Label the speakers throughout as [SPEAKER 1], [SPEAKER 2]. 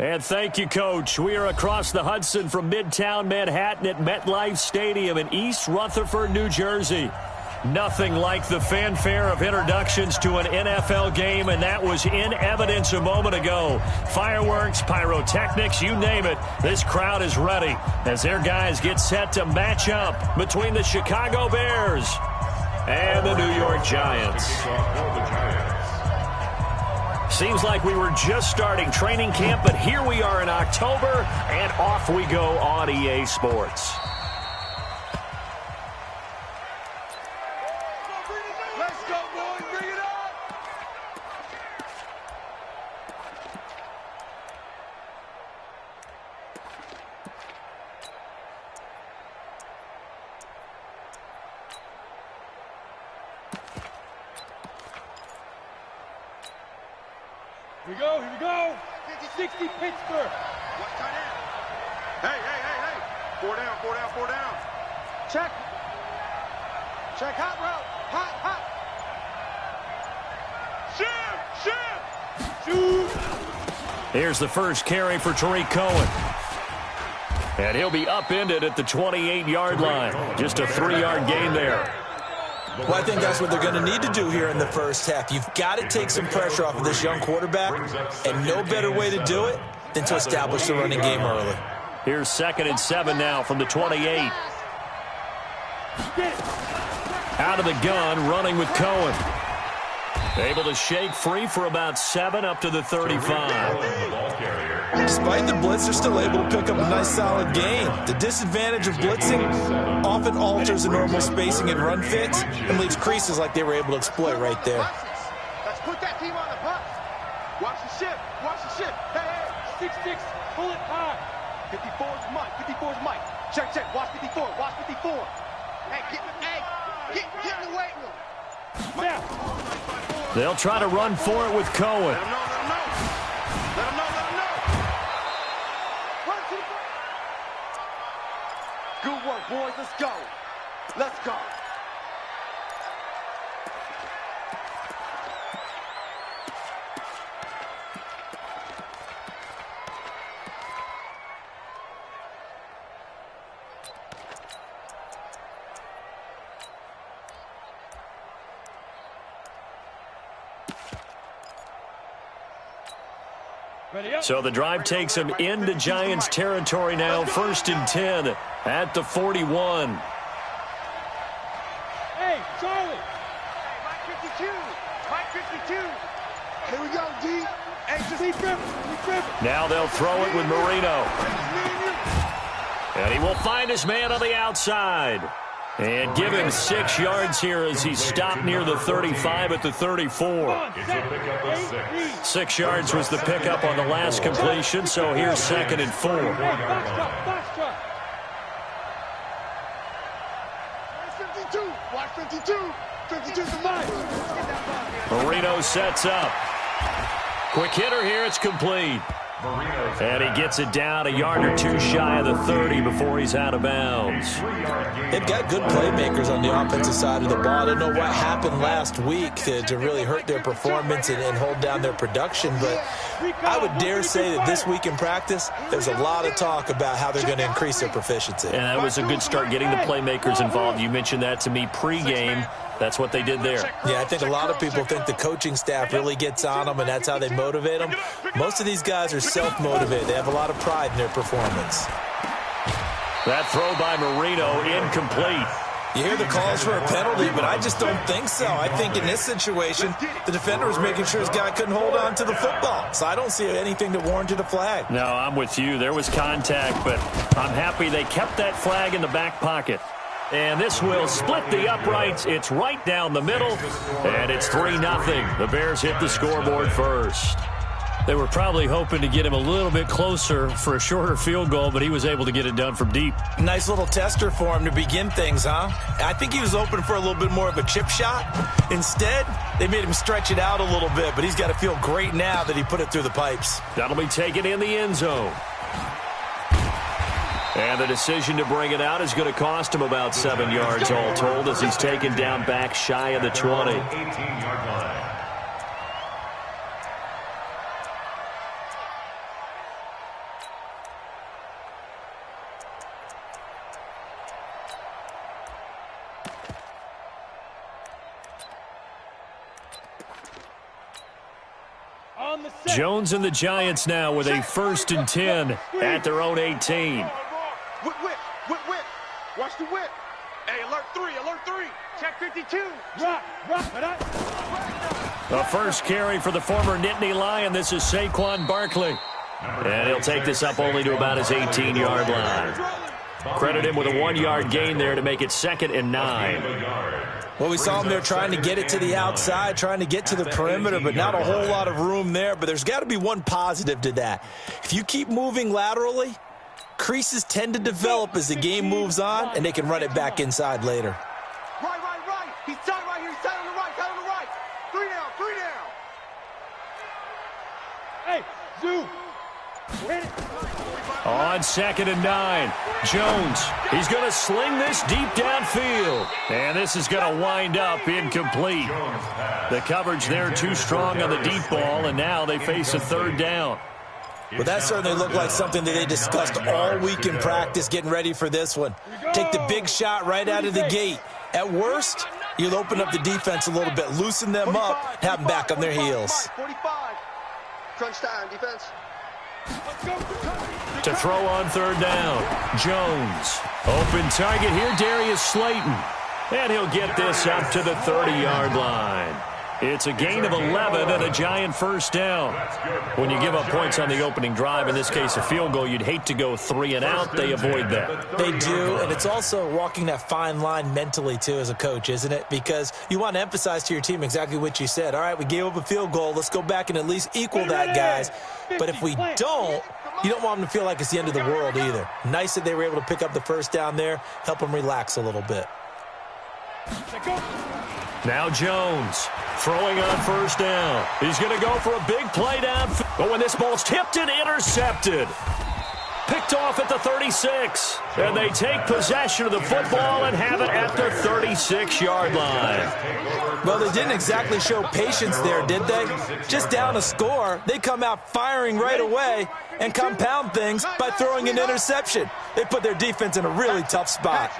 [SPEAKER 1] And thank you, Coach. We are across the Hudson from Midtown Manhattan at MetLife Stadium in East Rutherford, New Jersey. Nothing like the fanfare of introductions to an NFL game, and that was in evidence a moment ago. Fireworks, pyrotechnics, you name it. This crowd is ready as their guys get set to match up between the Chicago Bears and the New York Giants. Seems like we were just starting training camp, but here we are in October, and off we go on EA Sports.
[SPEAKER 2] Let's go, boys. Bring it up. Here we go, here we go. 60 Pittsburgh. What's tight end? Hey. 4 down. Check. Hot route. Hot. Shim. Shoot.
[SPEAKER 1] Here's the first carry for Tariq Cohen. And he'll be upended at the 28-yard line. Just a 3-yard gain there.
[SPEAKER 3] Well, I think that's what they're going to need to do here in the first half. You've got to take some pressure off of this young quarterback, and no better way to do it than to establish the running game early.
[SPEAKER 1] Here's 2nd and 7 now from the 28. Out of the gun, running with Cohen. Able to shake free for about 7 up to the 35.
[SPEAKER 3] Despite the blitz, they're still able to pick up a nice solid gain. The disadvantage of blitzing often alters the normal spacing and run fits and leaves creases like they were able to exploit right there.
[SPEAKER 2] Let's put that team on the bus. Watch the ship. Hey. 6-6, pull it high. 54's Mike. Check. Watch 54. Hey, get in the weight room.
[SPEAKER 1] Yeah. They'll try to run for it with Cohen.
[SPEAKER 2] Let him know. Run to the front. Good work, boys. Let's go.
[SPEAKER 1] So the drive takes him into Giants territory now. 1st and 10 at the 41.
[SPEAKER 2] Hey, Charlie. Hey, Mike 52. Here we go, D. Hey, just
[SPEAKER 1] now they'll throw it with Marino. And he will find his man on the outside. And give him 6 yards here as he stopped near the 35 at the 34. 6 yards was the pickup on the last completion, so here's 2nd and 4.
[SPEAKER 2] Watch 52. 52's the line.
[SPEAKER 1] Marino sets up. Quick hitter here, it's complete. And he gets it down a yard or 2 shy of the 30 before he's out of bounds.
[SPEAKER 3] They've got good playmakers on the offensive side of the ball. I don't know what happened last week to really hurt their performance and hold down their production, but I would dare say that this week in practice, there's a lot of talk about how they're going to increase their proficiency.
[SPEAKER 1] And that was a good start getting the playmakers involved. You mentioned that to me pregame. That's what they did there.
[SPEAKER 3] Yeah, I think a lot of people think the coaching staff really gets on them, and that's how they motivate them. Most of these guys are self-motivated. They have a lot of pride in their performance.
[SPEAKER 1] That throw by Marino, incomplete.
[SPEAKER 3] You hear the calls for a penalty, but I just don't think so. I think in this situation, the defender was making sure his guy couldn't hold on to the football. So I don't see anything that warranted a flag.
[SPEAKER 1] No, I'm with you. There was contact, but I'm happy they kept that flag in the back pocket. And this will split the uprights. It's right down the middle, and it's 3-0. The Bears hit the scoreboard first. They were probably hoping to get him a little bit closer for a shorter field goal, but he was able to get it done from deep.
[SPEAKER 3] Nice little tester for him to begin things, huh? I think he was open for a little bit more of a chip shot. Instead, they made him stretch it out a little bit, but he's got to feel great now that he put it through the pipes.
[SPEAKER 1] That'll be taken in the end zone. And the decision to bring it out is going to cost him about 7 yards all told as he's taken down back shy of the 20. Jones and the Giants now with a 1st and 10 at their own 18.
[SPEAKER 2] Whip. Watch the whip. Hey, alert 3. Check 52.
[SPEAKER 1] A first carry for the former Nittany Lion. This is Saquon Barkley. And he'll take this up only to about his 18-yard line. Credit him with a 1-yard gain there to make it 2nd and 9.
[SPEAKER 3] Well, we saw him there trying to get it to the outside, trying to get to the perimeter, but not a whole lot of room there. But there's got to be one positive to that. If you keep moving laterally, creases tend to develop as the game moves on, and they can run it back inside later.
[SPEAKER 2] Right. He's tight right here. He's tight on the right. 3 down.
[SPEAKER 4] Hey, Zoo.
[SPEAKER 1] On 2nd and 9, Jones. He's going to sling this deep downfield. And this is going to wind up incomplete. The coverage there too strong on the deep ball, and now they face a 3rd down.
[SPEAKER 3] Well, that certainly looked like something that they discussed all week in practice getting ready for this one. Take the big shot right out of the gate. At worst, you'll open up the defense a little bit, loosen them up, have them back on their heels.
[SPEAKER 2] 45. Crunch time, defense.
[SPEAKER 1] To throw on 3rd down, Jones. Open target here, Darius Slayton. And he'll get this up to the 30-yard line. It's a gain of 11 and a Giant 1st down. When you give up points on the opening drive, in this case a field goal, you'd hate to go 3 and out. They avoid that.
[SPEAKER 3] They do, and it's also walking that fine line mentally, too, as a coach, isn't it? Because you want to emphasize to your team exactly what you said. All right, we gave up a field goal. Let's go back and at least equal that, guys. But if we don't, you don't want them to feel like it's the end of the world either. Nice that they were able to pick up the 1st down there, help them relax a little bit.
[SPEAKER 1] Now Jones throwing on 1st down. He's going to go for a big play downfield. But when this ball's tipped and intercepted. Picked off at the 36. And they take possession of the football and have it at their 36-yard line.
[SPEAKER 3] Well, they didn't exactly show patience there, did they? Just down a score, they come out firing right away and compound things by throwing an interception. They put their defense in a really tough spot.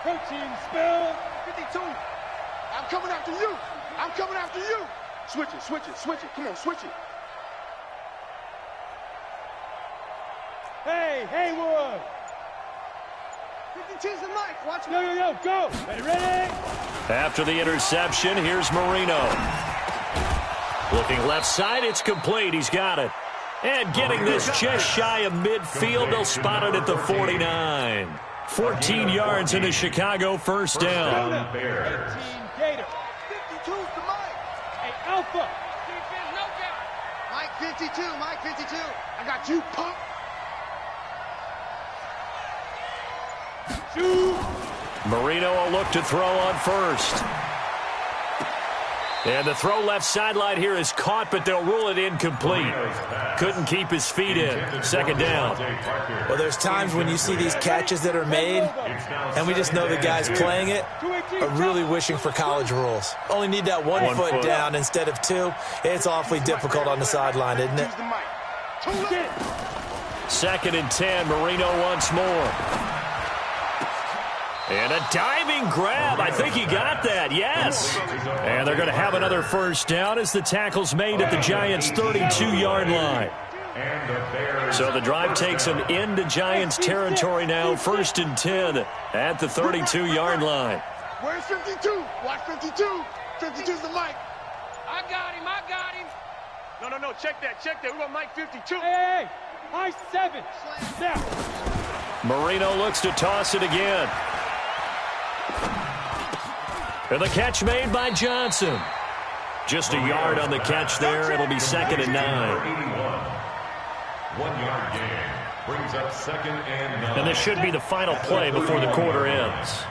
[SPEAKER 4] Protein spill.
[SPEAKER 2] 52. I'm coming after you. Switch it. Come on, switch it.
[SPEAKER 4] Hey, Haywood.
[SPEAKER 2] 52's the mic. Watch me.
[SPEAKER 4] Yo, go. Ready?
[SPEAKER 1] After the interception, here's Marino. Looking left side, it's complete. He's got it. And getting this just shy of midfield, they'll spot it at the 49. 14 yards in a Chicago 1st down.
[SPEAKER 4] 15 Gator.
[SPEAKER 2] 52's the mic.
[SPEAKER 4] Hey, Alpha.
[SPEAKER 2] Defense, no doubt. Mike 52. I got you, punk.
[SPEAKER 1] Marino will look to throw on 1st. And the throw left sideline here is caught, but they'll rule it incomplete. Couldn't keep his feet in. 2nd down.
[SPEAKER 3] Well, there's times when you see these catches that are made, and we just know the guys playing it are really wishing for college rules. Only need that one foot down instead of 2. It's awfully difficult on the sideline, isn't it?
[SPEAKER 1] 2nd and 10. Marino once more. And a diving grab. I think he got that. Yes. And they're going to have another 1st down as the tackle's made at the Giants' 32-yard line. So the drive takes them into Giants territory now. 1st and 10 at the 32-yard line.
[SPEAKER 2] Where's 52? Watch 52. 52's the mic. I got him. No. Check that. We're going to mic 52.
[SPEAKER 4] Hey. High 7. Snap.
[SPEAKER 1] Marino looks to toss it again. And the catch made by Johnson. Just a yard on the catch there. It'll be 2nd and 9.
[SPEAKER 5] 1-yard gain brings up 2nd and 9.
[SPEAKER 1] And this should be the final play before the quarter ends.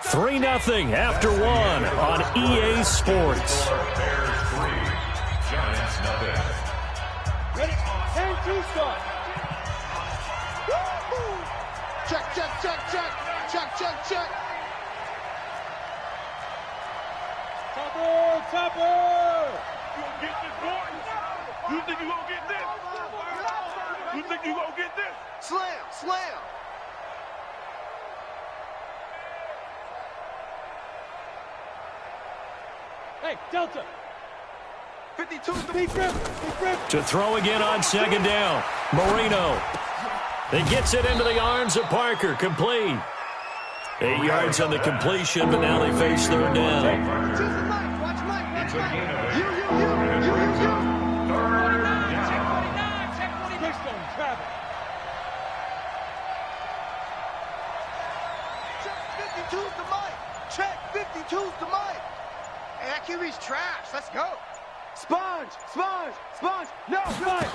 [SPEAKER 1] 3-0 after 1 on EA Sports.
[SPEAKER 5] Bears 3, Giants nothing.
[SPEAKER 4] Ready? 10-2 start.
[SPEAKER 2] Check.
[SPEAKER 4] Topper.
[SPEAKER 2] You gonna get this, boy? You think you gonna get this? You think you gonna get this? Slam.
[SPEAKER 4] Hey, Delta.
[SPEAKER 2] 52 is the
[SPEAKER 4] Big grip. Big grip.
[SPEAKER 1] To throw again on second down. Marino. He gets it into the arms of Parker. Complete. 8 yards on the completion, but now they face third down.
[SPEAKER 2] Watch Mike. Watch Mike. You.
[SPEAKER 4] Quick zone traffic.
[SPEAKER 2] Check 52's the Mike. Check 52's the Mike. Hey, that QB's trash. Let's go. Sponge. No, Mike.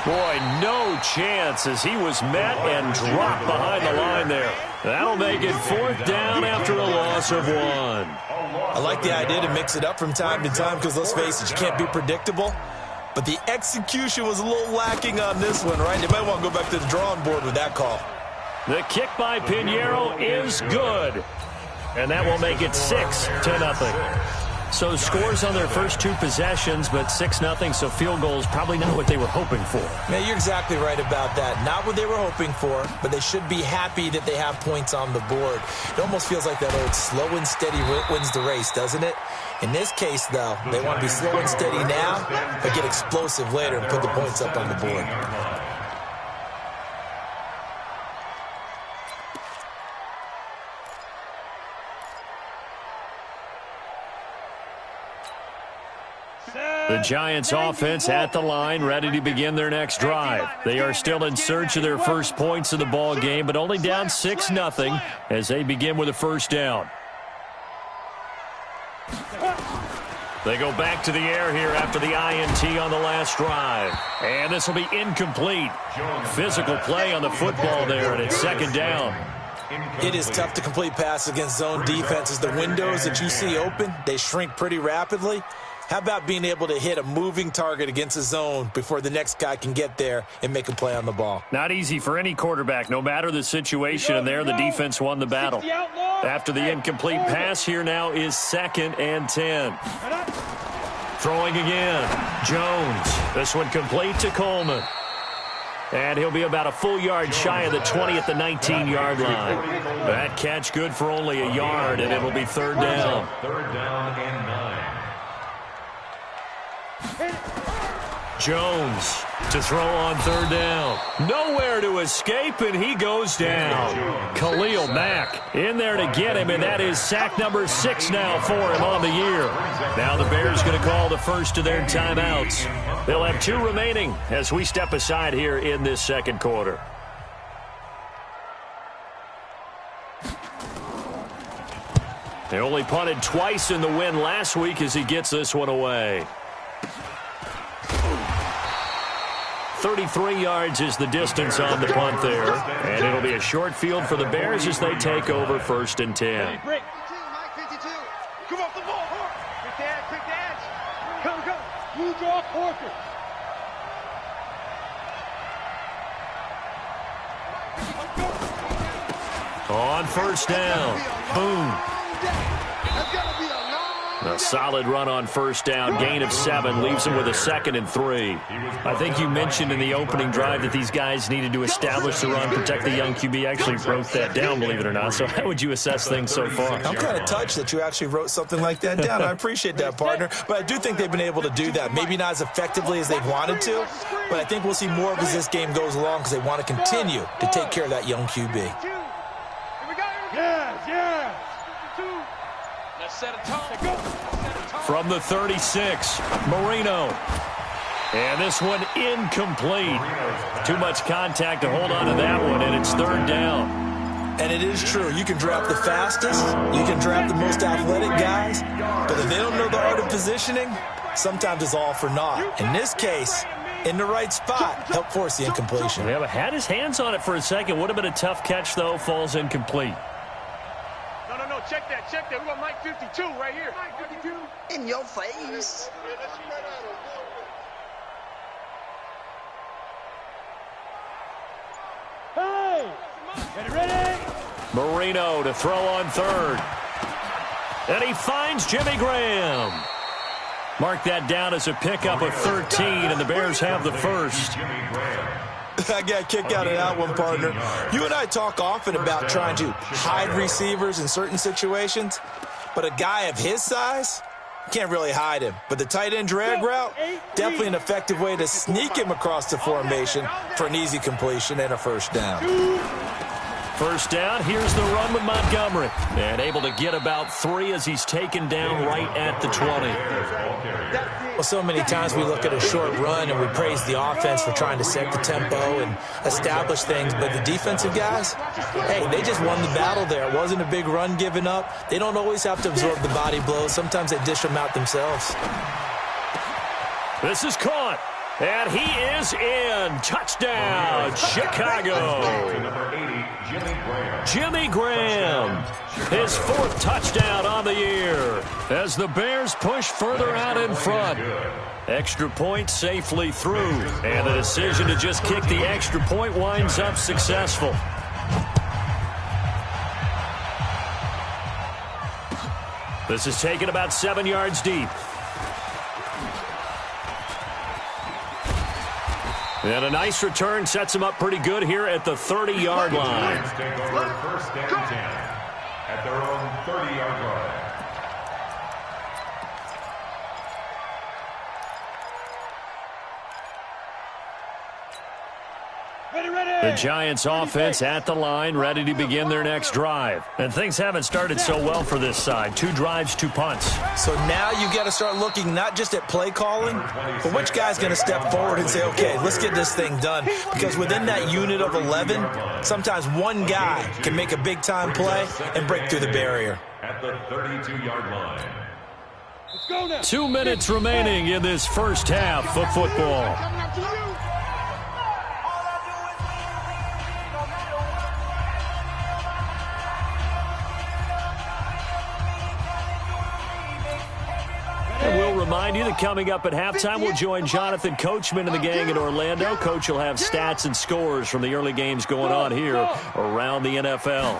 [SPEAKER 1] Boy, no chance as he was met and dropped behind the line there. That'll make it fourth down after a loss of 1.
[SPEAKER 3] I like the idea to mix it up from time to time because, let's face it, you can't be predictable. But the execution was a little lacking on this one, right? They might want to go back to the drawing board with that call.
[SPEAKER 1] The kick by Pinheiro is good. And that will make it 6-0. So scores on their first 2 possessions, but 6-0, so field goals probably not what they were hoping for.
[SPEAKER 3] Yeah, you're exactly right about that. Not what they were hoping for, but they should be happy that they have points on the board. It almost feels like that old slow and steady wins the race, doesn't it? In this case, though, they want to be slow and steady now, but get explosive later and put the points up on the board.
[SPEAKER 1] The Giants offense at the line, ready to begin their next drive. They are still in search of their first points of the ball game, but only down 6-0 as they begin with a first down. They go back to the air here after the INT on the last drive. And this will be incomplete. Physical play on the football there, and it's second down.
[SPEAKER 3] It is tough to complete passes against zone defenses. The windows that you see open, they shrink pretty rapidly. How about being able to hit a moving target against a zone before the next guy can get there and make a play on the ball?
[SPEAKER 1] Not easy for any quarterback, no matter the situation. And there, the defense won the battle. After the incomplete pass, here now is 2nd and 10. Throwing again. Jones. This one complete to Coleman. And he'll be about a full yard shy of the 20 at the 19-yard line. That catch good for only a yard, and it'll be third down.
[SPEAKER 5] Third down and 9.
[SPEAKER 1] Jones to throw on third down. Nowhere to escape, and he goes down. Khalil Mack in there to get him, and that is sack number 6 now for him on the year. Now the Bears going to call the first of their timeouts. They'll have 2 remaining as we step aside here in this second quarter. They only punted twice in the win last week as he gets this one away. 33 yards is the distance on the punt there. And it'll be a short field for the Bears as they take over 1st and 10.
[SPEAKER 2] 52, Mike 52. Come off the ball. Quick edge. Go.
[SPEAKER 4] You draw Corker.
[SPEAKER 1] On first down. Boom.
[SPEAKER 2] That's gotta be a long
[SPEAKER 1] A solid run on first down. Gain of 7 leaves him with a 2nd and 3. I think you mentioned in the opening drive that these guys needed to establish the run, protect the young QB. Actually wrote that down, believe it or not. So how would you assess things so far?
[SPEAKER 3] I'm kind of touched that you actually wrote something like that down. I appreciate that, partner. But I do think they've been able to do that. Maybe not as effectively as they wanted to, but I think we'll see more of as this game goes along because they want to continue to take care of that young QB.
[SPEAKER 4] Yeah.
[SPEAKER 2] Let's set a tone.
[SPEAKER 1] From the 36, Marino. And this one incomplete. Too much contact to hold on to that one, and it's third down.
[SPEAKER 3] And it is true. You can draft the fastest. You can draft the most athletic guys. But if they don't know the art of positioning, sometimes it's all for naught. In this case, in the right spot, help force the incompletion.
[SPEAKER 1] Yeah, but had his hands on it for a second. Would have been a tough catch, though. Falls incomplete.
[SPEAKER 2] No, check that. We got Mike 52 right here. Mike 52.
[SPEAKER 6] In your face.
[SPEAKER 4] Hey! Get ready!
[SPEAKER 1] Marino to throw on third. And he finds Jimmy Graham. Mark that down as a pickup of 13, and the Bears have the first.
[SPEAKER 3] I got a kick out of that one, partner. You and I talk often about trying to hide receivers in certain situations. But a guy of his size, can't really hide him. But the tight end drag route, definitely an effective way to sneak him across the formation for an easy completion and a first down.
[SPEAKER 1] First down, here's the run with Montgomery. And able to get about 3 as he's taken down right at the 20.
[SPEAKER 3] Well, so many times we look at a short run and we praise the offense for trying to set the tempo and establish things. But the defensive guys, hey, they just won the battle there. It wasn't a big run given up. They don't always have to absorb the body blows. Sometimes they dish them out themselves.
[SPEAKER 1] This is caught. And he is in. Touchdown, Chicago. Jimmy Graham, his 4th touchdown on the year as the Bears push further out in front. Extra point safely through, and the decision to just kick the extra point winds up successful. This is taken about 7 yards deep. And a nice return sets him up pretty good here at the 30-yard line.
[SPEAKER 5] Take over first and 10 at their own 30-yard line.
[SPEAKER 1] The Giants offense at the line, ready to begin their next drive. And things haven't started so well for this side. 2 drives, 2 punts.
[SPEAKER 3] So now you got to start looking not just at play calling, but which guy's going to step forward and say, okay, let's get this thing done. Because within that unit of 11, sometimes one guy can make a big-time play and break through the barrier.
[SPEAKER 5] At the 32-yard line.
[SPEAKER 1] 2 minutes remaining in this first half of football. Remind you that coming up at halftime, we'll join Jonathan Coachman and the gang in Orlando. Coach will have stats and scores from the early games going on here around the NFL.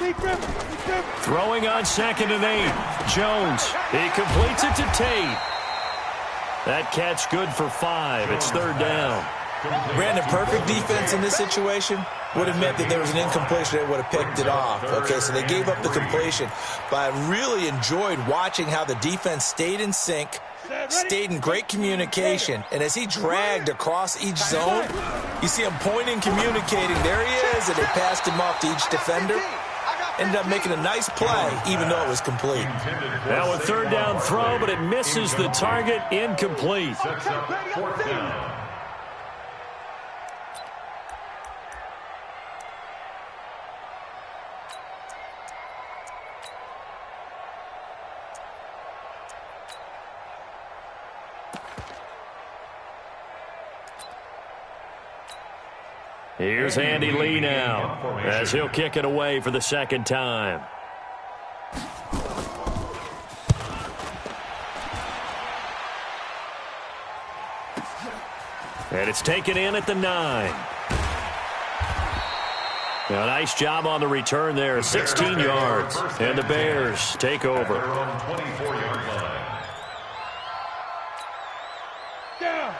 [SPEAKER 1] Throwing on 2nd and 8. Jones, he completes it to Tate. That catch good for 5. It's 3rd down.
[SPEAKER 3] Brandon, perfect defense in this situation would have meant that there was an incompletion that would have picked it off. Okay, so they gave up the completion. But I really enjoyed watching how the defense stayed in sync, stayed in great communication, and as he dragged across each zone, you see him pointing, communicating. There he is, and they passed him off to each defender. Ended up making a nice play, even though it was complete.
[SPEAKER 1] Now a 3rd down throw, but it misses the target, incomplete.
[SPEAKER 5] Sets up 4th down.
[SPEAKER 1] Here's Andy Lee now, as he'll kick it away for the 2nd time. And it's taken in at the 9. A nice job on the return there, 16 yards. And the Bears take over.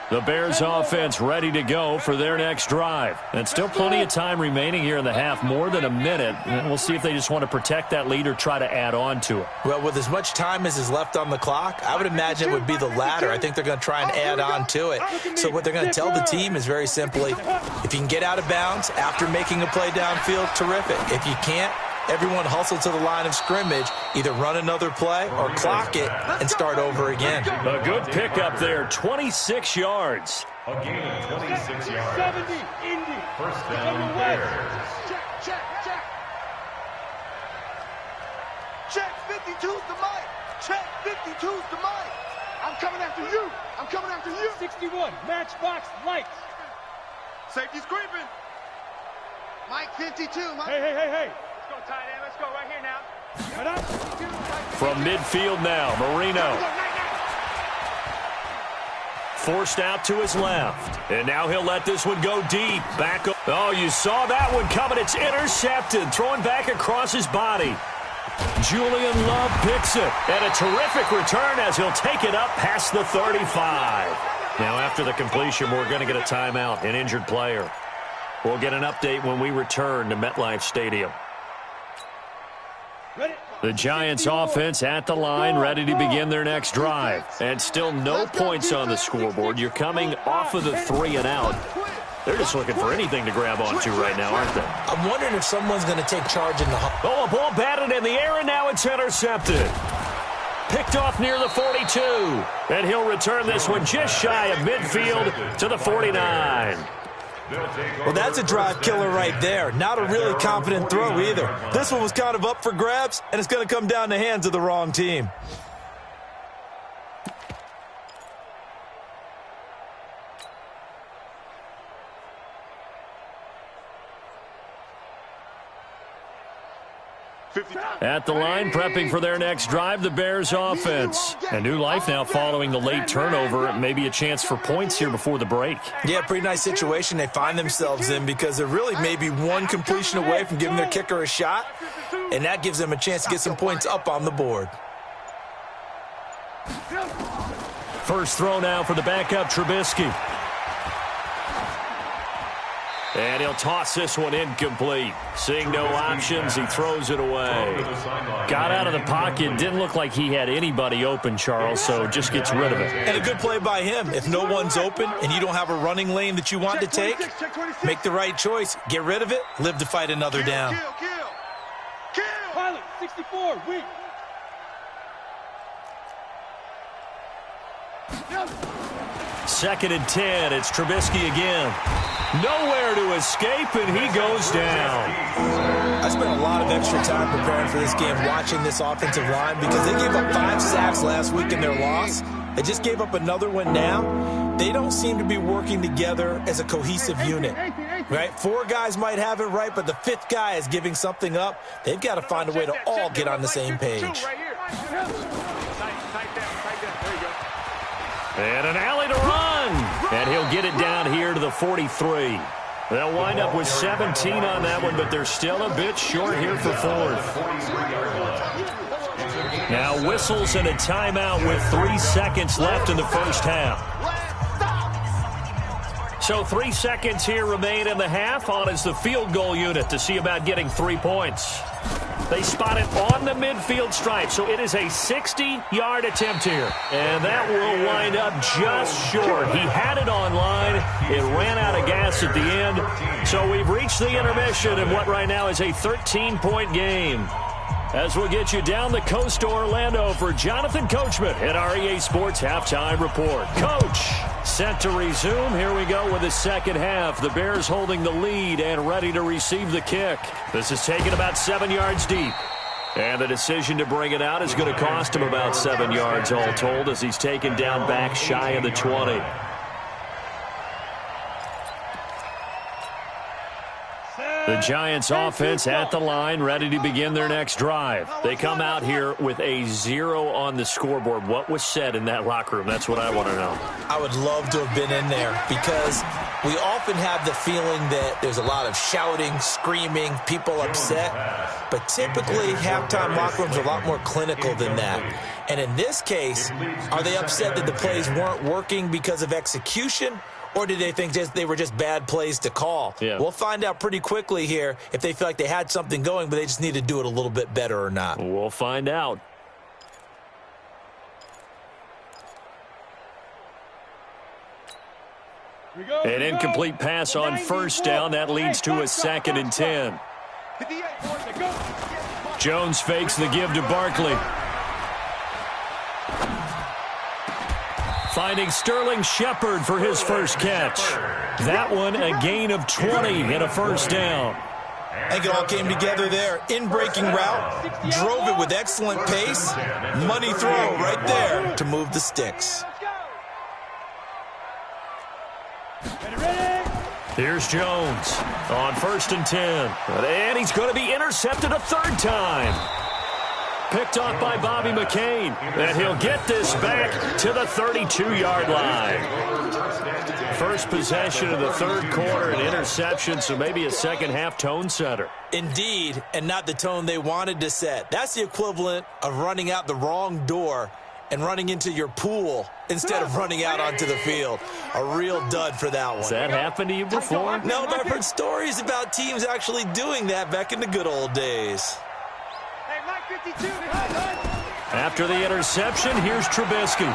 [SPEAKER 1] The Bears offense ready to go for their next drive. And still plenty of time remaining here in the half, more than a minute. And we'll see if they just want to protect that lead or try to add on to it.
[SPEAKER 3] Well, with as much time as is left on the clock, I would imagine it would be the latter. I think they're going to try and add on to it. So what they're going to tell the team is very simply, if you can get out of bounds after making a play downfield, terrific. If you can't, everyone hustle to the line of scrimmage, either run another play or clock it and start over again.
[SPEAKER 1] A good pickup there, 26 yards.
[SPEAKER 5] A gain of 26 yards.
[SPEAKER 4] 70, Indy.
[SPEAKER 5] First down, Bears.
[SPEAKER 2] Check 52's the mic. Check 52's the mic. I'm coming after you. I'm coming after you.
[SPEAKER 4] 61, matchbox lights.
[SPEAKER 2] Safety's creeping. Mike 52, Mike.
[SPEAKER 4] Hey.
[SPEAKER 2] Let's go, tight end. Let's go right here now.
[SPEAKER 1] From midfield now, Marino. Forced out to his left. And now he'll let this one go deep. Back. Oh, you saw that one coming. It's intercepted. Throwing back across his body. Julian Love picks it. And a terrific return as he'll take it up past the 35. Now after the completion, we're going to get a timeout, an injured player. We'll get an update when we return to MetLife Stadium.
[SPEAKER 4] Ready?
[SPEAKER 1] The Giants offense at the line, ready to begin their next drive. And still no points on the scoreboard. You're coming off of the 3 and out. They're just looking for anything to grab onto right now, aren't they?
[SPEAKER 3] I'm wondering if someone's going to take charge in the hunt.
[SPEAKER 1] Oh, a ball batted in the air, and now it's intercepted. Picked off near the 42. And he'll return this one just shy of midfield to the 49.
[SPEAKER 3] Well, that's a drive killer right there. Not a really confident throw either. This one was kind of up for grabs, and it's going to come down in the hands of the wrong team.
[SPEAKER 1] At the line, prepping for their next drive, the Bears offense. A new life now following the late turnover. Maybe a chance for points here before the break.
[SPEAKER 3] Yeah, pretty nice situation they find themselves in because they're really maybe one completion away from giving their kicker a shot, and that gives them a chance to get some points up on the board.
[SPEAKER 1] First throw now for the backup, Trubisky. And he'll toss this one incomplete. Seeing no options, he throws it away. Got out of the pocket. Didn't look like he had anybody open, Charles, so just gets rid of it.
[SPEAKER 3] And a good play by him. If no one's open and you don't have a running lane that you want to take, make the right choice. Get rid of it. Live to fight another down.
[SPEAKER 4] Pilot, 64, weak.
[SPEAKER 1] Second and 10. It's Trubisky again. Nowhere to escape, and he goes down.
[SPEAKER 3] I spent a lot of extra time preparing for this game watching this offensive line because they gave up 5 sacks last week in their loss. They just gave up another one now. They don't seem to be working together as a cohesive unit. Right? 4 guys might have it right, but the 5th guy is giving something up. They've got to find a way to all get on the same page.
[SPEAKER 1] And an alley to run. And he'll get it down here to the 43. They'll wind up with 17 on that one, but they're still a bit short here for 4th. Now whistles and a timeout with 3 seconds left in the first half. So 3 seconds here remain in the half. On is the field goal unit to see about getting 3 points. They spot it on the midfield stripe, so it is a 60-yard attempt here. And that will wind up just short. He had it on line. It ran out of gas at the end. So we've reached the intermission in what right now is a 13-point game. As we'll get you down the coast to Orlando for Jonathan Coachman at our EA Sports Halftime Report. Coach, set to resume. Here we go with the second half. The Bears holding the lead and ready to receive the kick. This is taken about 7 yards deep. And the decision to bring it out is going to cost him about 7 yards all told as he's taken down back shy of the 20. The Giants offense at the line, ready to begin their next drive. They come out here with a 0 on the scoreboard. What was said in that locker room? That's what I want to know.
[SPEAKER 3] I would love to have been in there because we often have the feeling that there's a lot of shouting, screaming, people upset. But typically, halftime locker rooms are a lot more clinical than that. And in this case, are they upset that the plays weren't working because of execution? Or did they think they were just bad plays to call?
[SPEAKER 1] Yeah.
[SPEAKER 3] We'll find out pretty quickly here if they feel like they had something going, but they just need to do it a little bit better or not.
[SPEAKER 1] We'll find out. An incomplete pass on first down. That leads to a 2nd and 10. Jones fakes the give to Barkley. Finding Sterling Shepard for his first catch. That one a gain of 20 and a first down.
[SPEAKER 3] I think it all came together there. In-breaking route, drove it with excellent pace. Money throw right there to move the sticks.
[SPEAKER 1] Here's Jones on 1st and 10. And he's going to be intercepted a 3rd time. Picked off by Bobby McCain. And he'll get this back to the 32-yard line. First possession of the 3rd quarter, an interception, so maybe a second-half tone setter.
[SPEAKER 3] Indeed, and not the tone they wanted to set. That's the equivalent of running out the wrong door and running into your pool instead of running out onto the field. A real dud for that one.
[SPEAKER 1] Has that happened to you before?
[SPEAKER 3] No, but I've heard stories about teams actually doing that back in the good old days.
[SPEAKER 1] After the interception, here's Trubisky.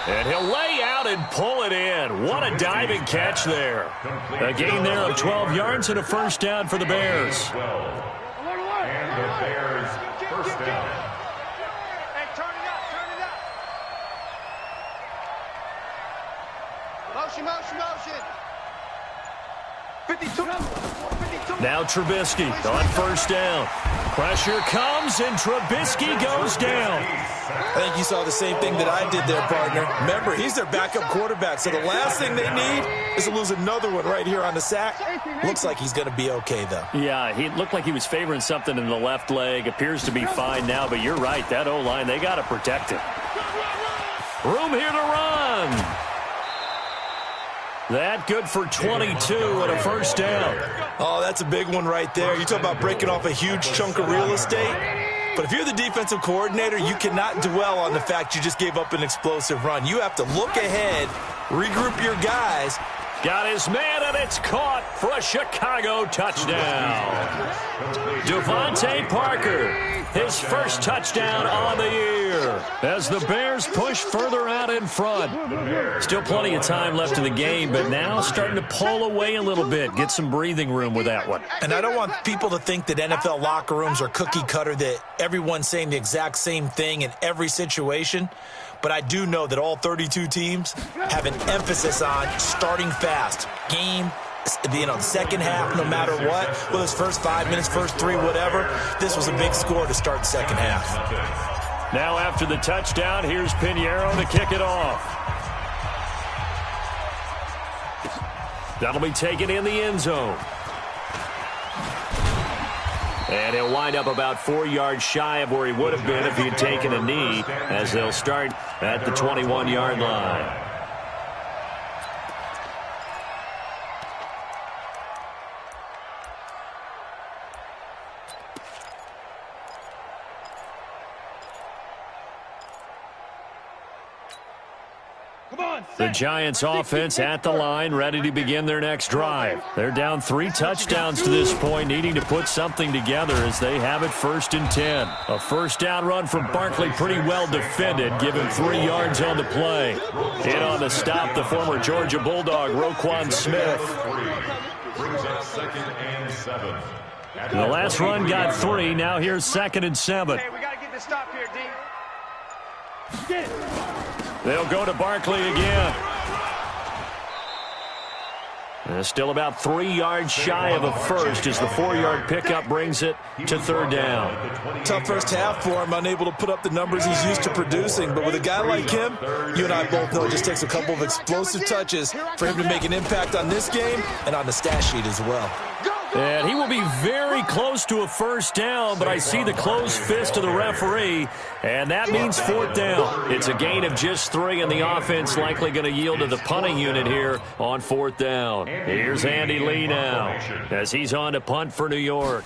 [SPEAKER 1] And he'll lay out and pull it in. What a diving catch there. A gain there of 12 yards and a first down for the Bears.
[SPEAKER 5] And the Bears first down.
[SPEAKER 2] Hey, turn it up, turn it up. Motion, motion, motion. 52.
[SPEAKER 1] Now Trubisky on first down. Pressure comes, and Trubisky goes down.
[SPEAKER 3] I think you saw the same thing that I did there, partner. Remember, he's their backup quarterback, so the last thing they need is to lose another one right here on the sack. Looks like he's going to be okay, though.
[SPEAKER 1] Yeah, he looked like he was favoring something in the left leg. Appears to be fine now, but you're right. That O-line, they got to protect it. Room here to run. That good for 22 and a first down.
[SPEAKER 3] Oh, that's a big one right there. You talk about breaking off a huge chunk of real estate. But if you're the defensive coordinator, you cannot dwell on the fact you just gave up an explosive run. You have to look ahead, regroup your guys.
[SPEAKER 1] Got his man, and it's caught for a Chicago touchdown. Devontae Parker, his first touchdown on the year, as the Bears push further out in front. Still plenty of time left in the game, but now starting to pull away a little bit, get some breathing room with that one.
[SPEAKER 3] And I don't want people to think that NFL locker rooms are cookie cutter, that everyone's saying the exact same thing in every situation. But I do know that all 32 teams have an emphasis on starting fast. Game, the second half, no matter what, whether it's first 5 minutes, first 3, whatever, this was a big score to start the second half.
[SPEAKER 1] Now after the touchdown, here's Pinheiro to kick it off. That'll be taken in the end zone. And he'll wind up about 4 yards shy of where he would have been if he had taken a knee, as they'll start at the 21-yard line. The Giants offense at the line, ready to begin their next drive. They're down 3 touchdowns to this point, needing to put something together as they have it 1st and 10. A first down run from Barkley, pretty well defended, giving 3 yards on the play. In on the stop, the former Georgia Bulldog, Roquan Smith.
[SPEAKER 5] Brings up 2nd and 7.
[SPEAKER 1] The last run got 3, now here's 2nd and 7.
[SPEAKER 2] Hey, we got to get this stop here, D.
[SPEAKER 1] They'll go to Barkley again. Still about 3 yards shy of a first as the 4-yard pickup brings it to 3rd down.
[SPEAKER 3] Tough first half for him, unable to put up the numbers he's used to producing. But with a guy like him, you and I both know it just takes a couple of explosive touches for him to make an impact on this game and on the stat sheet as well.
[SPEAKER 1] And he will be very close to a first down, but I see the closed fist of the referee, and that means 4th down. It's a gain of just 3, and the offense likely going to yield to the punting unit here on 4th down. Here's Andy Lee now as he's on to punt for New York.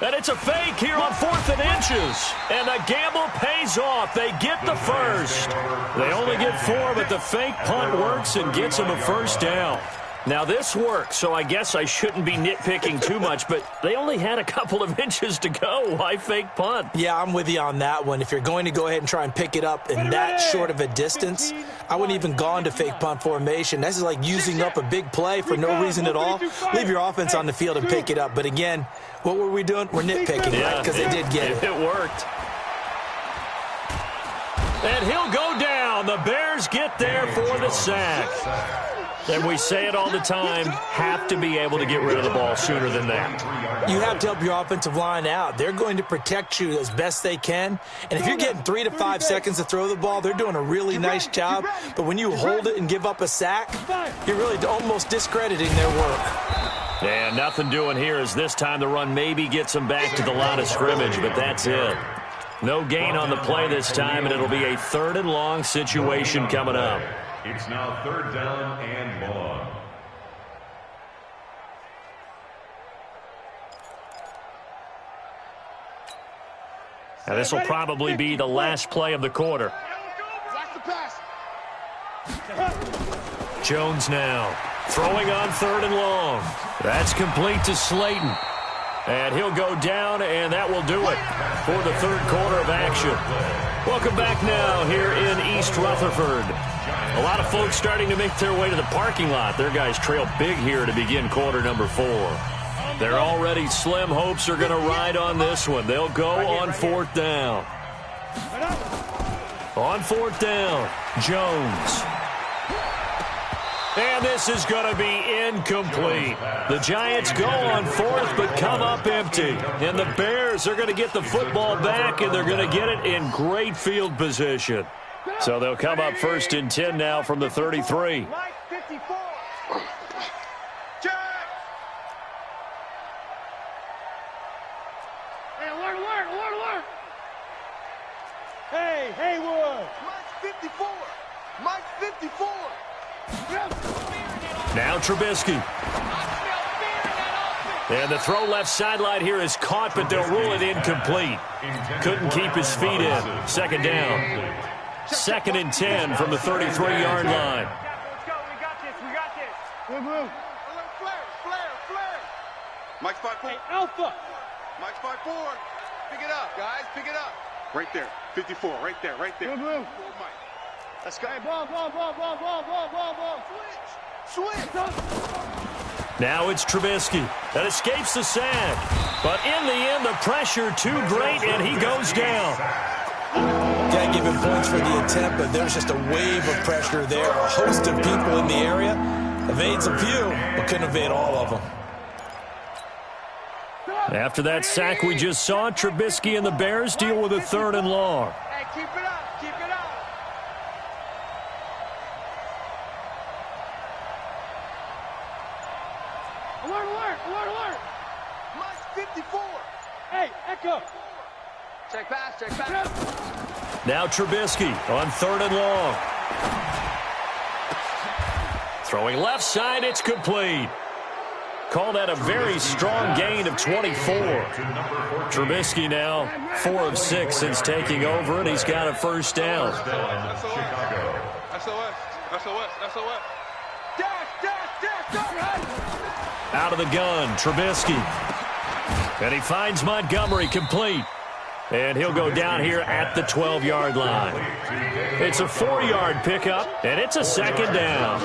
[SPEAKER 1] And it's a fake here on 4th and inches. And the gamble pays off. They get the first. They only get 4, but the fake punt works and gets them a first down. Now, this works, so I guess I shouldn't be nitpicking too much, but they only had a couple of inches to go. Why fake punt?
[SPEAKER 3] Yeah, I'm with you on that one. If you're going to go ahead and try and pick it up in that short of a distance, I wouldn't even gone to fake punt formation. This is like using up a big play for no reason at all. Leave your offense on the field and pick it up. But again, what were we doing? We're nitpicking, right? Because they did get it.
[SPEAKER 1] It worked. And he'll go down. The Bears get there for the sack. And we say it all the time, have to be able to get rid of the ball sooner than that.
[SPEAKER 3] You have to help your offensive line out. They're going to protect you as best they can. And if you're getting 3 to 5 seconds to throw the ball, they're doing a really nice job. But when you hold it and give up a sack, you're really almost discrediting their work.
[SPEAKER 1] And nothing doing here as this time the run maybe gets them back to the line of scrimmage, but that's it. No gain on the play this time, and it'll be a 3rd and long situation coming up.
[SPEAKER 5] It's now 3rd down and long.
[SPEAKER 1] Now this will probably be the last play of the quarter. Jones now throwing on 3rd and long. That's complete to Slayton. And he'll go down, and that will do it for the third quarter of action. Welcome back now here in East Rutherford. A lot of folks starting to make their way to the parking lot. Their guys trail big here to begin quarter number 4. They're already slim hopes are going to ride on this one. They'll go on fourth down. On fourth down, Jones. And this is going to be incomplete. The Giants go on fourth but come up empty. And the Bears are going to get the football back, and they're going to get it in great field position. So they'll come up first and 10 now from the 33.
[SPEAKER 2] Mike 54.
[SPEAKER 4] Hey, alert. Hey, Haywood.
[SPEAKER 2] Mike 54. Mike 54.
[SPEAKER 1] Now Trubisky. And the throw left sideline here is caught, but they'll rule it incomplete. Couldn't keep his feet in. Second down. Second and 10 from the 33-yard line.
[SPEAKER 2] Let's go. We got this. Alert, flare. Mike's 5-4.
[SPEAKER 4] Hey, Alpha.
[SPEAKER 2] Mike's 5-4. Pick it up, guys. Pick it up. Right there. 54. Right there.
[SPEAKER 4] Move.
[SPEAKER 2] Mike. Let's go.
[SPEAKER 4] Hey, ball.
[SPEAKER 2] Switch.
[SPEAKER 1] Now it's Trubisky that escapes the sack. But in the end, the pressure too great, and he goes down.
[SPEAKER 3] Got to give him points for the attempt, but there's just a wave of pressure there. A host of people in the area. Evades a few, but couldn't evade all of them.
[SPEAKER 1] After that sack we just saw, Trubisky and the Bears deal with a third and long.
[SPEAKER 2] Hey, keep it up.
[SPEAKER 4] Alert.
[SPEAKER 2] Mike's 54.
[SPEAKER 4] Hey, Echo.
[SPEAKER 2] Check pass.
[SPEAKER 1] Now Trubisky on third and long. Throwing left side, it's complete. Call that a very strong gain of 24. Trubisky now 4 of 6 since taking over, and he's got a first down.
[SPEAKER 2] SOS. Dash.
[SPEAKER 1] Out of the gun, Trubisky. And he finds Montgomery complete. And he'll go down here at the 12-yard line. It's a 4-yard pickup, and it's a second down.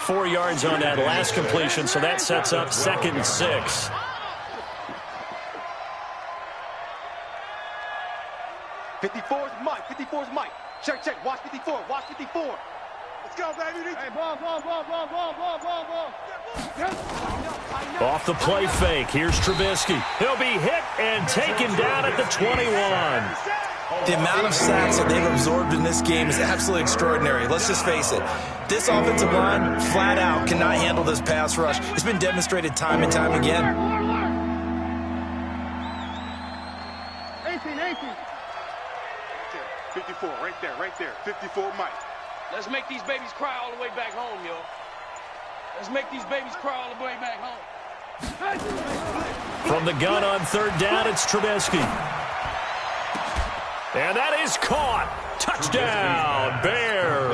[SPEAKER 1] 4 yards on that last completion, so that sets up second and 6.
[SPEAKER 2] Fifty-four's Mike. Check. Watch 54. Let's go, baby.
[SPEAKER 4] Hey, ball.
[SPEAKER 1] Off the play fake, here's Trubisky. He'll be hit and taken down at the 21.
[SPEAKER 3] The amount of sacks that they've absorbed in this game is absolutely extraordinary. Let's just face it. This offensive line, flat out, cannot handle this pass rush. It's been demonstrated time and time again.
[SPEAKER 4] 18.
[SPEAKER 2] 54, right there. 54, Mike.
[SPEAKER 7] Let's make these babies cry all the way back home, yo. Let's make these babies cry all the way back home.
[SPEAKER 1] From the gun on third down, it's Trubisky. And that is caught. Touchdown, Bears.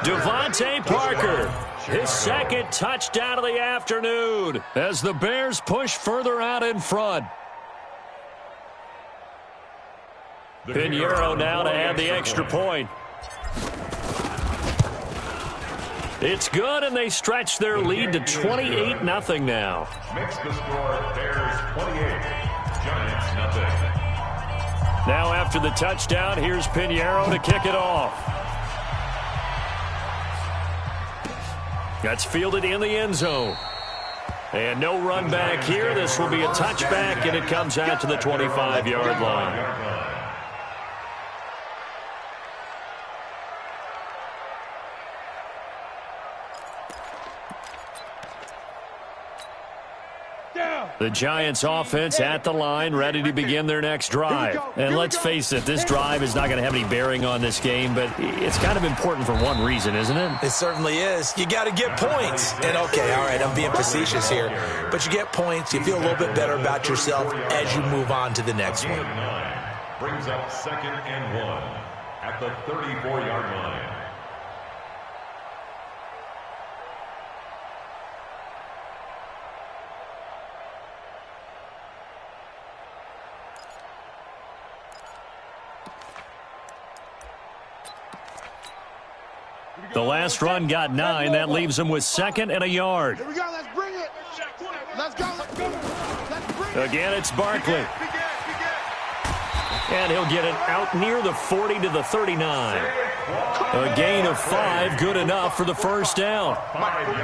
[SPEAKER 1] Devontae Parker, his second touchdown of the afternoon as the Bears push further out in front. Pinheiro now to add the extra point. It's good, and they stretch their lead to 28-0 now.
[SPEAKER 5] Makes the score Bears 28, Giants nothing.
[SPEAKER 1] Now after the touchdown, here's Pinheiro to kick it off. That's fielded in the end zone. And no run back here. This will be a touchback, and it comes out to the 25-yard line. The Giants offense at the line, ready to begin their next drive. And let's face it, this drive is not going to have any bearing on this game, but it's kind of important for one reason, isn't it?
[SPEAKER 3] It certainly is. You got to get points. And okay, all right, I'm being facetious here, but you get points, you feel a little bit better about yourself as you move on to the next one.
[SPEAKER 5] Brings up 2nd and 1 at the 34-yard line.
[SPEAKER 1] The last run got 9. That leaves him with 2nd and a yard.
[SPEAKER 2] Here we go. Let's bring it. Let's go. Let's bring it.
[SPEAKER 1] Again, it's Barkley. And he'll get it out near the 40 to the 39. A gain of 5, good enough for the first down.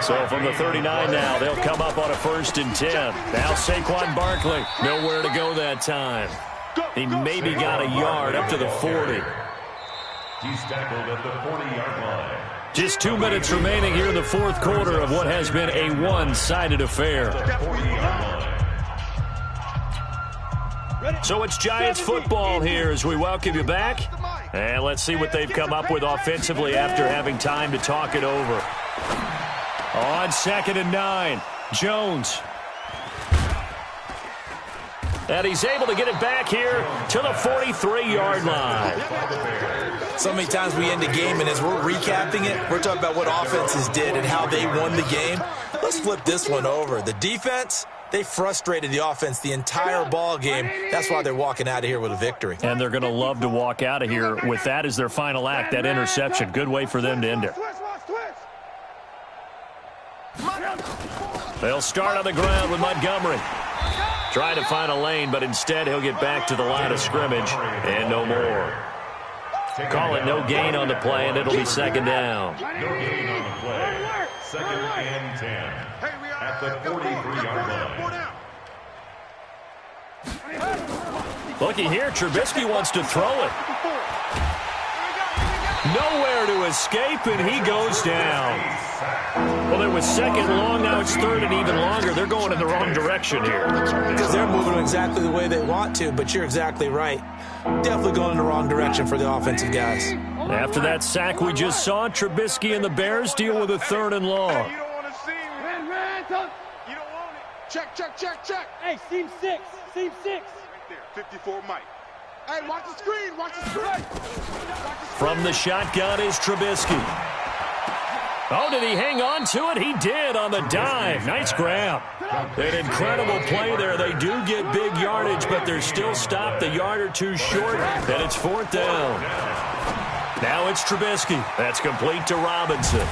[SPEAKER 1] So from the 39 now, they'll come up on a 1st and 10. Now Saquon Barkley, nowhere to go that time. He maybe got a yard up to the 40.
[SPEAKER 5] He's tackled at the 40-yard line.
[SPEAKER 1] Just 2 minutes remaining here in the fourth quarter of what has been a one-sided affair. So it's Giants football here as we welcome you back. And let's see what they've come up with offensively after having time to talk it over. On 2nd and 9, Jones. And he's able to get it back here to the 43-yard line.
[SPEAKER 3] So many times we end a game, and as we're recapping it, we're talking about what offenses did and how they won the game. Let's flip this one over. The defense, they frustrated the offense the entire ball game. That's why they're walking out of here with a victory.
[SPEAKER 1] And they're going to love to walk out of here with that as their final act, that interception. Good way for them to end it. They'll start on the ground with Montgomery. Trying to find a lane, but instead he'll get back to the line of scrimmage and no more. Call it no gain on the play, and it'll be 2nd down.
[SPEAKER 5] No gain on the play. 2nd and 10 at the 43-yard line.
[SPEAKER 1] Looky here, Trubisky wants to throw it. Nowhere to escape, and he goes down. Well, it was 2nd long, now it's 3rd and even longer. They're going in the wrong direction here.
[SPEAKER 3] Because they're moving exactly the way they want to, but you're exactly right. Definitely going in the wrong direction for the offensive guys.
[SPEAKER 1] After that sack we just saw, Trubisky and the Bears deal with a 3rd and long.
[SPEAKER 2] You don't want to see it. You don't want it. Check.
[SPEAKER 4] Hey, seam 6. Seam 6.
[SPEAKER 2] Right there, 54 Mike. Hey, watch the screen. Watch the screen.
[SPEAKER 1] From the shotgun is Trubisky. Oh, did he hang on to it? He did on the dive. Nice grab. An incredible play there. They do get big yardage, but they're still stopped a yard or two short, and it's 4th down. Now it's Trubisky. That's complete to Robinson.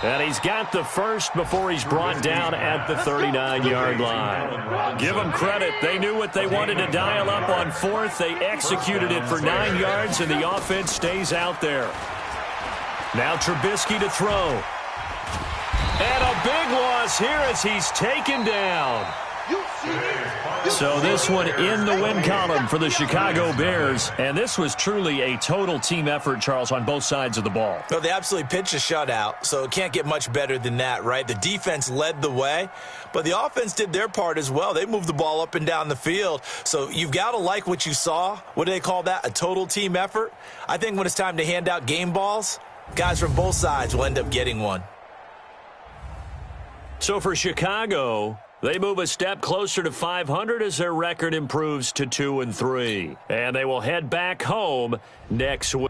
[SPEAKER 1] And he's got the first before he's brought down at the 39-yard line. Give them credit. They knew what they wanted to dial up on 4th. They executed it for 9 yards, and the offense stays out there. Now Trubisky to throw. And a big loss here as he's taken down. So this one in the win column for the Chicago Bears. And this was truly a total team effort, Charles, on both sides of the ball.
[SPEAKER 3] Well, they absolutely pitched a shutout, so it can't get much better than that, right? The defense led the way, but the offense did their part as well. They moved the ball up and down the field. So you've got to like what you saw. What do they call that? A total team effort? I think when it's time to hand out game balls, guys from both sides will end up getting one.
[SPEAKER 1] So for Chicago, they move a step closer to 500 as their record improves to 2-3. And they will head back home next week.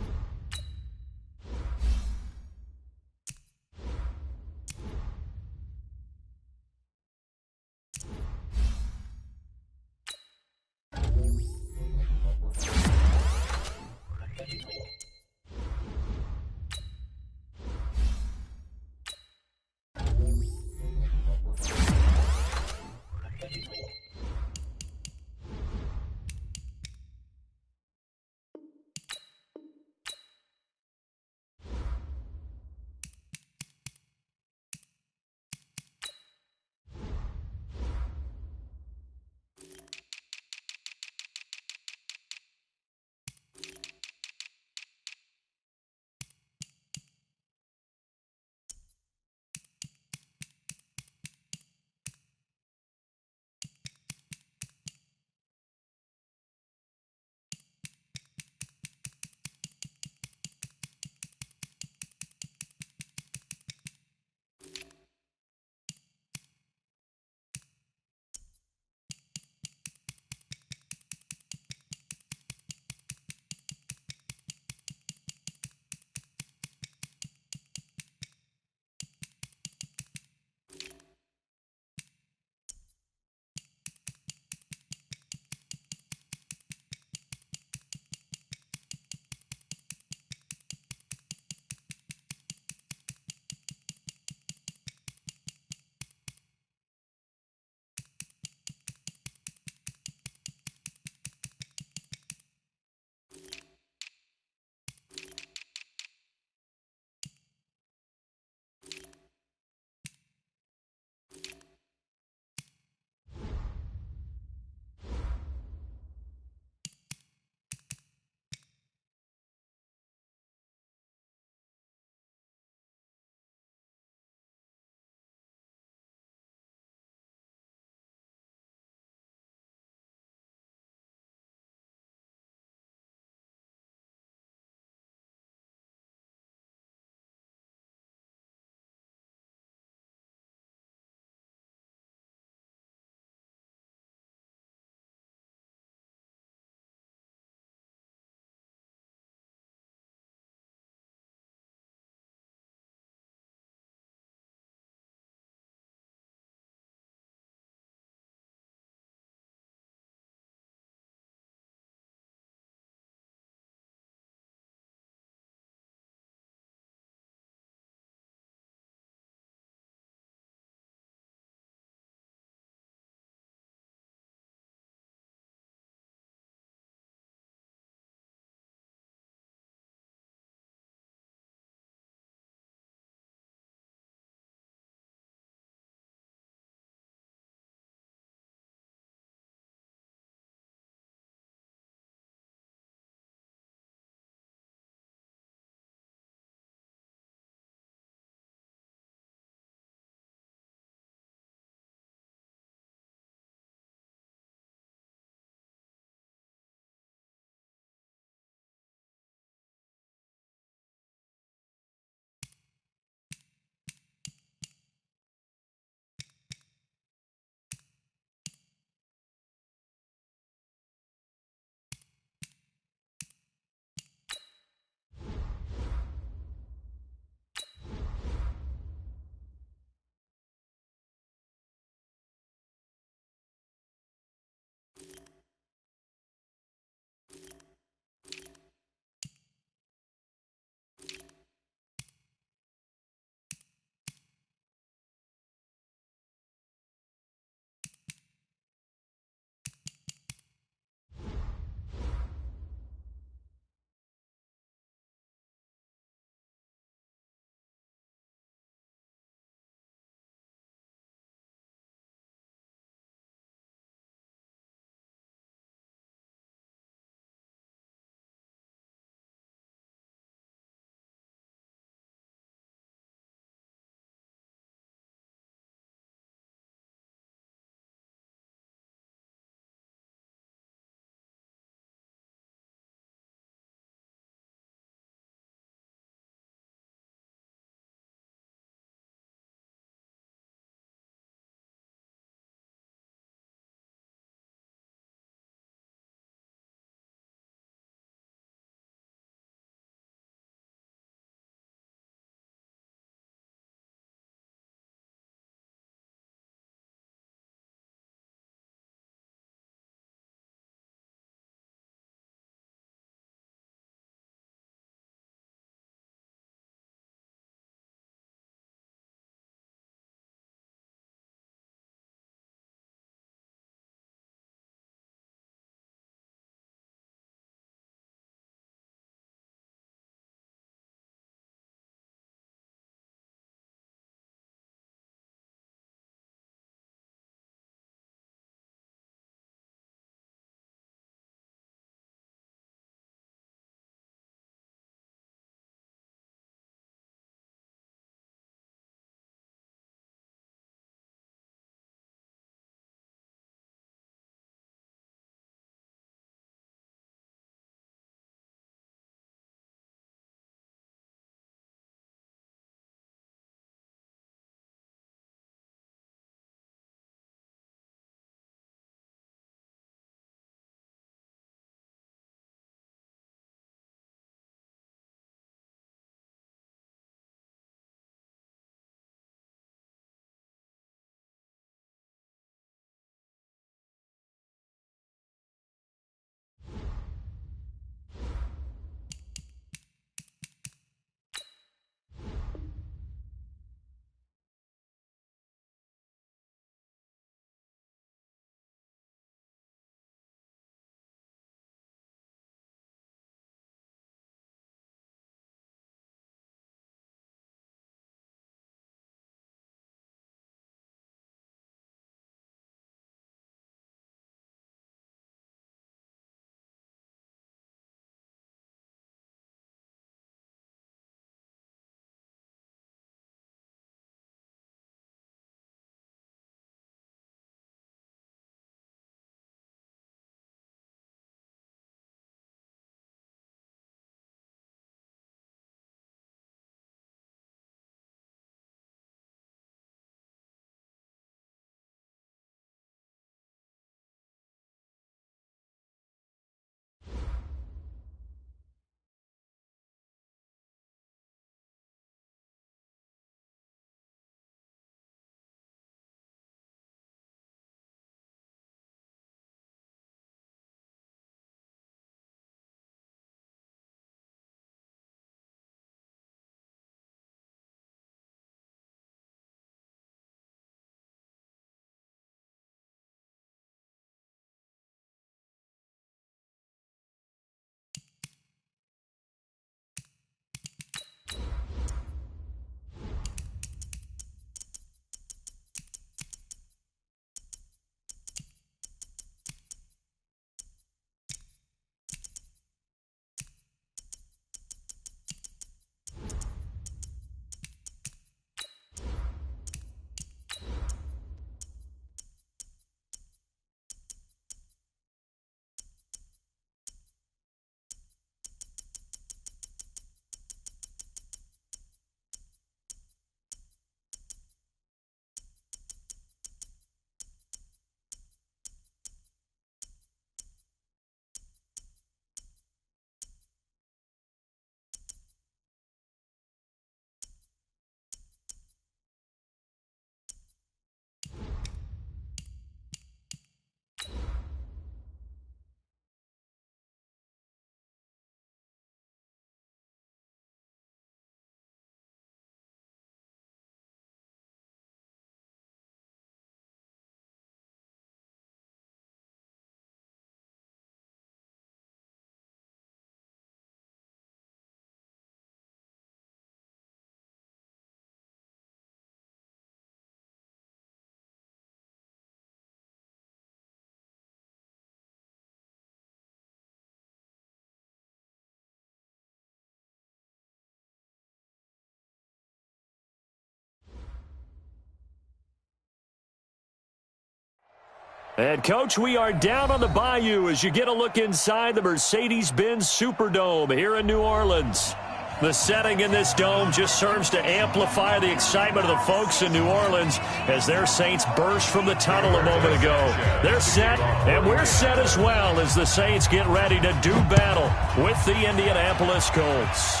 [SPEAKER 1] And, Coach, we are down on the bayou as you get a look inside the Mercedes-Benz Superdome here in New Orleans. The setting in this dome just serves to amplify the excitement of the folks in New Orleans as their Saints burst from the tunnel a moment ago. They're set, and we're set as well as the Saints get ready to do battle with the Indianapolis Colts.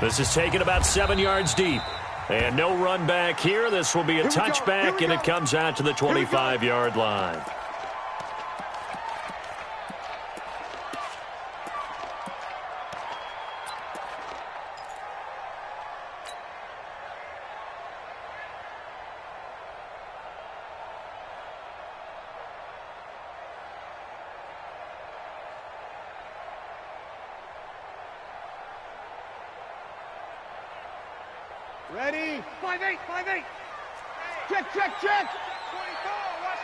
[SPEAKER 1] This is taken about 7 yards deep. And no run back here. This will be a touchback, and it comes out to the 25-yard line.
[SPEAKER 2] Ready? 5-8, 5-8. Check. 24, watch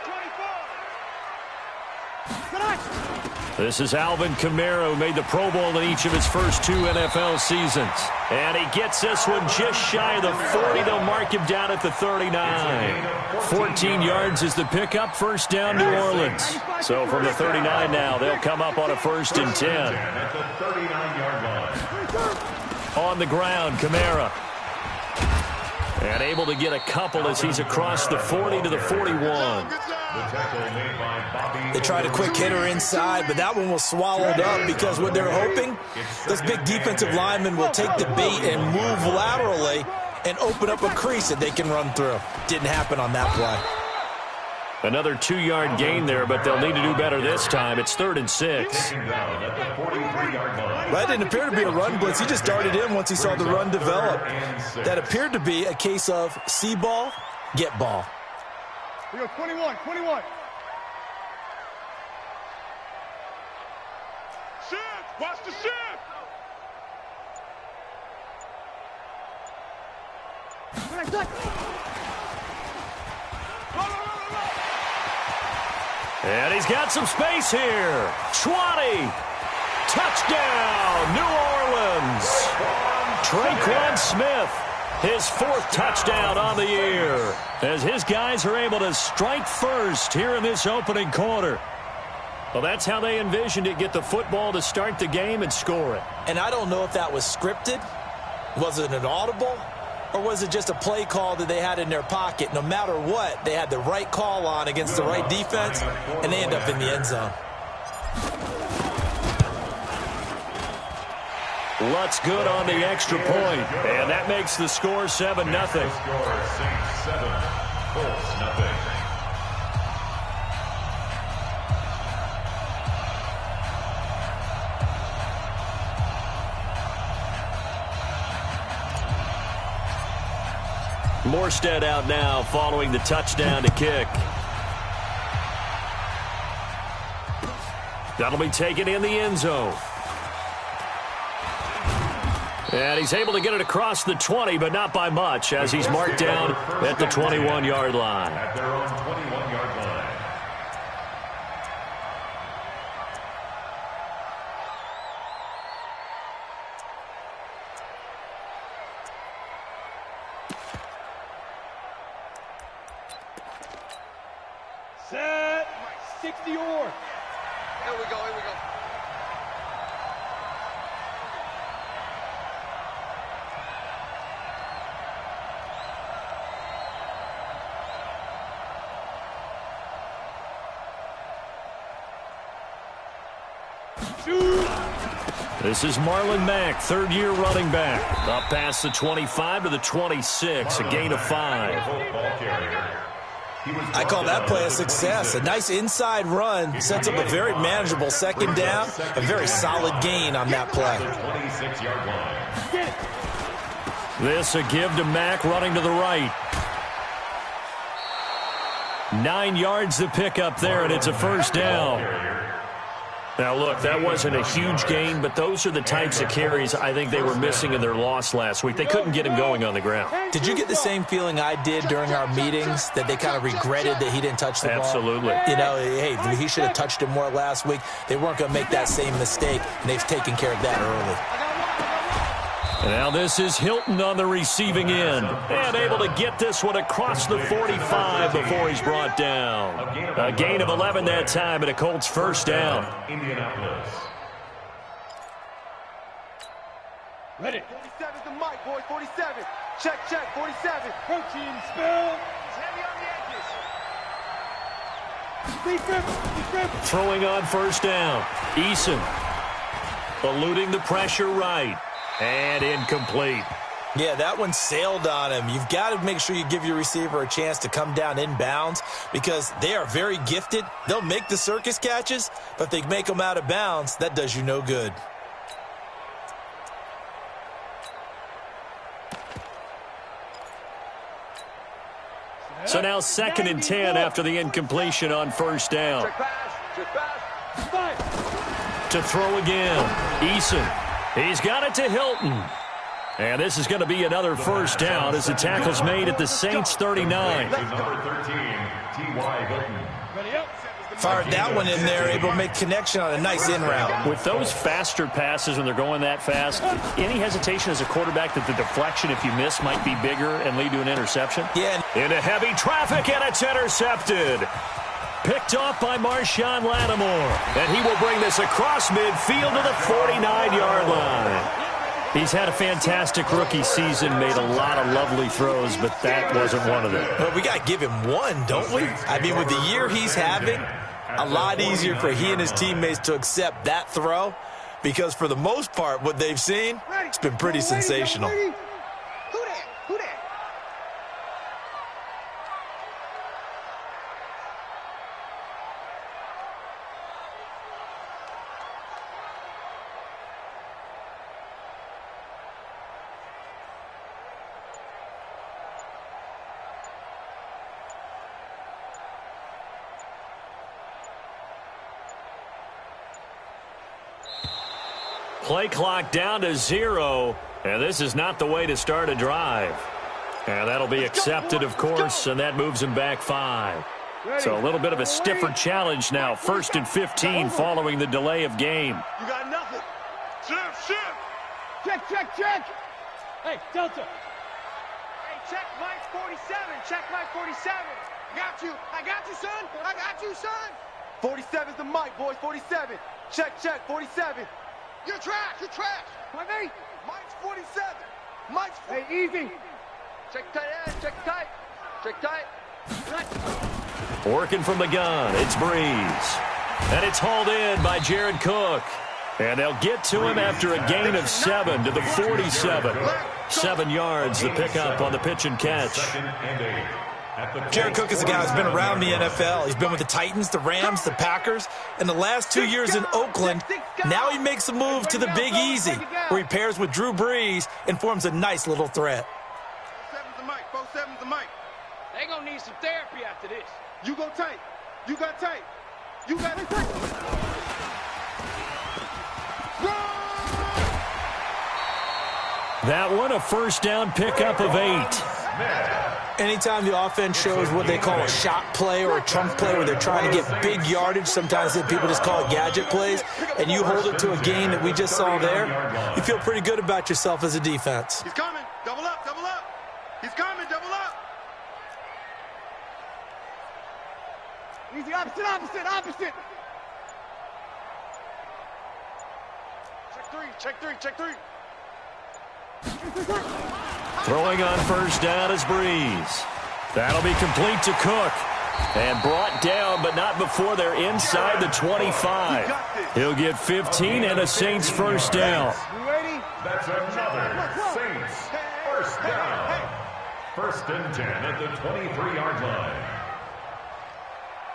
[SPEAKER 2] 24. Good eye.
[SPEAKER 1] This is Alvin Kamara, who made the Pro Bowl in each of his first 2 NFL seasons. And he gets this one just shy of the 40. They'll mark him down at the 39. 14 yards is the pickup. First down, New Orleans. So from the 39 now, they'll come up on a 1st and 10.
[SPEAKER 5] At the 39-yard line.
[SPEAKER 1] On the ground, Kamara. And able to get a couple as he's across the 40 to the 41.
[SPEAKER 3] They tried a quick hitter inside, but that one was swallowed up because what they're hoping, this big defensive lineman will take the bait and move laterally and open up a crease that they can run through. Didn't happen on that play.
[SPEAKER 1] Another 2-yard gain there, but they'll need to do better this time. It's 3rd and 6.
[SPEAKER 3] That didn't appear to be a run blitz. He just darted in once he saw the run develop. That appeared to be a case of see ball, get ball.
[SPEAKER 2] We go 21. Shift, watch the shift.
[SPEAKER 1] And he's got some space here. 20. Touchdown, New Orleans. Traquan Smith, his 4th touchdown on the year, as his guys are able to strike first here in this opening quarter. Well, that's how they envisioned it, get the football to start the game and score it.
[SPEAKER 3] And I don't know if that was scripted. Was it an audible? Or was it just a play call that they had in their pocket? No matter what, they had the right call on against the right defense, and they end up in the end zone.
[SPEAKER 1] Lutz good on the extra point, and that makes the score 7-0.
[SPEAKER 5] Score Saints 7, Colts nothing.
[SPEAKER 1] Morstead out now following the touchdown to kick. That'll be taken in the end zone. And he's able to get it across the 20, but not by much, as he's marked down at the 21-yard line.
[SPEAKER 5] At their own 21-yard line.
[SPEAKER 4] Set. 60 or.
[SPEAKER 6] Here we go.
[SPEAKER 1] This is Marlon Mack, 3rd-year running back. Up past the 25 to the 26, a gain of 5.
[SPEAKER 3] I call that play a success. A nice inside run sets up a very manageable 2nd down, a very solid gain on that play.
[SPEAKER 1] This a give to Mack running to the right. 9 yards to pick up there, and it's a 1st down. Now, look, that wasn't a huge gain, but those are the types of carries I think they were missing in their loss last week. They couldn't get him going on the ground.
[SPEAKER 3] Did you get the same feeling I did during our meetings, that they kind of regretted that he didn't touch the ball?
[SPEAKER 1] Absolutely.
[SPEAKER 3] You know, hey, he should have touched it more last week. They weren't going to make that same mistake, and they've taken care of that early.
[SPEAKER 1] And now this is Hilton on the receiving end. And able to get this one across the 45 before he's brought down. A gain of 11 that time and a Colts first down.
[SPEAKER 5] Indianapolis.
[SPEAKER 4] Ready.
[SPEAKER 2] 47's the mic, boys. 47. Check, 47.
[SPEAKER 4] Protein spill.
[SPEAKER 2] He's heavy on the edges.
[SPEAKER 4] Deep grip.
[SPEAKER 1] Throwing on first down. Eason eluding the pressure right. And incomplete.
[SPEAKER 3] Yeah, that one sailed on him. You've got to make sure you give your receiver a chance to come down inbounds because they are very gifted. They'll make the circus catches, but if they make them out of bounds, that does you no good.
[SPEAKER 1] So now 2nd and 10 after the incompletion on first down.
[SPEAKER 6] Check pass.
[SPEAKER 1] To throw again. Eason. He's got it to Hilton. And this is going to be another first down as the tackle's made at the Saints 39.
[SPEAKER 5] Number 13, T.Y. Hilton.
[SPEAKER 4] Ready up.
[SPEAKER 3] Fired that one in there, able to make connection on a nice in route.
[SPEAKER 1] With those faster passes when they're going that fast, any hesitation as a quarterback that the deflection, if you miss, might be bigger and lead to an interception?
[SPEAKER 3] Yeah.
[SPEAKER 1] Into heavy traffic, and it's intercepted. Picked off by Marshawn Lattimore. And he will bring this across midfield to the 49-yard line. He's had a fantastic rookie season, made a lot of lovely throws, but that wasn't one of them.
[SPEAKER 3] Well, we got to give him one, don't we? I mean, with the year he's having, a lot easier for he and his teammates to accept that throw because for the most part, what they've seen, it's been pretty sensational.
[SPEAKER 2] Who that? Who that?
[SPEAKER 1] Play clock down to 0, and this is not the way to start a drive. And that'll be accepted, of course, and that moves him back 5. So a little bit of a stiffer challenge now. 1st and 15 following the delay of game.
[SPEAKER 2] You got nothing. Shift.
[SPEAKER 4] Check. Hey, Delta.
[SPEAKER 2] Hey, check Mike 47. Check Mike 47. Got you. I got you, son. I got you, son. 47's the mic, boys. 47. Check, 47. You're trash.
[SPEAKER 4] My mate.
[SPEAKER 2] Mike's 47. Mike's 47.
[SPEAKER 4] Hey, easy.
[SPEAKER 6] Check tight end. Check tight.
[SPEAKER 1] Working from the gun, it's Breeze. And it's hauled in by Jared Cook. And they'll get to him after a gain of 7 to the 47. 7 yards, the pickup on the pitch and catch.
[SPEAKER 3] Jared Cook is a guy who's been around the NFL. He's been with the Titans, the Rams, the Packers, and the last 2 years in Oakland. Now he makes a move to the Big Easy, where he pairs with Drew Brees and forms a nice little threat.
[SPEAKER 2] 47's the mic.
[SPEAKER 7] They're going to need some therapy after this.
[SPEAKER 2] You go tight. You got tight. You got it tight.
[SPEAKER 1] That one, a first down pickup of 8.
[SPEAKER 3] Anytime the offense shows what they call a shot play or a chunk play where they're trying to get big yardage, sometimes people just call it gadget plays, and you hold it to a gain that we just saw there, you feel pretty good about yourself as a defense.
[SPEAKER 2] He's coming. Double up. He's coming. Double up.
[SPEAKER 4] Easy, opposite.
[SPEAKER 2] Check three.
[SPEAKER 1] Throwing on first down is Breeze. That'll be complete to Cook. And brought down, but not before they're inside the 25. He'll get 15 and a Saints first down.
[SPEAKER 4] You ready?
[SPEAKER 5] That's another Saints first down. 1st and 10 at the 23-yard line.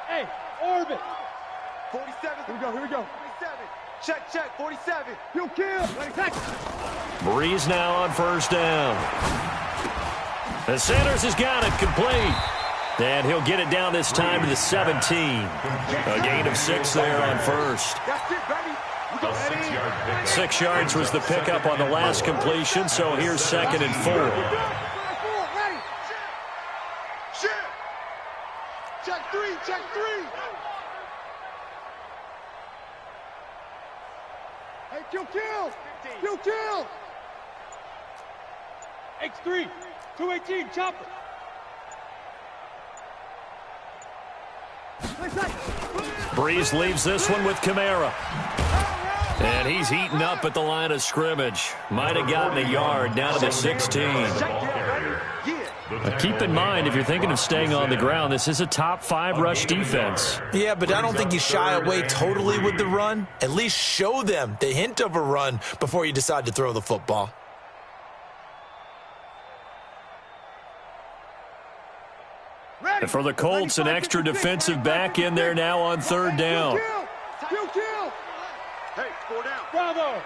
[SPEAKER 4] Hey, orbit.
[SPEAKER 2] 47.
[SPEAKER 4] Here we go.
[SPEAKER 2] 47. Check. 47.
[SPEAKER 4] You kill. Ready, tackle.
[SPEAKER 1] Breeze now on first down. The Sanders has got it complete. And he'll get it down this time to the 17. A gain of 6 there on first.
[SPEAKER 2] That's it, baby. We go.
[SPEAKER 5] 6-yard pickup.
[SPEAKER 1] 6 yards was the pickup on the last completion, so here's 2nd and 4.
[SPEAKER 4] Ready.
[SPEAKER 2] Shit. Check three.
[SPEAKER 4] Hey, kill. X3, 218, chopper.
[SPEAKER 1] Breeze leaves this one with Kamara. And he's eaten up at the line of scrimmage. Might have gotten a yard down to the 16. Keep in mind, if you're thinking of staying on the ground, this is a top 5 rush defense.
[SPEAKER 3] Yeah, but I don't think you shy away totally with the run. At least show them the hint of a run before you decide to throw the football.
[SPEAKER 1] And for the Colts, an extra defensive back in there now on 3rd down.
[SPEAKER 4] Kill.
[SPEAKER 2] Hey, 4 down.
[SPEAKER 4] Bravo.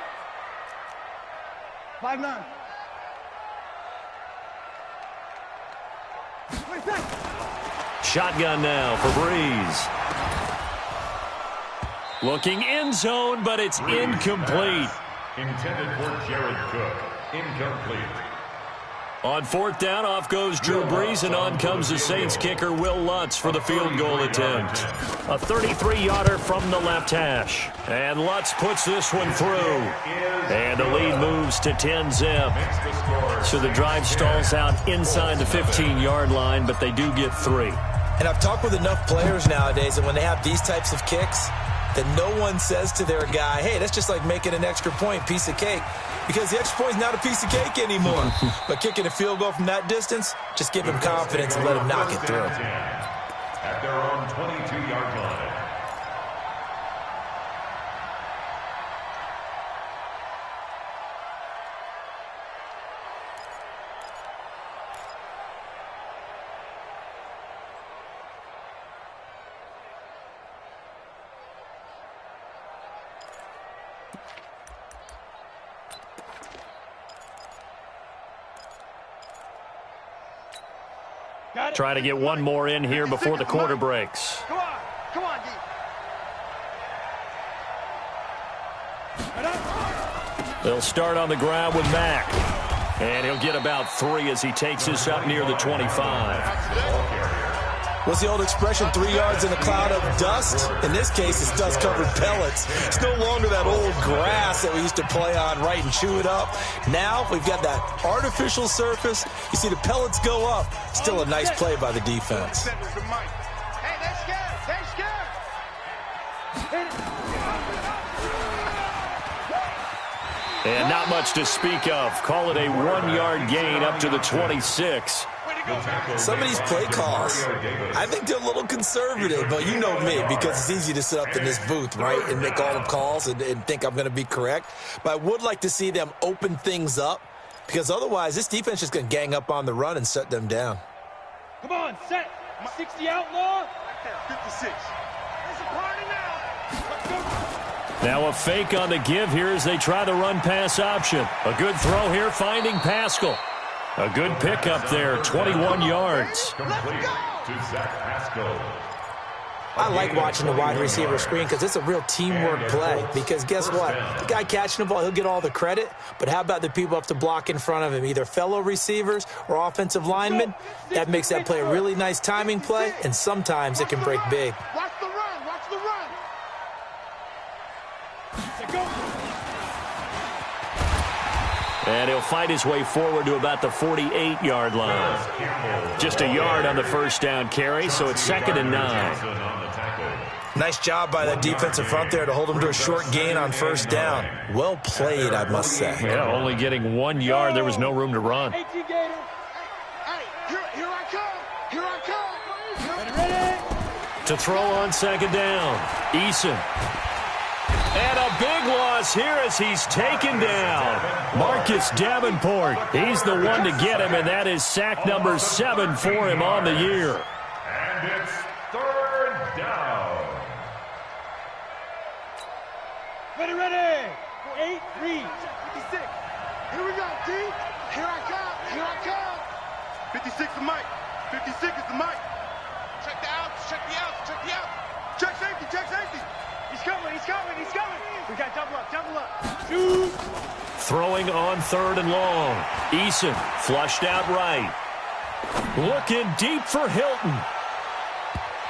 [SPEAKER 4] 5-9.
[SPEAKER 1] Shotgun now for Breeze. Looking end zone, but it's incomplete.
[SPEAKER 5] Intended for Jared Cook. Incomplete.
[SPEAKER 1] On 4th down, off goes Drew Brees, and on comes the Saints kicker, Will Lutz, for the field goal attempt. A 33-yarder from the left hash. And Lutz puts this one through. And the lead moves to 10-zip. So the drive stalls out inside the 15-yard line, but they do get 3.
[SPEAKER 3] And I've talked with enough players nowadays, and when they have these types of kicks, that no one says to their guy, hey, that's just like making an extra point, piece of cake. Because the extra point is not a piece of cake anymore. But kicking a field goal from that distance, just give him confidence and let him knock it through.
[SPEAKER 5] At their own 22-yard line.
[SPEAKER 1] Try to get one more in here before the quarter breaks.
[SPEAKER 2] Come on, D.
[SPEAKER 1] They'll start on the ground with Mack. And he'll get about 3 as he takes this up near the 25.
[SPEAKER 3] What's the old expression, 3 yards in a cloud of dust? In this case, it's dust-covered pellets. It's no longer that old grass that we used to play on, right, and chew it up. Now we've got that artificial surface. You see the pellets go up. Still a nice play by the defense.
[SPEAKER 2] Hey, they're scared. They're scared.
[SPEAKER 1] And not much to speak of. Call it a 1-yard gain up to the 26.
[SPEAKER 3] Some of these play calls, I think they're a little conservative, but you know me, because it's easy to sit up in this booth, right, and make all the calls and think I'm going to be correct. But I would like to see them open things up, because otherwise this defense is going to gang up on the run and shut them down.
[SPEAKER 4] Come on, set. 60 outlaw.
[SPEAKER 2] 56. It's a party now.
[SPEAKER 1] Now a fake on the give here as they try the run-pass option. A good throw here, finding Pascal. A good pickup there, 21 yards.
[SPEAKER 5] Complete to Zach Pascal.
[SPEAKER 3] I like watching the wide receiver screen because it's a real teamwork play. Because guess what? The guy catching the ball, he'll get all the credit. But how about the people up to block in front of him, either fellow receivers or offensive linemen? That makes that play a really nice timing play, and sometimes it can break big.
[SPEAKER 2] Watch the run. Watch the run.
[SPEAKER 1] And he'll fight his way forward to about the 48-yard line. Just a yard on the first down carry, so it's 2nd and 9.
[SPEAKER 3] Nice job by that defensive front there to hold him to a short gain on first down. Well played, I must say.
[SPEAKER 1] Yeah, only getting 1 yard. There was no room to run.
[SPEAKER 2] Hey, here I come. Here I come.
[SPEAKER 4] Ready?
[SPEAKER 1] To throw on 2nd down, Eason. And a big loss here as he's taken down. Marcus Davenport, he's the one to get him, and that is sack number 7 for him on the year.
[SPEAKER 5] And it's 3rd down.
[SPEAKER 4] Ready. 8-3.
[SPEAKER 2] 56. Here we go, D. Here I come. 56 is Mike. 56 is the Mike. Check the outs. Check the outs. Check safety. He's coming. We got double up.
[SPEAKER 4] Shoot.
[SPEAKER 1] Throwing on 3rd and long. Eason flushed out right. Looking deep for Hilton.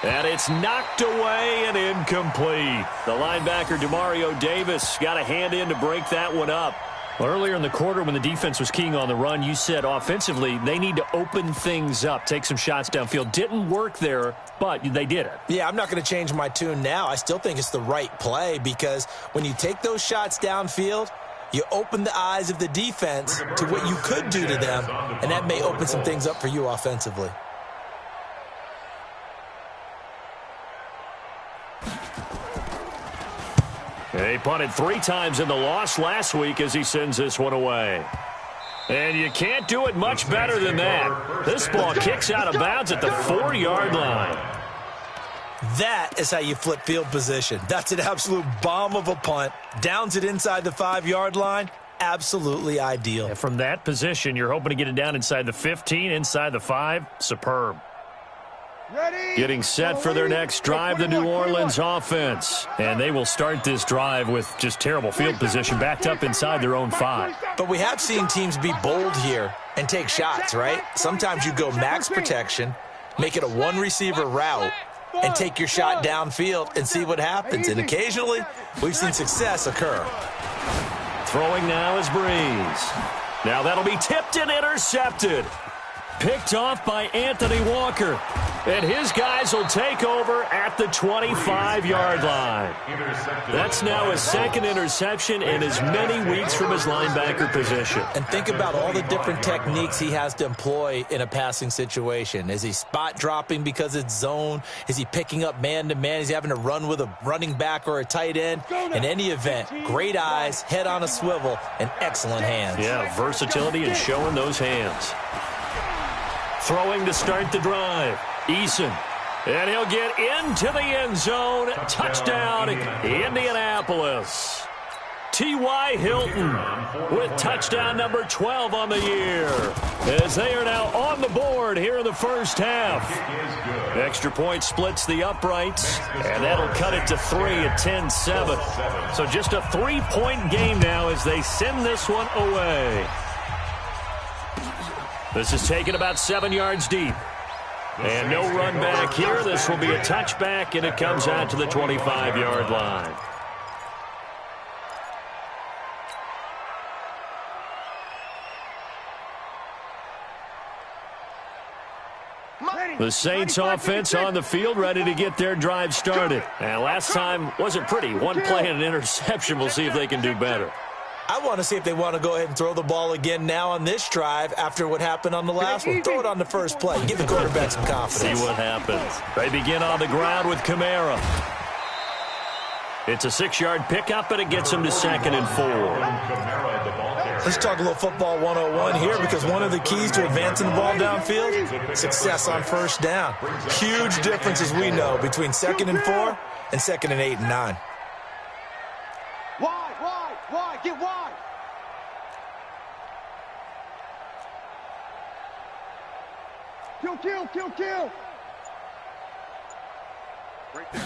[SPEAKER 1] And it's knocked away and incomplete. The linebacker, Demario Davis, got a hand in to break that one up. Earlier in the quarter when the defense was keying on the run, you said offensively they need to open things up, take some shots downfield. Didn't work there, but they did it.
[SPEAKER 3] Yeah, I'm not going to change my tune now. I still think it's the right play because when you take those shots downfield, you open the eyes of the defense to what you could do to them, and that may open some things up for you offensively.
[SPEAKER 1] He punted 3 times in the loss last week as he sends this one away. And you can't do it much better than that. This ball kicks out of bounds at the 4-yard line.
[SPEAKER 3] That is how you flip field position. That's an absolute bomb of a punt. Downs it inside the 5-yard line. Absolutely ideal.
[SPEAKER 1] And from that position, you're hoping to get it down inside the 15, inside the 5. Superb.
[SPEAKER 4] Ready?
[SPEAKER 1] Getting set for their next drive, the New Orleans offense. And they will start this drive with just terrible field position, backed up inside their own 5.
[SPEAKER 3] But we have seen teams be bold here and take shots, right? Sometimes you go max protection, make it a one-receiver route, and take your shot downfield and see what happens. And occasionally, we've seen success occur.
[SPEAKER 1] Throwing now is Breeze. Now that'll be tipped and intercepted. Picked off by Anthony Walker. And his guys will take over at the 25-yard line. That's now his second interception in as many weeks from his linebacker position.
[SPEAKER 3] And think about all the different techniques he has to employ in a passing situation. Is he spot dropping because it's zone? Is he picking up man-to-man? Is he having to run with a running back or a tight end? In any event, great eyes, head on a swivel, and excellent hands.
[SPEAKER 1] Yeah, versatility and showing those hands. Throwing to start the drive. Eason. And he'll get into the end zone. Touchdown, Indianapolis. T.Y. Hilton with touchdown number 12 on the year, as they are now on the board here in the first half. Extra point splits the uprights, and that'll cut it to 3 at 10-7. So just a 3-point game now as they send this one away. This is taken about 7 yards deep. And no run back here. This will be a touchback, and it comes out to the 25-yard line. The Saints offense on the field, ready to get their drive started. And last time wasn't pretty. One play and an interception. We'll see if they can do better.
[SPEAKER 3] I want to see if they want to go ahead and throw the ball again now on this drive after what happened on the last one. Throw it on the first play. Give the quarterback some confidence.
[SPEAKER 1] See what happens. They begin on the ground with Kamara. It's a 6-yard pickup, and it gets him to 2nd and 4.
[SPEAKER 3] Let's talk a little football 101 here, because one of the keys to advancing the ball downfield, success on first down. Huge difference, as we know, between 2nd and 4 and 2nd and 8 and 9.
[SPEAKER 2] Wide, get wide. Kill. Right there.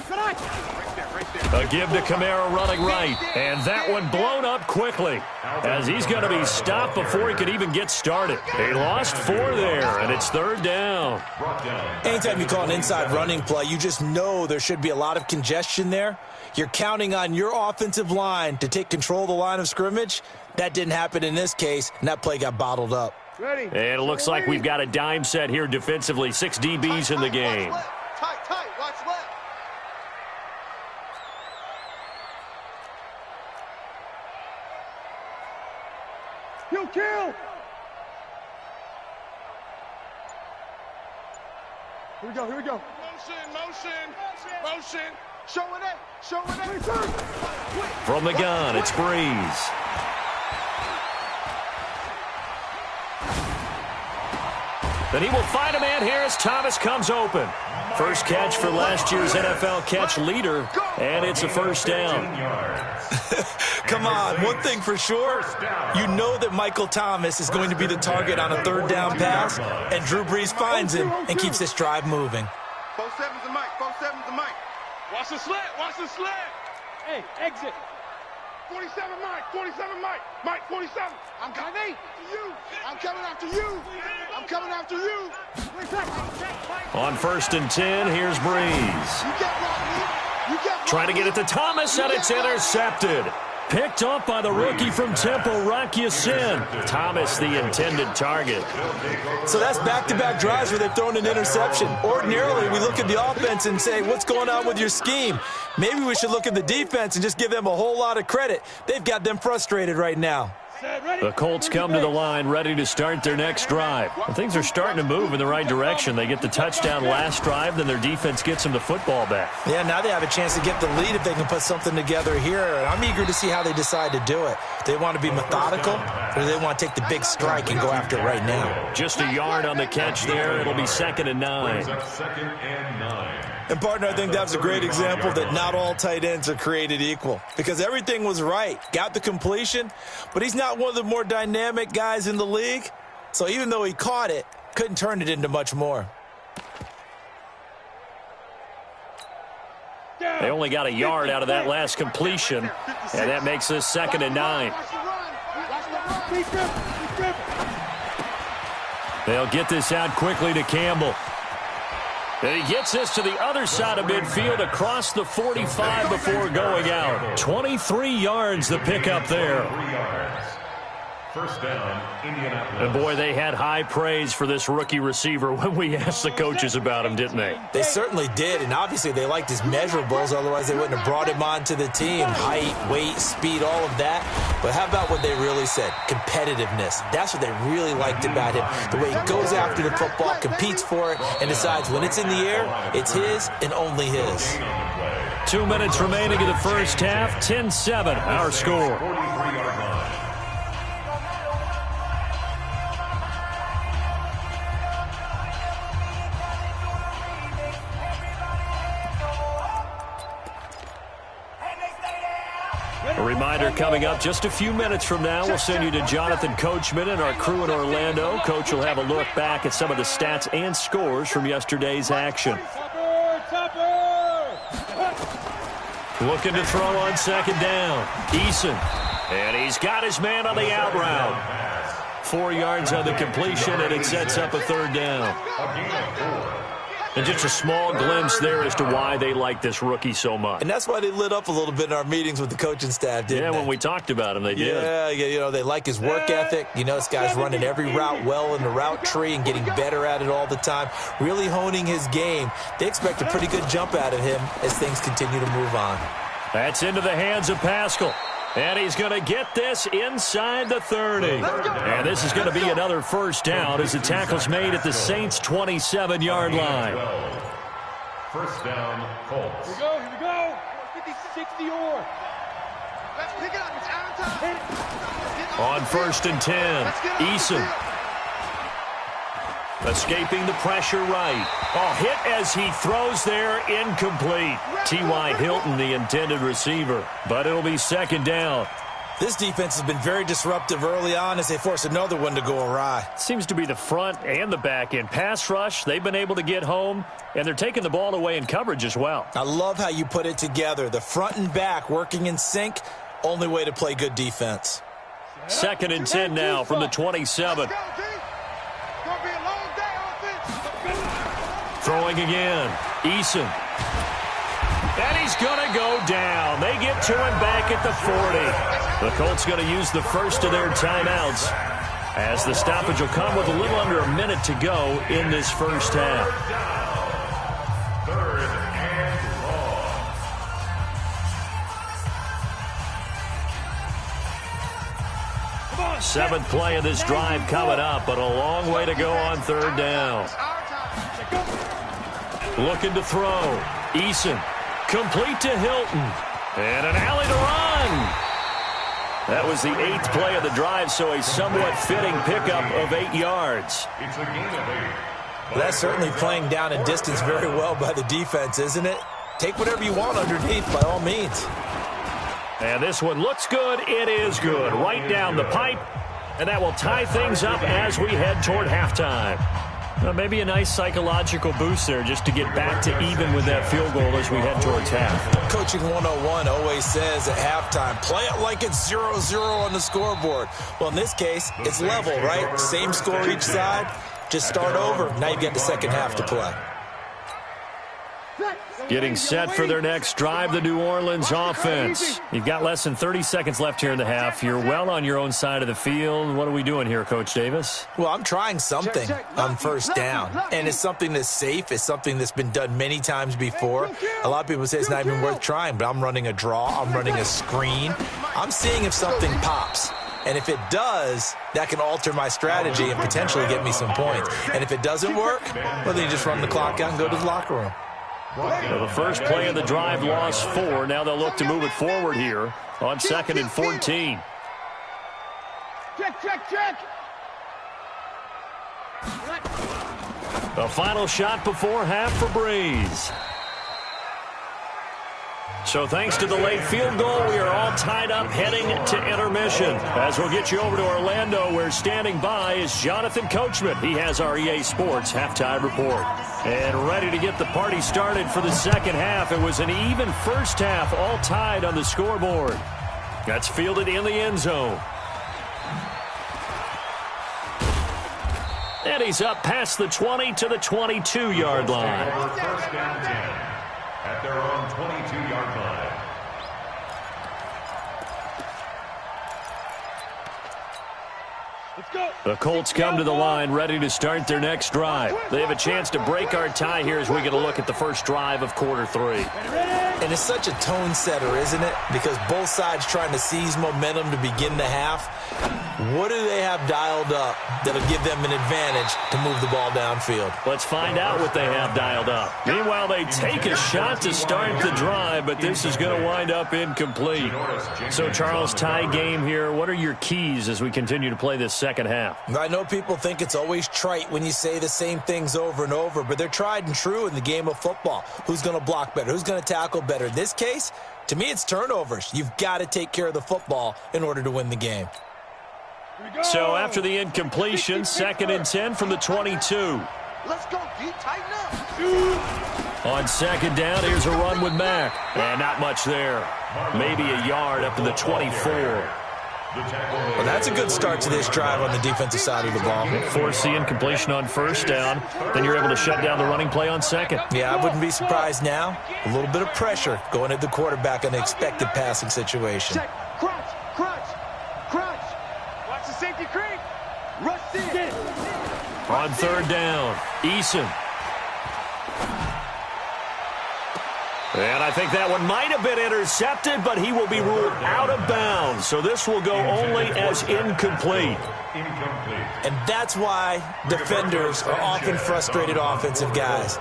[SPEAKER 1] A give to Kamara running right. And that one blown up quickly, as he's going to be stopped before he could even get started. He lost 4 there, and it's 3rd down.
[SPEAKER 3] Anytime you call an inside running play, you just know there should be a lot of congestion there. You're counting on your offensive line to take control of the line of scrimmage. That didn't happen in this case, and that play got bottled up.
[SPEAKER 1] And it looks like we've got a dime set here defensively. 6 DBs in the game.
[SPEAKER 2] Tight, watch left. Kill. Here we go. Motion. Showing it.
[SPEAKER 1] From the gun, it's Breeze. Then he will find a man here as Thomas comes open. First catch for last year's NFL catch leader, and it's a first down.
[SPEAKER 3] Come on, one thing for sure, you know that Michael Thomas is going to be the target on a 3rd down pass, and Drew Brees finds him and keeps this drive moving.
[SPEAKER 2] 4-7's the mic.
[SPEAKER 7] Watch the slant.
[SPEAKER 4] Hey, exit.
[SPEAKER 2] 47 Mike. Mike, 47. I'm coming after you.
[SPEAKER 1] On 1st and 10, here's Breeze. Trying to get it to Thomas, and it's intercepted. Picked off by the rookie from Temple, Rocky Sin. Thomas, the intended target.
[SPEAKER 3] So that's back-to-back drives where they've thrown an interception. Ordinarily, we look at the offense and say, what's going on with your scheme? Maybe we should look at the defense and just give them a whole lot of credit. They've got them frustrated right now.
[SPEAKER 1] The Colts come to the line ready to start their next drive. Well, things are starting to move in the right direction. They get the touchdown last drive, then their defense gets them the football back.
[SPEAKER 3] Yeah, now they have a chance to get the lead if they can put something together here. I'm eager to see how they decide to do it. Do they want to be methodical, or do they want to take the big strike and go after it right now?
[SPEAKER 1] Just a yard on the catch there. It'll be 2nd and 9.
[SPEAKER 3] And, partner, I think that's a great example that not all tight ends are created equal, because everything was right. Got the completion, but he's not one of the more dynamic guys in the league. So even though he caught it, couldn't turn it into much more.
[SPEAKER 1] They only got a yard out of that last completion, and that makes this 2nd and 9. They'll get this out quickly to Campbell. And he gets this to the other side of midfield across the 45 before going out. 23 yards the pickup there.
[SPEAKER 5] First down, Indianapolis.
[SPEAKER 1] And, boy, they had high praise for this rookie receiver when we asked the coaches about him, didn't they?
[SPEAKER 3] They certainly did, and obviously they liked his measurables. Otherwise, they wouldn't have brought him onto the team. Height, weight, speed, all of that. But how about what they really said? Competitiveness. That's what they really liked about him. The way he goes after the football, competes for it, and decides when it's in the air, it's his and only his.
[SPEAKER 1] 2 minutes remaining in the first half. 10-7, our score.
[SPEAKER 5] 43-yard line.
[SPEAKER 1] A reminder coming up just a few minutes from now. We'll send you to Jonathan Coachman and our crew in Orlando. Coach will have a look back at some of the stats and scores from yesterday's action. Looking to throw on 2nd down. Eason. And he's got his man on the out route. 4 yards on the completion, and it sets up a 3rd down. And just a small glimpse there as to why they like this rookie so much.
[SPEAKER 3] And that's why they lit up a little bit in our meetings with the coaching staff, didn't they?
[SPEAKER 1] Yeah, when we talked about him, they did.
[SPEAKER 3] Yeah, you know, they like his work ethic. You know, this guy's running every route well in the route tree and getting better at it all the time, really honing his game. They expect a pretty good jump out of him as things continue to move on.
[SPEAKER 1] That's into the hands of Pascal. And he's going to get this inside the 30. And this is going to be another first down as the tackle's made at the Saints' 27-yard line.
[SPEAKER 5] First down, Colts.
[SPEAKER 4] Here we go. 50-60 or.
[SPEAKER 2] Let's pick it up. It's out of time.
[SPEAKER 1] On 1st and 10, Eason. Escaping the pressure right. Oh, hit as he throws there, incomplete. T.Y. Hilton, the intended receiver. But it'll be 2nd down.
[SPEAKER 3] This defense has been very disruptive early on as they force another one to go awry.
[SPEAKER 1] Seems to be the front and the back end. Pass rush, they've been able to get home, and they're taking the ball away in coverage as well.
[SPEAKER 3] I love how you put it together. The front and back working in sync, only way to play good defense.
[SPEAKER 1] 2nd and 10 now from the 27. Throwing again. Eason. And he's going to go down. They get to him back at the 40. The Colts going to use the first of their timeouts as the stoppage will come with a little under a minute to go in this first half.
[SPEAKER 5] 3rd and long.
[SPEAKER 1] 7th play of this drive coming up, but a long way to go on 3rd down. Looking to throw. Eason. Complete to Hilton. And an alley to run. That was the 8th play of the drive, so a somewhat fitting pickup of 8 yards.
[SPEAKER 5] It's a gain of 8.
[SPEAKER 3] Well, that's certainly playing down and distance very well by the defense, isn't it? Take whatever you want underneath by all means.
[SPEAKER 1] And this one looks good. It is good. Right down the pipe. And that will tie things up as we head toward halftime. Maybe a nice psychological boost there just to get back to even with that field goal as we head towards half.
[SPEAKER 3] Coaching 101 always says at halftime, play it like it's 0-0 on the scoreboard. Well, in this case, it's level, right? Same score each side. Just start over. Now you get the second half to play.
[SPEAKER 1] Getting set for their next drive, the New Orleans offense. You've got less than 30 seconds left here in the half. You're well on your own side of the field. What are we doing here, Coach Davis?
[SPEAKER 3] Well, I'm trying something on first down, and it's something that's safe. It's something that's been done many times before. A lot of people say it's not even worth trying, but I'm running a draw. I'm running a screen. I'm seeing if something pops. And if it does, that can alter my strategy and potentially get me some points. And if it doesn't work, well, then you just run the clock out and go to the locker room.
[SPEAKER 1] Well, the first play of the drive lost 4. Now they'll look to move it forward here on 2nd and 14.
[SPEAKER 4] Check.
[SPEAKER 1] The final shot before half for Breeze. So thanks to the late field goal, we are all tied up heading to intermission. As we'll get you over to Orlando, where standing by is Jonathan Coachman. He has our EA Sports halftime report. And ready to get the party started for the second half. It was an even first half, all tied on the scoreboard. That's fielded in the end zone. And he's up past the 20 to the 22-yard line.
[SPEAKER 5] First down 10 at their own 22-yard line.
[SPEAKER 1] The Colts come to the line ready to start their next drive. They have a chance to break our tie here as we get a look at the first drive of quarter 3.
[SPEAKER 3] And it's such a tone setter, isn't it? Because both sides trying to seize momentum to begin the half. What do they have dialed up that'll give them an advantage to move the ball downfield?
[SPEAKER 1] Let's find out what they have dialed up. Meanwhile, they take a shot to start the drive, but this is going to wind up incomplete. So, Charles, tie game here. What are your keys as we continue to play this second half?
[SPEAKER 3] I know people think it's always trite when you say the same things over and over, but they're tried and true in the game of football. Who's going to block better? Who's going to tackle better? In this case, to me, it's turnovers. You've got to take care of the football in order to win the game.
[SPEAKER 1] So after the incompletion, 2nd and 10 from the 22.
[SPEAKER 2] Let's go, D. Tighten up.
[SPEAKER 1] On 2nd down, here's a run with Mack. And not much there. Maybe a yard up to the 24.
[SPEAKER 3] Well, that's a good start to this drive on the defensive side of the ball.
[SPEAKER 1] Force the incompletion on first down. Then you're able to shut down the running play on 2nd.
[SPEAKER 3] Yeah, I wouldn't be surprised now. A little bit of pressure going at the quarterback in an expected passing situation.
[SPEAKER 2] Check. Crunch. Watch the safety creep. Rush in.
[SPEAKER 1] On 3rd down, Eason. And I think that one might have been intercepted, but he will be ruled out of bounds. So this will go only as incomplete.
[SPEAKER 3] And that's why defenders are often frustrated offensive guys.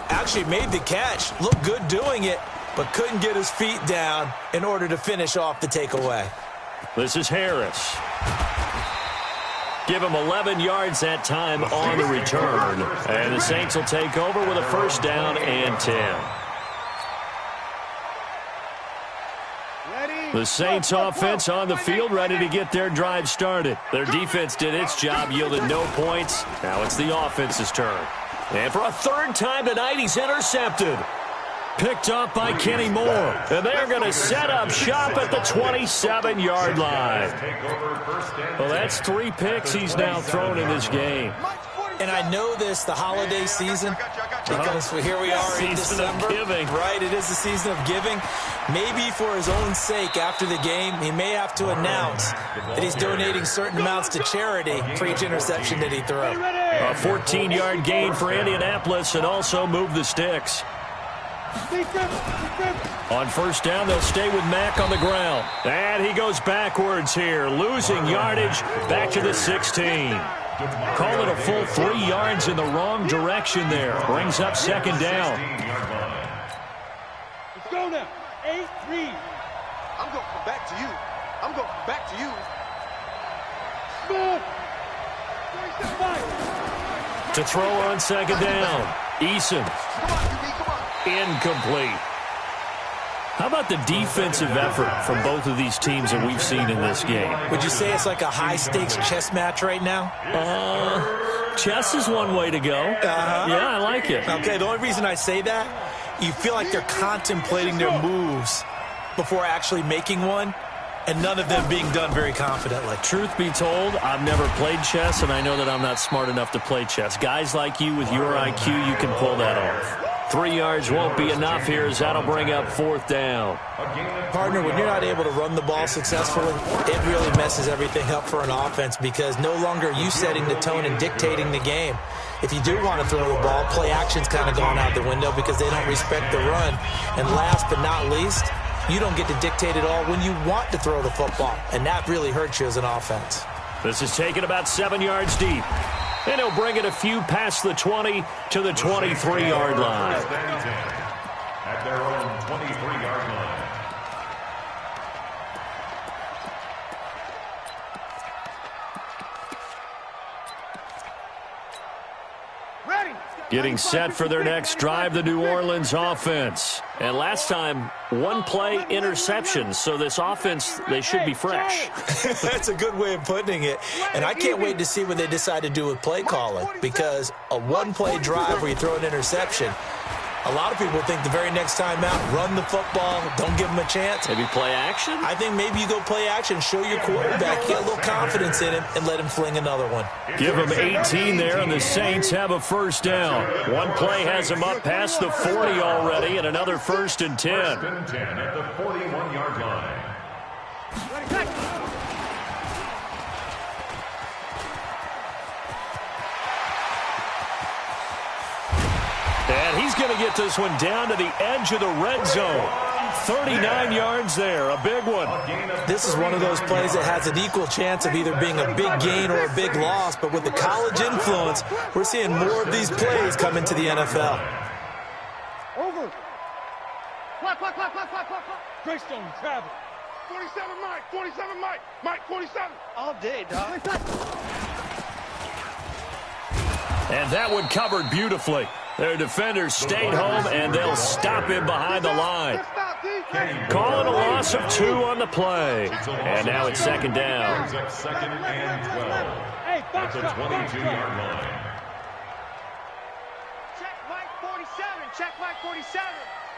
[SPEAKER 3] Actually made the catch, looked good doing it, but couldn't get his feet down in order to finish off the takeaway.
[SPEAKER 1] This is Harris. Give him 11 yards that time on the return. And the Saints will take over with a first down and 10. The Saints offense on the field ready to get their drive started. Their defense did its job, yielded no points. Now it's the offense's turn. And for a 3rd time tonight, he's intercepted. Picked up by Kenny Moore. And they're going to set up shop at the 27-yard line. Well, that's 3 picks he's now thrown in this game.
[SPEAKER 3] And I know this, the holiday season, because here we are in December. Right, it is the season of giving. Maybe for his own sake after the game, he may have to announce that he's donating certain amounts to charity for each interception that he threw.
[SPEAKER 1] A 14-yard gain for Indianapolis and also move the sticks. On first down, they'll stay with Mack on the ground. And he goes backwards here, losing yardage back to the 16. Call it a full 3 yards in the wrong direction there. Brings up 2nd down.
[SPEAKER 4] Let's go now. 8-3.
[SPEAKER 2] I'm going to come back to you.
[SPEAKER 1] To throw on 2nd down. Eason. Incomplete. How about the defensive effort from both of these teams that we've seen in this game?
[SPEAKER 3] Would you say it's like a high-stakes chess match right now?
[SPEAKER 1] Chess is one way to go. Yeah, I like it.
[SPEAKER 3] Okay, the only reason I say that, you feel like they're contemplating their moves before actually making one, and none of them being done very confidently.
[SPEAKER 1] Truth be told, I've never played chess, and I know that I'm not smart enough to play chess. Guys like you with your IQ, you can pull that off. 3 yards won't be enough here as that'll bring up 4th down.
[SPEAKER 3] Partner, when you're not able to run the ball successfully, it really messes everything up for an offense because no longer are you setting the tone and dictating the game. If you do want to throw the ball, play action's kind of gone out the window because they don't respect the run. And last but not least, you don't get to dictate it all when you want to throw the football, and that really hurts you as an offense.
[SPEAKER 1] This is taken about 7 yards deep. And he'll bring it a few past the 20 to the 23-yard line.
[SPEAKER 5] At their own 23-yard line.
[SPEAKER 1] Getting set for their next drive, the New Orleans offense. And last time, 1-play interception. So this offense, they should be fresh.
[SPEAKER 3] That's a good way of putting it. And I can't wait to see what they decide to do with play calling, because a 1-play drive where you throw an interception, a lot of people think the very next time out, run the football, don't give them a chance.
[SPEAKER 1] Maybe play action?
[SPEAKER 3] I think maybe you go play action, show your quarterback, get a little confidence in him, and let him fling another one.
[SPEAKER 1] Give him 18 there, and the Saints have a 1st down. 1 play has them up past the 40 already, and another 1st and 10.
[SPEAKER 5] 1st and 10 at the 41-yard line.
[SPEAKER 1] And he's going to get this one down to the edge of the red zone. 39 yards there, a big one.
[SPEAKER 3] This is one of those plays that has an equal chance of either being a big gain or a big loss, but with the college influence, we're seeing more of these plays come into the NFL.
[SPEAKER 4] Over. Clock. Greystone, travel.
[SPEAKER 2] 47 Mike, 47 Mike. Mike, 47.
[SPEAKER 6] All day, dog.
[SPEAKER 1] And that one covered beautifully. Their defenders stayed home, and they'll stop him behind the line. Calling a loss of 2 on the play. And now it's 2nd down.
[SPEAKER 5] 2nd and 12 at the 22-yard line.
[SPEAKER 2] Check Mike 47. Check Mike 47.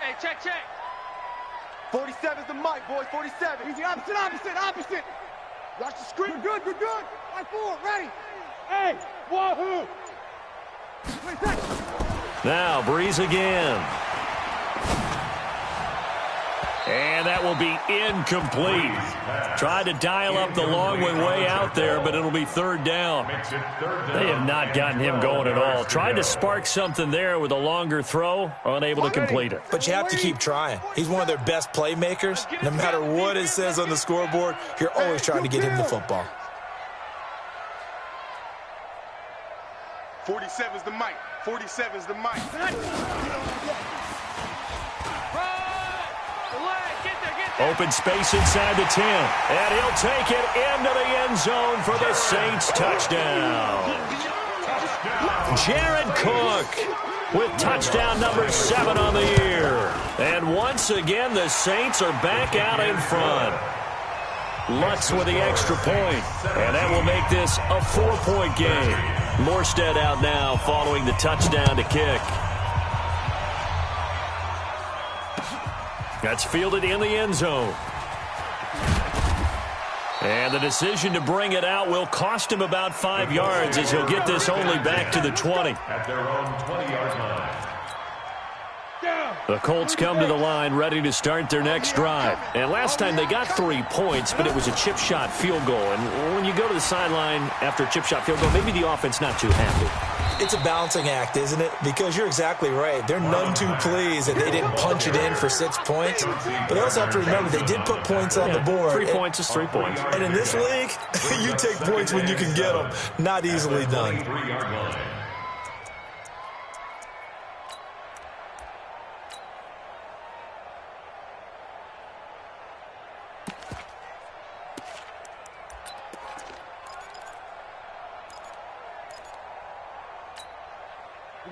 [SPEAKER 6] Hey, check.
[SPEAKER 2] 47's the Mike, boys. 47.
[SPEAKER 4] Easy, opposite.
[SPEAKER 2] Watch the screen.
[SPEAKER 4] We're good. Line 4, ready. Hey, wahoo.
[SPEAKER 1] Now Breeze again. And that will be incomplete. Tried to dial up the long way out there, but it'll be 3rd down. They have not gotten him going at all. Tried to spark something there with a longer throw, unable to complete it.
[SPEAKER 3] But you have to keep trying. He's one of their best playmakers. No matter what it says on the scoreboard, you're always trying to get him the football.
[SPEAKER 2] 47's the Mike. 47's the Mike.
[SPEAKER 1] Open space inside the 10. And he'll take it into the end zone for the Saints touchdown. Jared Cook with touchdown number 7 on the year. And once again, the Saints are back out in front. Lutz with the extra point. And that will make this a 4-point game. Morstead out now following the touchdown to kick. That's fielded in the end zone. And the decision to bring it out will cost him about 5 yards as he'll get this only back to the 20.
[SPEAKER 5] At their own 20-yard line.
[SPEAKER 1] The Colts come to the line ready to start their next drive. And last time they got 3 points, but it was a chip shot field goal. And when you go to the sideline after a chip shot field goal, maybe the offense not too happy.
[SPEAKER 3] It's a balancing act, isn't it? Because you're exactly right. They're none too pleased that they didn't punch it in for 6 points. But they also have to remember they did put points on the board.
[SPEAKER 1] 3 points is 3 points.
[SPEAKER 3] And in this league, you take points when you can get them. Not easily done.
[SPEAKER 5] 23-yard line.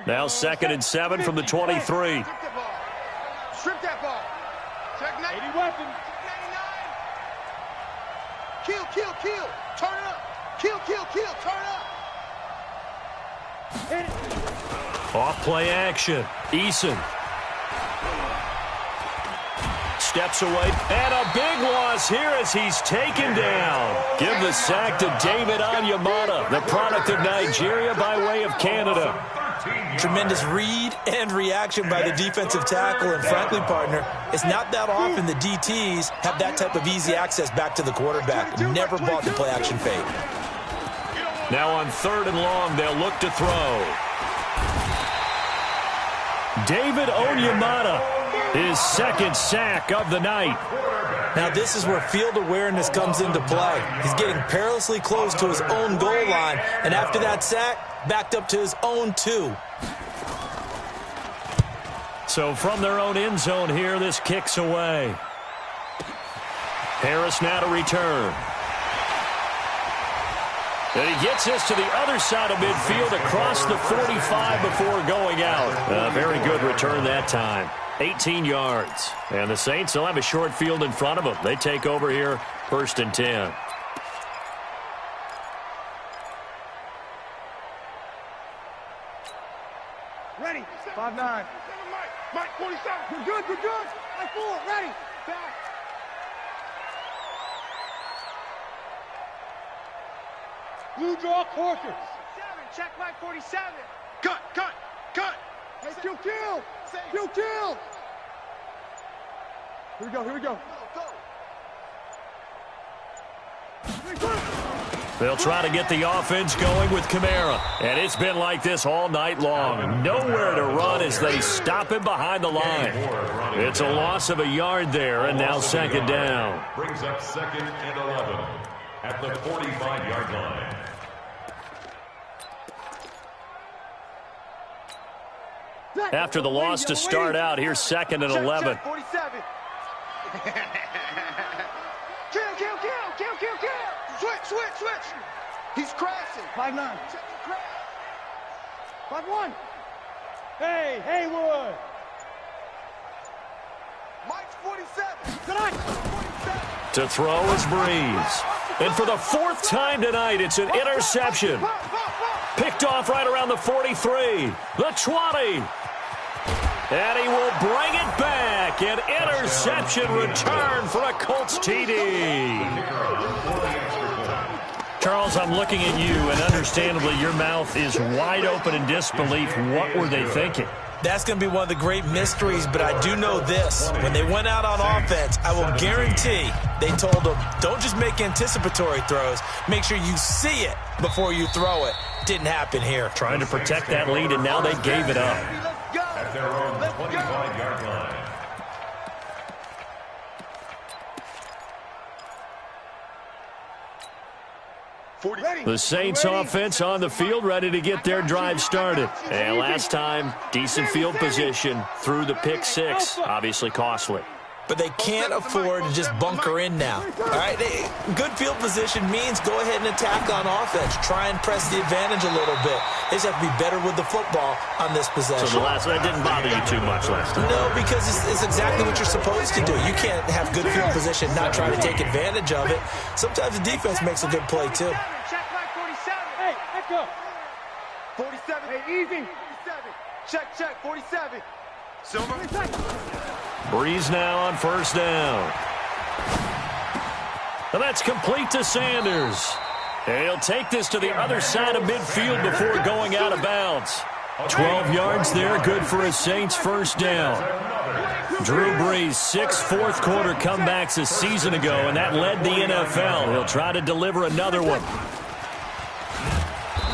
[SPEAKER 1] Now 2nd and 7 from the 23.
[SPEAKER 2] Strip that ball. Check
[SPEAKER 4] 80 weapons.
[SPEAKER 2] 99. Kill. Turn it up. Kill. Turn up.
[SPEAKER 1] Off play action. Eason. Steps away. And a big loss here as he's taken down. Give the sack to David Onyemata, the product of Nigeria by way of Canada.
[SPEAKER 3] Tremendous read and reaction by the defensive tackle. And frankly, partner, it's not that often the DTs have that type of easy access back to the quarterback. Never bought the play action fake.
[SPEAKER 1] Now on 3rd and long, they'll look to throw. David Onyemata, his 2nd sack of the night.
[SPEAKER 3] Now this is where field awareness comes into play. He's getting perilously close to his own goal line, and after that sack, backed up to his own 2.
[SPEAKER 1] So from their own end zone here, this kicks away. Harris now to return. And he gets this to the other side of midfield across the 45 before going out. A very good return that time. 18 yards. And the Saints, they'll have a short field in front of them. They take over here, 1st and 10.
[SPEAKER 4] Ready. 5-9.
[SPEAKER 2] Mike, 47.
[SPEAKER 4] You're good. 5-4. Ready. Back. Blue draw quarters.
[SPEAKER 6] 7, check Mike 47.
[SPEAKER 2] Cut.
[SPEAKER 4] Hey, kill. Here we go.
[SPEAKER 1] They'll try to get the offense going with Kamara. And it's been like this all night long. Nowhere to run as they stop him behind the line. It's a loss of a yard there, and now 2nd down.
[SPEAKER 5] Brings up 2nd and 11 at the 45-yard line.
[SPEAKER 1] After the loss to start out, here's 2nd and 11.
[SPEAKER 2] 47. Kill. Switch. He's crashing.
[SPEAKER 4] 5-9. 5-1. Hey, Haywood.
[SPEAKER 2] Mike's 47.
[SPEAKER 4] Tonight.
[SPEAKER 2] 47.
[SPEAKER 1] To throw is Breeze. And for the 4th time tonight, it's an interception. Picked off right around the 43. The 20. And he will bring it back. An interception return for a Colts TD. Charles, I'm looking at you, and understandably, your mouth is wide open in disbelief. What were they thinking?
[SPEAKER 3] That's going to be one of the great mysteries, but I do know this. When they went out on offense, I will guarantee they told them, don't just make anticipatory throws. Make sure you see it before you throw it. Didn't happen here.
[SPEAKER 1] Trying to protect that lead, and now they gave it up.
[SPEAKER 5] At their own 25-yard line.
[SPEAKER 1] The Saints offense on the field, ready to get their drive started. And last time, decent field position through the pick 6. Obviously costly.
[SPEAKER 3] But they can't afford to just bunker in now. All right, good field position means go ahead and attack on offense. Try and press the advantage a little bit. They just have to be better with the football on this possession.
[SPEAKER 1] So that didn't bother you too much last time?
[SPEAKER 3] No, because it's exactly what you're supposed to do. You can't have good field position, not try to take advantage of it. Sometimes the defense makes a good play, too.
[SPEAKER 6] Check Mike 47.
[SPEAKER 4] Hey, echo.
[SPEAKER 2] 47.
[SPEAKER 4] Hey, easy.
[SPEAKER 2] 47. Check. 47. Silver.
[SPEAKER 1] Breeze now on 1st down. And that's complete to Sanders. And he'll take this to the other side of midfield before going out of bounds. 12 yards there, good for a Saints 1st down. Drew Brees, 6 fourth-quarter comebacks a season ago, and that led the NFL. He'll try to deliver another one.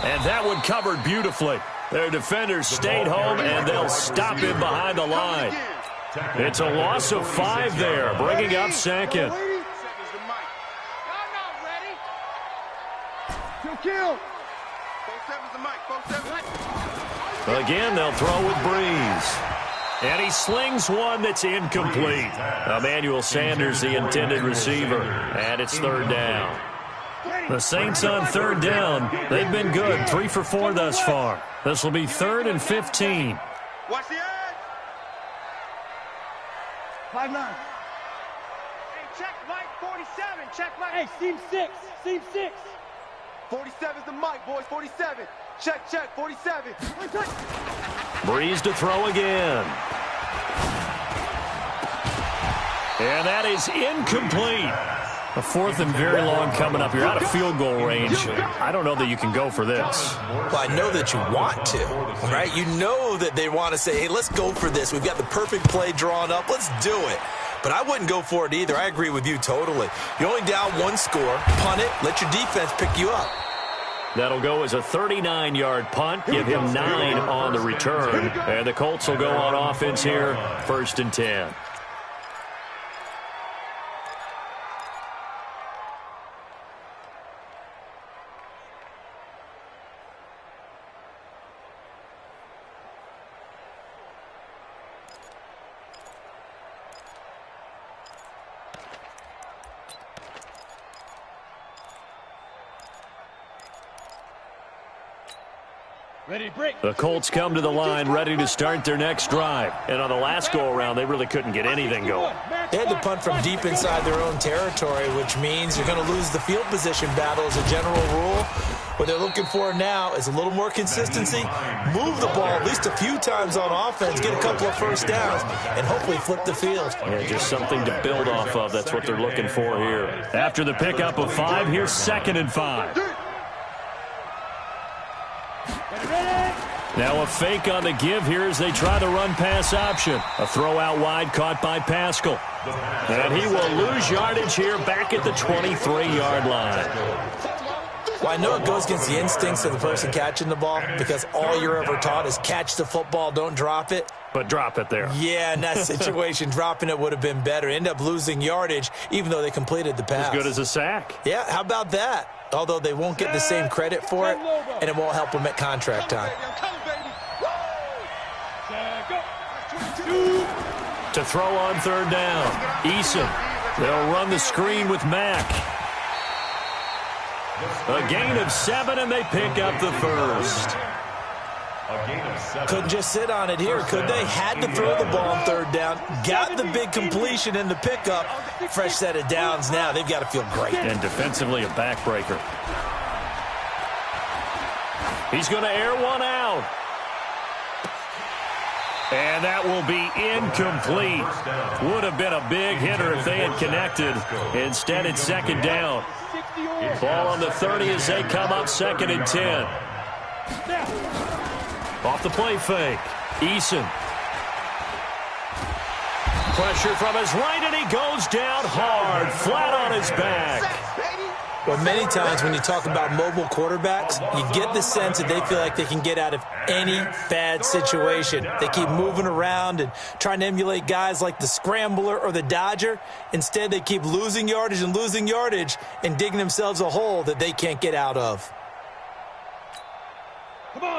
[SPEAKER 1] And that one covered beautifully. Their defenders stayed home, and they'll stop him behind the line. It's a loss of 5 there, bringing up 2nd.
[SPEAKER 4] Kill.
[SPEAKER 1] Again, they'll throw with Breeze. And he slings one that's incomplete. Emmanuel Sanders, the intended receiver. And it's 3rd down. The Saints on 3rd down. They've been good, 3 for 4 thus far. This will be 3rd and 15.
[SPEAKER 2] Watch the edge.
[SPEAKER 4] 5-9.
[SPEAKER 6] Hey, check Mike 47. Check Mike.
[SPEAKER 4] Hey, seam 6.
[SPEAKER 2] 47's the mic, boys. 47. Check. 47.
[SPEAKER 1] Breeze to throw again. And that is incomplete. A fourth and very long coming up. You're out of field goal range. I don't know that you can go for this.
[SPEAKER 3] Well, I know that you want to, right? You know that they want to say, hey, let's go for this. We've got the perfect play drawn up. Let's do it. But I wouldn't go for it either. I agree with you totally. You're only down one score. Punt it. Let your defense pick you up.
[SPEAKER 1] That'll go as a 39-yard punt. Give him 9 on the return. And the Colts will go on offense here, 1st and 10. The Colts come to the line ready to start their next drive. And on the last go-around, they really couldn't get anything going.
[SPEAKER 3] They had to punt from deep inside their own territory, which means you're going to lose the field position battle as a general rule. What they're looking for now is a little more consistency, move the ball at least a few times on offense, get a couple of first downs, and hopefully flip the field.
[SPEAKER 1] Yeah, just something to build off of. That's what they're looking for here. After the pickup of 5, here's 2nd and 5. Now a fake on the give here as they try the run-pass option. A throw out wide caught by Pascal. And he will lose yardage here back at the 23-yard line.
[SPEAKER 3] Well, I know it goes against the instincts of the person catching the ball because all you're ever taught is catch the football, don't drop it.
[SPEAKER 1] But drop it there.
[SPEAKER 3] Yeah, in that situation, dropping it would have been better. End up losing yardage even though they completed the pass.
[SPEAKER 1] As good as a sack.
[SPEAKER 3] Yeah, how about that? Although they won't get the same credit for it, and it won't help them at contract time.
[SPEAKER 1] To throw on 3rd down, Eason. They'll run the screen with Mack. A gain of 7, and they pick up the 1st.
[SPEAKER 3] Couldn't just sit on it here, could they? Had to throw the ball on 3rd down. Got the big completion in the pickup. Fresh set of downs now. They've got to feel great.
[SPEAKER 1] And defensively, a backbreaker. He's going to air one out. And that will be incomplete. Would have been a big hitter if they had connected. Instead, it's 2nd down. Ball on the 30 as they come up 2nd and 10. Off the play fake. Eason. Pressure from his right, and he goes down hard, flat on his back.
[SPEAKER 3] Well, many times when you talk about mobile quarterbacks, you get the sense that they feel like they can get out of any bad situation. They keep moving around and trying to emulate guys like the Scrambler or the Dodger. Instead, they keep losing yardage and digging themselves a hole that they can't get out of.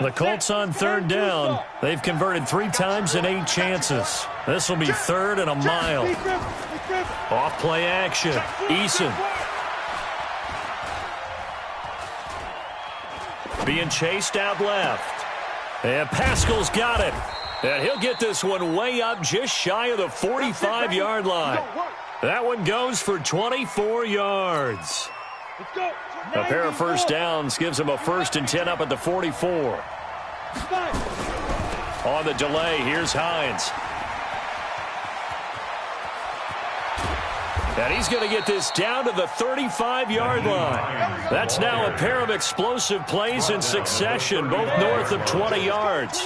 [SPEAKER 1] The Colts on 3rd down. They've converted 3 times in 8 chances. This will be 3rd and a mile. Off play action. Eason. Being chased out left. And Pascal's got it. And he'll get this one way up just shy of the 45-yard line. That one goes for 24 yards. A pair of first downs gives him a 1st and 10 up at the 44. On the delay, here's Hines. And he's going to get this down to the 35-yard line. That's now a pair of explosive plays in succession, both north of 20 yards.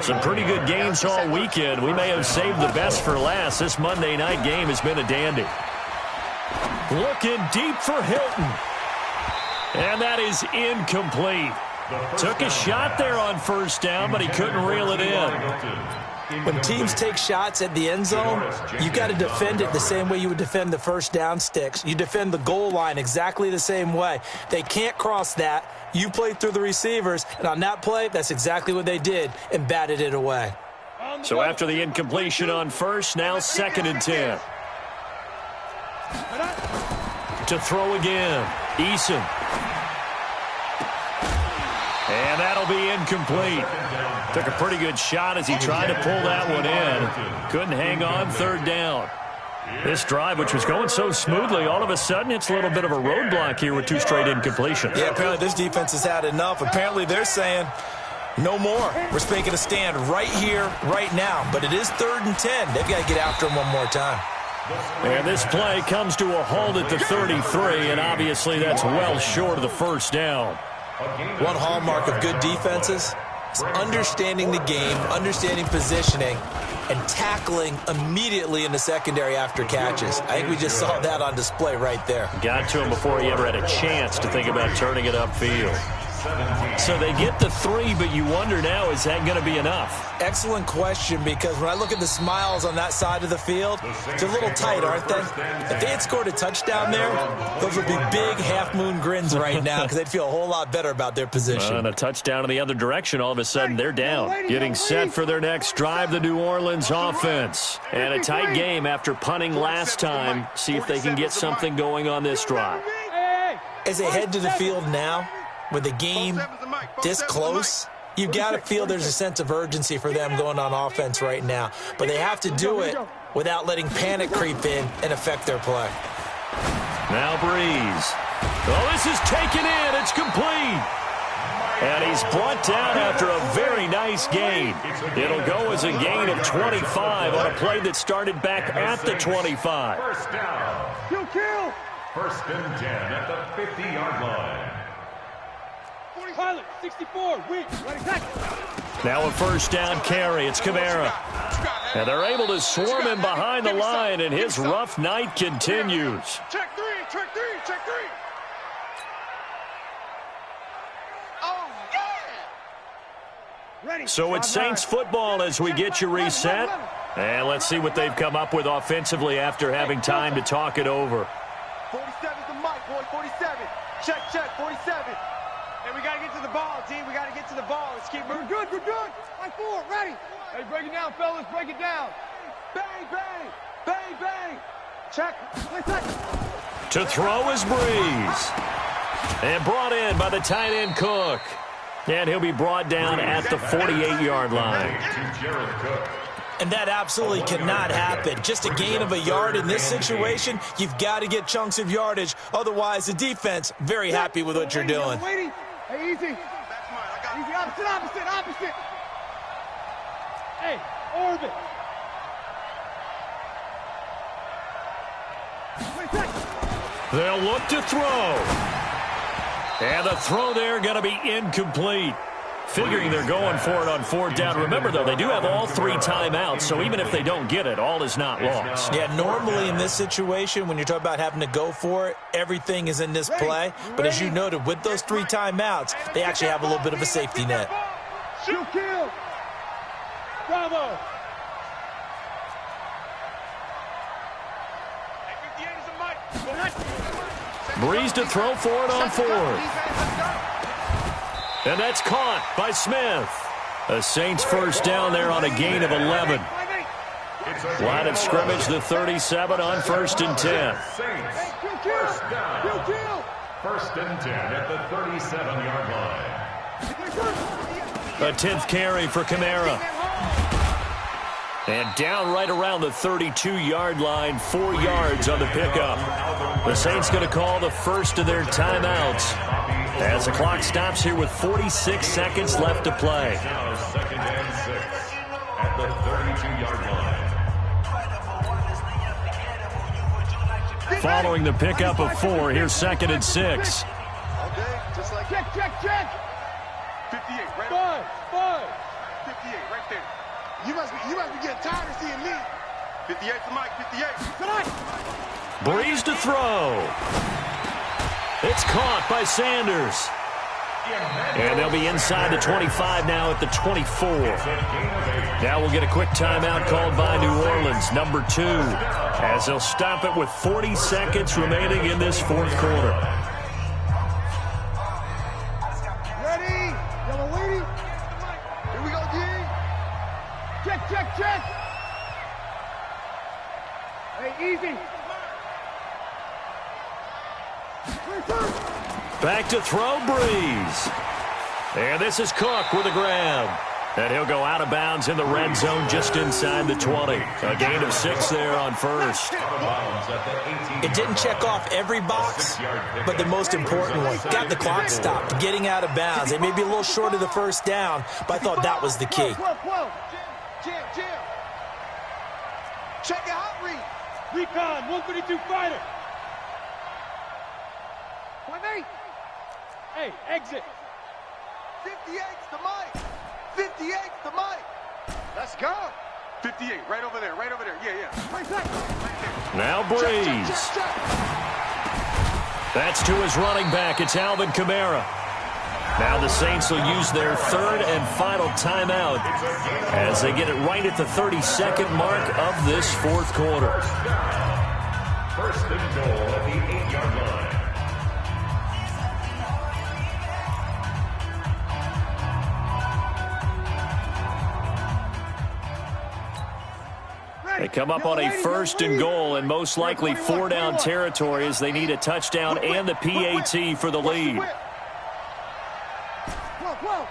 [SPEAKER 1] Some pretty good games all weekend. We may have saved the best for last. This Monday night game has been a dandy. Looking deep for Hilton. And that is incomplete. Took a shot there on 1st down, but he couldn't reel it in.
[SPEAKER 3] When teams take shots at the end zone, you got to defend it the same way you would defend the 1st down sticks. You defend the goal line exactly the same way. They can't cross that. You play through the receivers, and on that play, that's exactly what they did and batted it away.
[SPEAKER 1] So after the incompletion on 1st, now 2nd and 10. To throw again, Eason. And that'll be incomplete. Took a pretty good shot as he tried to pull that one in. Couldn't hang on 3rd down. This drive, which was going so smoothly, all of a sudden it's a little bit of a roadblock here with 2 straight incompletions.
[SPEAKER 3] Yeah, apparently this defense has had enough. Apparently they're saying, no more. We're making a stand right here, right now. But it is 3rd and 10. They've got to get after him one more time.
[SPEAKER 1] And this play comes to a halt at the 33, and obviously that's well short of the first down.
[SPEAKER 3] One hallmark of good defenses is understanding the game, understanding positioning, and tackling immediately in the secondary after catches. I think we just saw that on display right there.
[SPEAKER 1] Got to him before he ever had a chance to think about turning it upfield. So they get the 3, but you wonder now, is that going to be enough?
[SPEAKER 3] Excellent question, because when I look at the smiles on that side of the field, they're a little tight, aren't they? If they had scored a touchdown there, those would be big half-moon grins right now, because they'd feel a whole lot better about their position.
[SPEAKER 1] And a touchdown in the other direction, all of a sudden they're down. Getting set for their next drive, the New Orleans offense. And a tight game after punting last time. See if they can get something going on this drive.
[SPEAKER 3] As they head to the field now, with the game this close, you've got to feel there's a sense of urgency for them going on offense right now. But they have to do it without letting panic creep in and affect their play.
[SPEAKER 1] Now Breeze. Oh, this is taken in. It's complete. And he's brought down after a very nice gain. It'll go as a gain of 25 on a play that started back at the 25.
[SPEAKER 5] First down.
[SPEAKER 4] Kill.
[SPEAKER 5] First and 10 at the 50-yard line.
[SPEAKER 4] Pilot, 64, weak, ready, tackle.
[SPEAKER 1] Now a first down carry. It's Kamara. And they're able to swarm him behind the line, and his rough night continues.
[SPEAKER 2] Check 3, check 3, check 3. Oh, yeah.
[SPEAKER 4] Ready.
[SPEAKER 1] So it's Saints football as we get you reset. And let's see what they've come up with offensively after having time to talk it over.
[SPEAKER 2] 47's the mic, boy, 47. Check, 47.
[SPEAKER 6] Hey, we got to get to the ball, team. We got to get to the ball. Let's keep moving.
[SPEAKER 4] We're good. Line 4, ready.
[SPEAKER 6] Hey, break it down, fellas. Break it down.
[SPEAKER 2] Bang, bang, bang, bang. Check.
[SPEAKER 1] To throw is Breeze. And brought in by the tight end Cook. And he'll be brought down at the 48-yard line.
[SPEAKER 3] And that absolutely cannot happen. Just a gain of a yard in this situation, you've got to get chunks of yardage. Otherwise, the defense, very happy with what you're doing.
[SPEAKER 4] Hey, easy. Easy, opposite. Hey, orbit.
[SPEAKER 1] They'll look to throw. And the throw there going to be incomplete. Figuring they're going for it on 4th down. Remember, though, they do have all 3 timeouts, so even if they don't get it, all is not lost.
[SPEAKER 3] Yeah, normally in this situation, when you're talking about having to go for it, everything is in this play. But as you noted, with those 3 timeouts, they actually have a little bit of a safety net.
[SPEAKER 4] Shoot, kill. Bravo.
[SPEAKER 1] Breeze to throw for it on 4th. And that's caught by Smith. A Saints first down there on a gain of 11. Line of scrimmage, the 37 on 1st and 10.
[SPEAKER 5] First down. First and 10 at the 37-yard line.
[SPEAKER 1] A 10th carry for Kamara. And down right around the 32-yard line, 4 yards on the pickup. The Saints going to call the first of their timeouts as the clock stops here with 46 seconds left to play.
[SPEAKER 5] Now 2nd and 6 at the 32-yard line.
[SPEAKER 1] Following the pickup of 4, here's 2nd and 6.
[SPEAKER 2] Okay, just like
[SPEAKER 4] Check.
[SPEAKER 2] 58, right?
[SPEAKER 4] 5.
[SPEAKER 2] 58, right there. You must be getting tired of seeing me. 58's the mic, 58.
[SPEAKER 1] Breeze to throw. It's caught by Sanders. And they'll be inside the 25 now at the 24. Now we'll get a quick timeout called by New Orleans, number 2, as they'll stop it with 40 seconds remaining in this 4th quarter.
[SPEAKER 4] Ready. Yellow lady.
[SPEAKER 2] Here we go, D.
[SPEAKER 4] Check. Hey, easy.
[SPEAKER 1] Back to throw, Breeze. And this is Cook with a grab. And he'll go out of bounds in the red zone just inside the 20. A gain of 6 there on 1st.
[SPEAKER 3] It didn't check off every box, but the most important one. Got the clock stopped, getting out of bounds. They may be a little short of the first down, but I thought that was the key.
[SPEAKER 2] Jim. Check your hot read.
[SPEAKER 4] Recon, 152 fighter. Point me. Hey, exit.
[SPEAKER 2] 58's the mic. 58's the mic. Let's go. 58, right over there, right over there. Yeah. Right there.
[SPEAKER 1] Now Breeze. That's to his running back. It's Alvin Kamara. Now the Saints will use their third and final timeout as they get it right at the 32nd mark of this fourth quarter.
[SPEAKER 5] First and goal at the 8-yard line.
[SPEAKER 1] They come up on a first and goal and most likely 4-down territory as they need a touchdown and the PAT for the lead.
[SPEAKER 4] Whoa.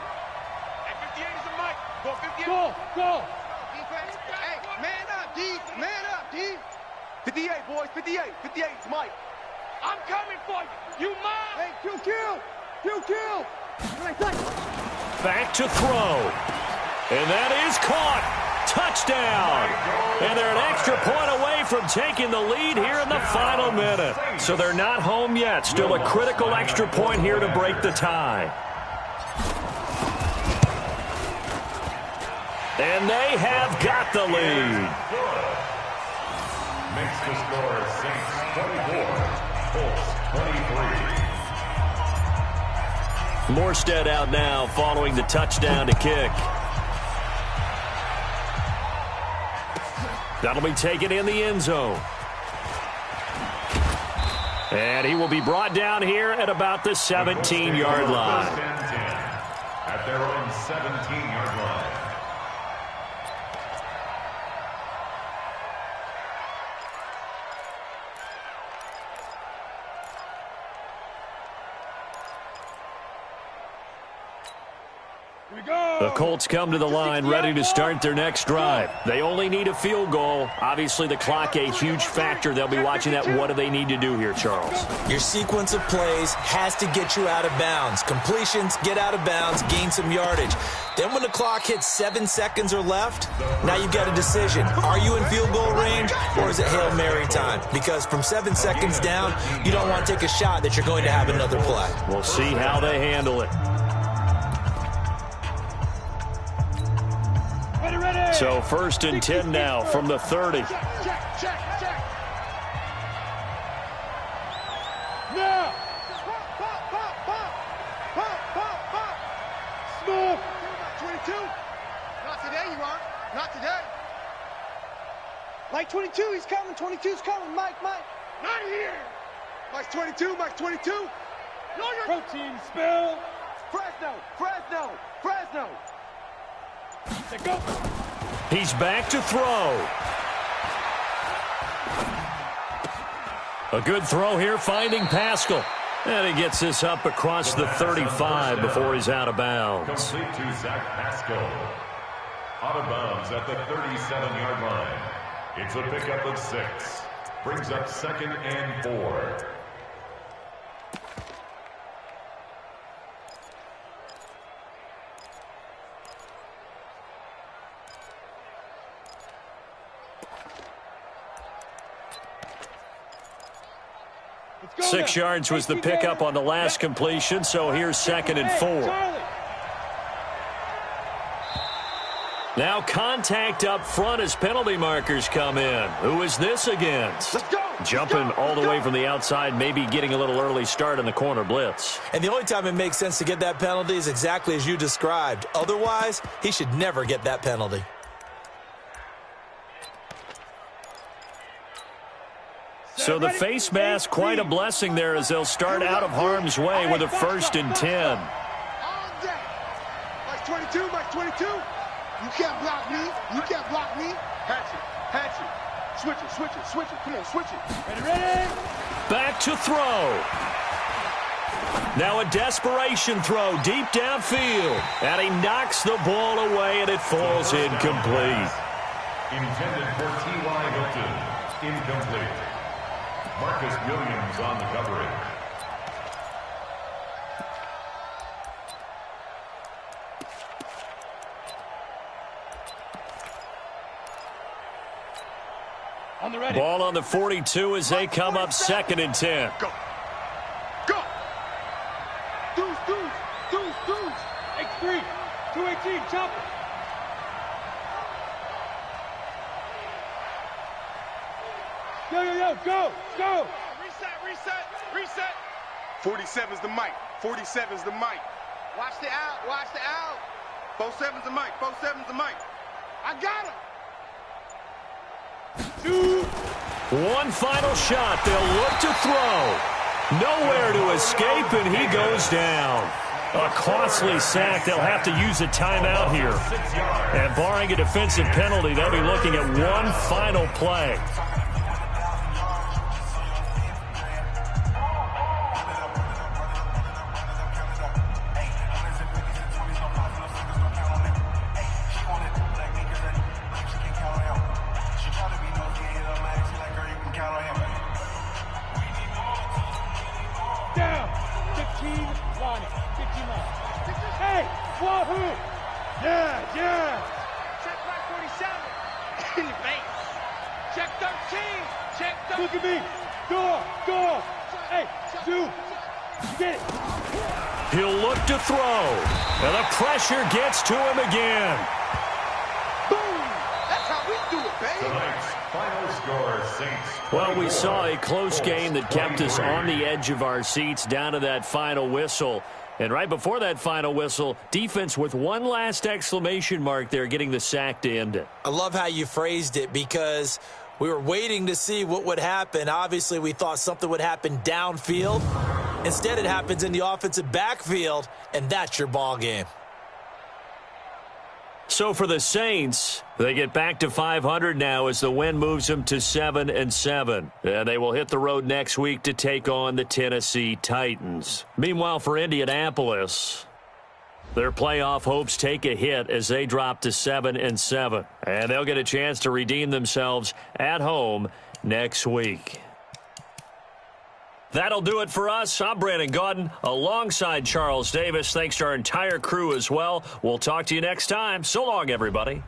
[SPEAKER 2] Hey, 58 is the mic. Go, 58.
[SPEAKER 4] Go.
[SPEAKER 2] Defense. Hey, man up, D. Man up, D. 58, boys. 58. 58's Mike.
[SPEAKER 7] I'm coming for you. You mine.
[SPEAKER 4] Hey, kill.
[SPEAKER 1] Back to throw. And that is caught. Touchdown. And they're an extra point away from taking the lead here in the final minute. So they're not home yet. Still a critical extra point here to break the tie. And they have got the lead.
[SPEAKER 5] Makes the score Saints 24, Colts 23.
[SPEAKER 1] Morstead out now following the touchdown to kick. That'll be taken in the end zone. And he will be brought down here at about the 17-yard line.
[SPEAKER 5] First and 10 at their own 17-yard line.
[SPEAKER 1] The Colts come to the line ready to start their next drive. They only need a field goal. Obviously, the clock a huge factor. They'll be watching that. What do they need to do here, Charles?
[SPEAKER 3] Your sequence of plays has to get you out of bounds. Completions, get out of bounds, gain some yardage. Then when the clock hits 7 seconds or left, now you've got a decision. Are you in field goal range or is it Hail Mary time? Because from 7 seconds down, you don't want to take a shot that you're going to have another play.
[SPEAKER 1] We'll see how they handle it. So first and 10 now from the 30.
[SPEAKER 4] Check. Now. Pop. Smooth. 22.
[SPEAKER 2] Not today, you aren't. Not today.
[SPEAKER 4] Mike 22, he's coming. 22's coming. Mike.
[SPEAKER 2] Not here. Mike's 22.
[SPEAKER 4] Protein spill.
[SPEAKER 2] Fresno.
[SPEAKER 4] Let's go.
[SPEAKER 1] He's back to throw. A good throw here, finding Pascal. And he gets this up across the 35 before he's out of bounds.
[SPEAKER 5] Complete to Zach Pascal. Out of bounds at the 37-yard line. It's a pickup of 6. Brings up 2nd and 4.
[SPEAKER 4] Go
[SPEAKER 1] 6 yards was the pickup on the last completion, so here's 2nd and 4. Now contact up front as penalty markers come in. Who is this against?
[SPEAKER 2] Let's go.
[SPEAKER 1] Jumping all the way from the outside, maybe getting a little early start in the corner blitz.
[SPEAKER 3] And the only time it makes sense to get that penalty is exactly as you described. Otherwise, he should never get that penalty.
[SPEAKER 1] So the face mask, quite a blessing there as they'll start out of harm's way with a 1st and 10.
[SPEAKER 2] All day. Mike's 22. You can't block me. Hatch it. Switch it. Come on, switch it.
[SPEAKER 4] Ready.
[SPEAKER 1] Back to throw. Now a desperation throw deep downfield. And he knocks the ball away and it falls incomplete.
[SPEAKER 5] Intended for T.Y. Hilton. Incomplete. Marcus Williams on the coverage.
[SPEAKER 4] On the ready.
[SPEAKER 1] Ball on the 42 as they come up 2nd and 10.
[SPEAKER 2] Go. Go. Deuce.
[SPEAKER 4] X3. 218. Chop it. Yo. Go.
[SPEAKER 2] Reset. 47's the mic.
[SPEAKER 6] Watch the out.
[SPEAKER 2] 47's the mic.
[SPEAKER 6] I got him.
[SPEAKER 1] One final shot. They'll look to throw. Nowhere to escape, and he goes down. A costly sack. They'll have to use a timeout here. And barring a defensive penalty, they'll be looking at one final play.
[SPEAKER 4] Down. 15 line. Hey, wahoo. Yeah.
[SPEAKER 6] Check right 47. In the face. Check 13. Check 13.
[SPEAKER 4] Look at me. Door. Hey, dude. Get it.
[SPEAKER 1] He'll look to throw. And the pressure gets to him again.
[SPEAKER 2] Boom. That's how we do it, baby.
[SPEAKER 5] Tonight's final score, Saints.
[SPEAKER 1] Well, we saw a close game that kept us on the edge of our seats down to that final whistle. And right before that final whistle, defense with one last exclamation mark there, getting the sack to end it.
[SPEAKER 3] I love how you phrased it because we were waiting to see what would happen. Obviously, we thought something would happen downfield. Instead, it happens in the offensive backfield, and that's your ball game.
[SPEAKER 1] So for the Saints, they get back to 500 now as the win moves them to 7-7. And they will hit the road next week to take on the Tennessee Titans. Meanwhile, for Indianapolis, their playoff hopes take a hit as they drop to 7-7. And they'll get a chance to redeem themselves at home next week. That'll do it for us. I'm Brandon Gaudin alongside Charles Davis. Thanks to our entire crew as well. We'll talk to you next time. So long, everybody.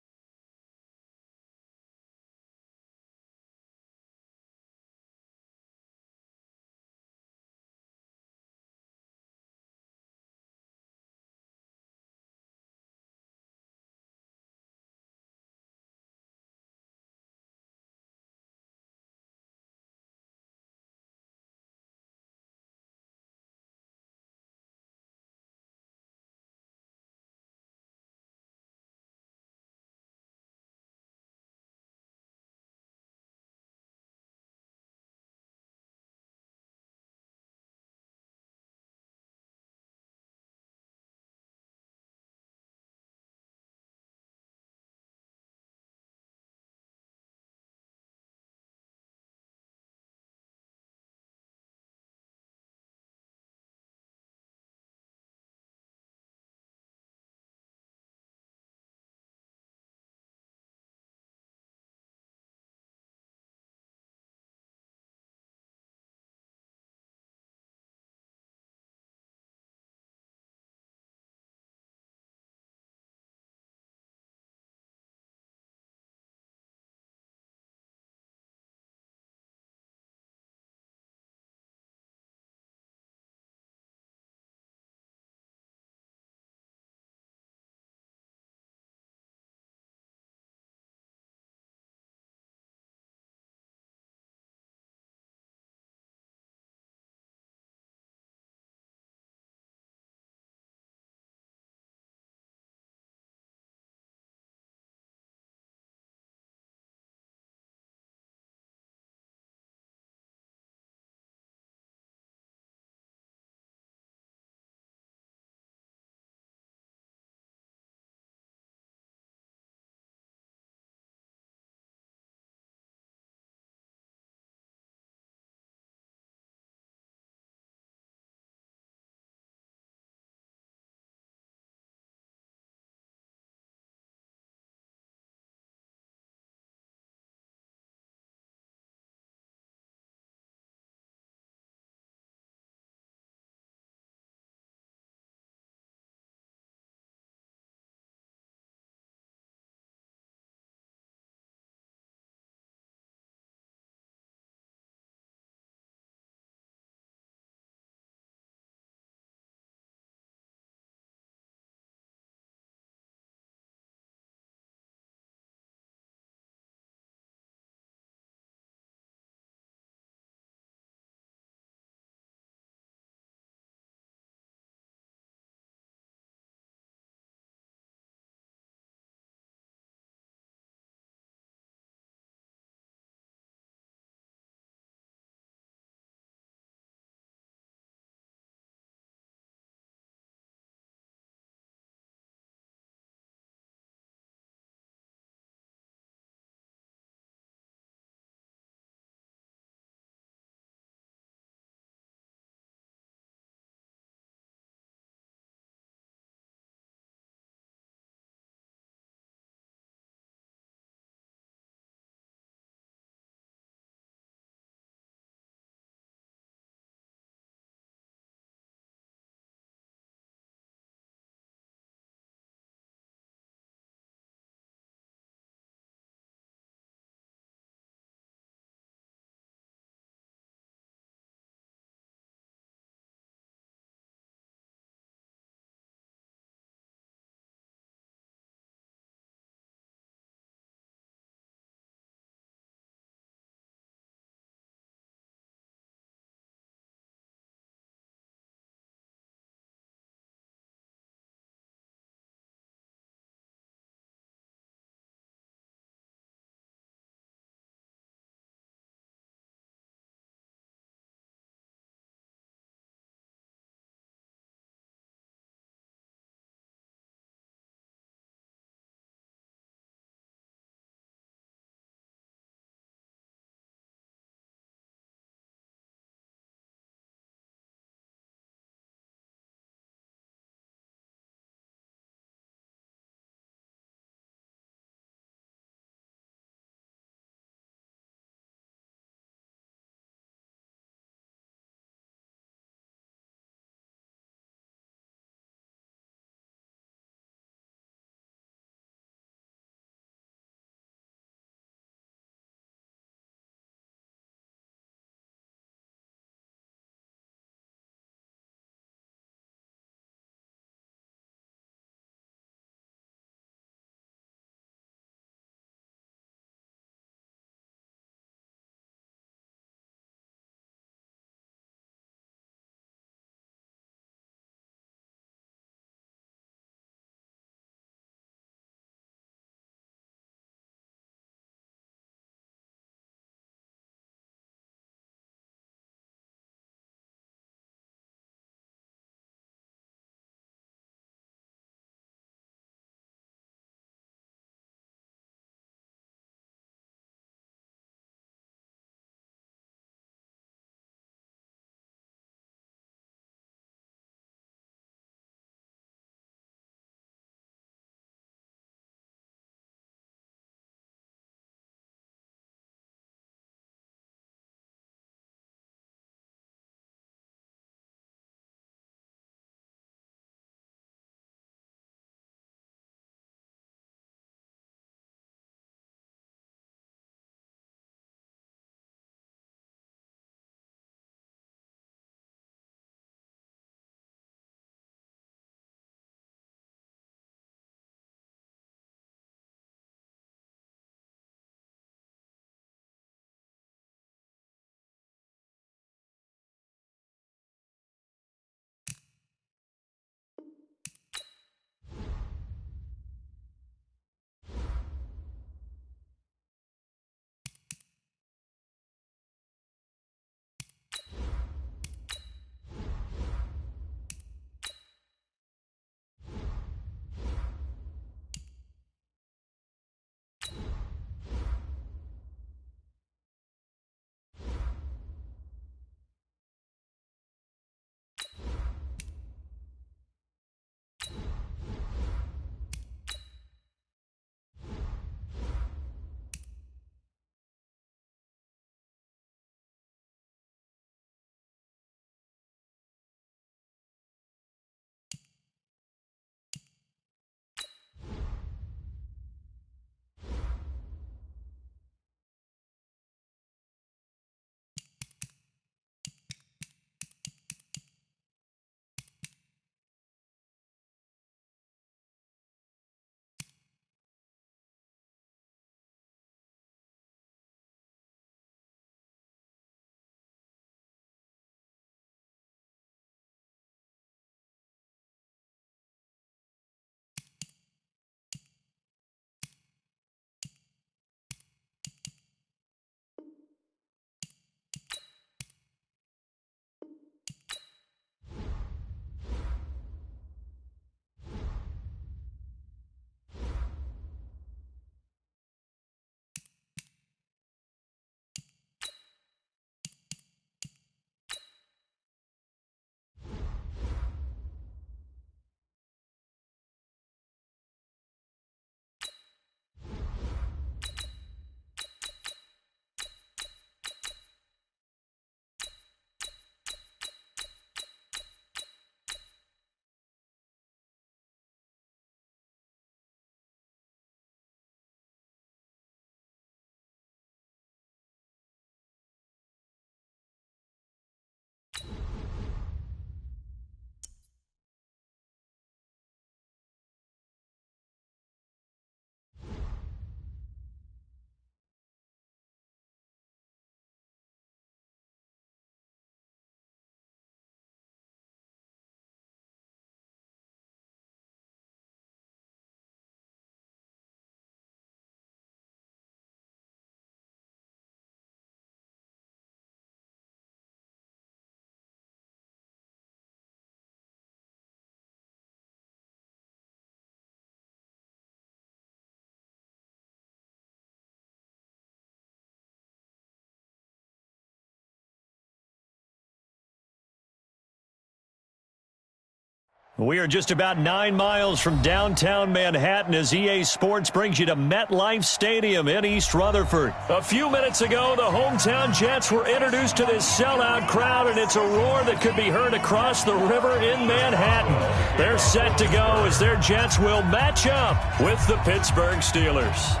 [SPEAKER 1] We are just about 9 miles from downtown Manhattan as EA Sports brings you to MetLife Stadium in East Rutherford. A few minutes ago, the hometown Jets were introduced to this sellout crowd, and it's a roar that could be heard across the river in Manhattan. They're set to go as their Jets will match up with the Pittsburgh Steelers.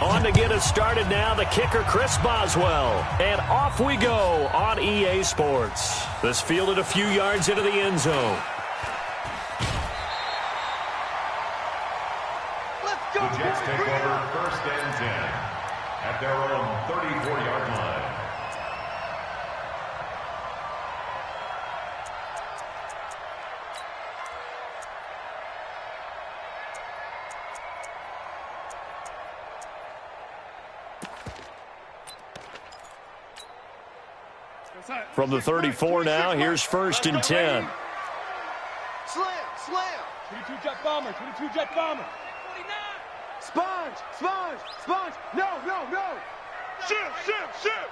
[SPEAKER 1] On to get us started now, the kicker, Chris Boswell. And off we go on EA Sports. This fielded a few yards into the end zone.
[SPEAKER 5] The Jets take over 1st and 10 at their own 34-yard line.
[SPEAKER 1] From the 34 now, here's 1st and 10.
[SPEAKER 2] Slam, slam.
[SPEAKER 4] 22 jet bomber, 22 jet bomber.
[SPEAKER 2] Sponge, sponge, sponge. No, no, no. Shoot, shoot, shoot.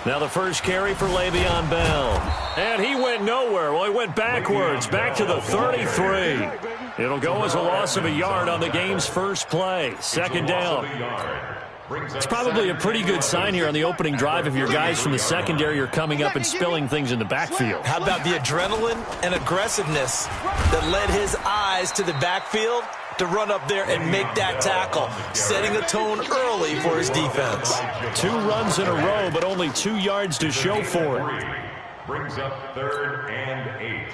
[SPEAKER 1] Now the first carry for Le'Veon Bell. And he went nowhere. Well, he went backwards, back to the 33. It'll go as a loss of a yard on the game's first play. 2nd down.
[SPEAKER 3] It's probably a pretty good sign here on the opening drive if your guys from the secondary are coming up and spilling things in the backfield.
[SPEAKER 8] How about the adrenaline and aggressiveness that led his eyes to the backfield to run up there and make that tackle, setting a tone early for his defense.
[SPEAKER 1] 2 runs in a row, but only 2 yards to show for it.
[SPEAKER 5] Brings up 3rd and 8.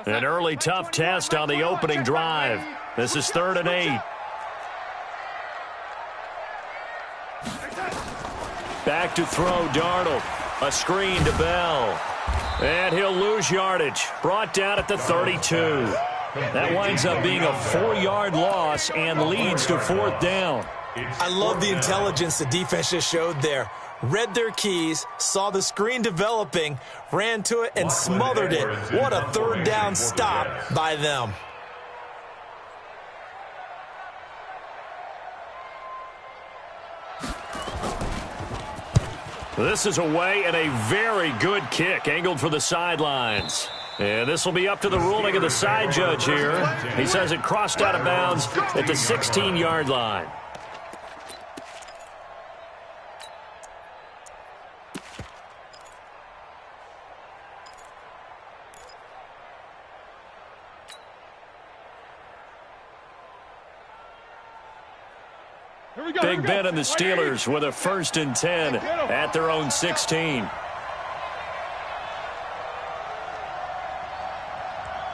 [SPEAKER 1] An early tough test on the opening drive. This is 3rd and 8. Back to throw, Darnold. A screen to Bell. And he'll lose yardage. Brought down at the 32. That winds up being a 4-yard loss and leads to 4th down.
[SPEAKER 8] I love the intelligence the defense just showed there. Read their keys, saw the screen developing, ran to it, and smothered it. What a 3rd down stop by them.
[SPEAKER 1] This is away and a very good kick, angled for the sidelines. And this will be up to the ruling of the side judge here. He says it crossed out of bounds at the 16-yard line. Big Ben and the Steelers with a 1st and 10 at their own 16.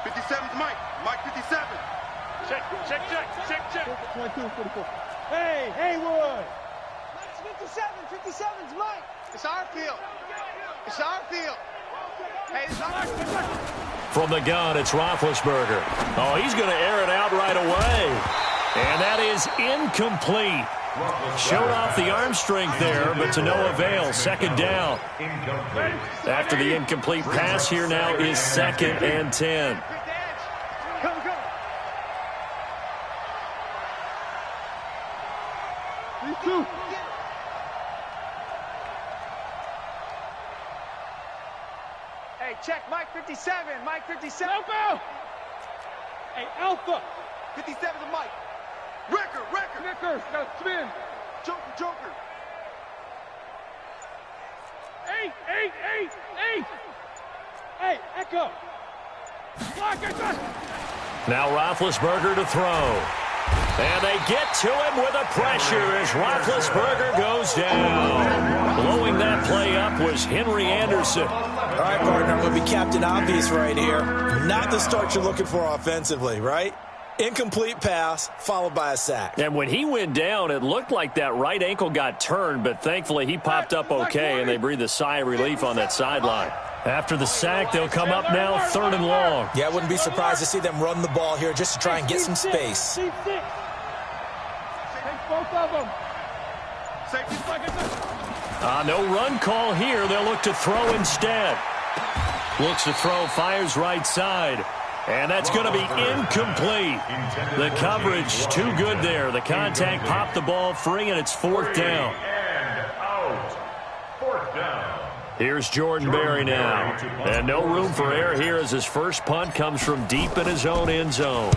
[SPEAKER 2] 57's Mike. Mike 57.
[SPEAKER 7] Check.
[SPEAKER 4] 22, 44. Hey, Haywood.
[SPEAKER 6] Mike's 57's Mike.
[SPEAKER 2] It's our field. It's our field. Hey, it's our field.
[SPEAKER 1] From the gun, it's Roethlisberger. Oh, he's going to air it out right away. And that is incomplete. Showed off the arm strength there, but to no avail. 2nd down. After the incomplete pass, here now is 2nd and 10.
[SPEAKER 6] Hey, check Mike 57. Mike 57.
[SPEAKER 4] Alpha. Hey, Alpha.
[SPEAKER 2] 57's Mike. Ricker.
[SPEAKER 4] Nickers, got a spin.
[SPEAKER 2] Joker.
[SPEAKER 4] 8. Hey, Echo. Block it.
[SPEAKER 1] Now Roethlisberger to throw. And they get to him with a pressure as Roethlisberger goes down. Blowing that play up was Henry Anderson.
[SPEAKER 8] All right, partner, I'm going to be Captain Obvious right here. Not the start you're looking for offensively, right? Incomplete pass, followed by a sack.
[SPEAKER 1] And when he went down, it looked like that right ankle got turned, but thankfully he popped up okay, and they breathed a sigh of relief on that sideline. After the sack, they'll come up now 3rd and long.
[SPEAKER 8] Yeah, I wouldn't be surprised to see them run the ball here just to try and get some space.
[SPEAKER 4] Take both of them.
[SPEAKER 1] No run call here. They'll look to throw instead. Looks to throw, fires right side. And that's going to be incomplete. The coverage too good there. The contact popped the ball free, and it's fourth down.
[SPEAKER 5] And out. Fourth down.
[SPEAKER 1] Here's Jordan Berry now. And no room for error here as his first punt comes from deep in his own end zone.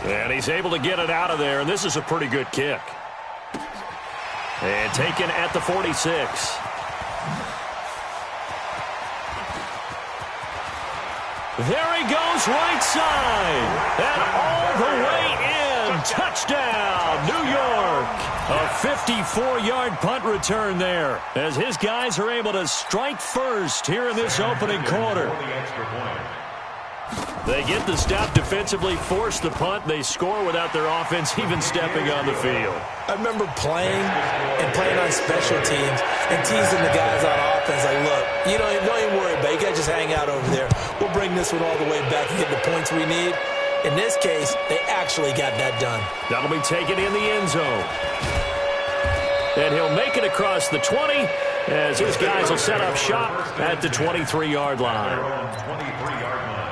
[SPEAKER 1] And he's able to get it out of there, and this is a pretty good kick. And taken at the 46. There he goes, right side. And all the way in. Touchdown, New York. A 54-yard punt return there as his guys are able to strike first here in this opening quarter. They get the stop defensively, force the punt. They score without their offense even stepping on the field.
[SPEAKER 8] I remember playing on special teams and teasing the guys on offense like, look, don't even worry about it. You guys just hang out over there. We'll bring this one all the way back and get the points we need. In this case, they actually got that done.
[SPEAKER 1] That'll be taken in the end zone. And he'll make it across the 20 as his guys will set up shop at the 23-yard line.
[SPEAKER 5] 23-yard line.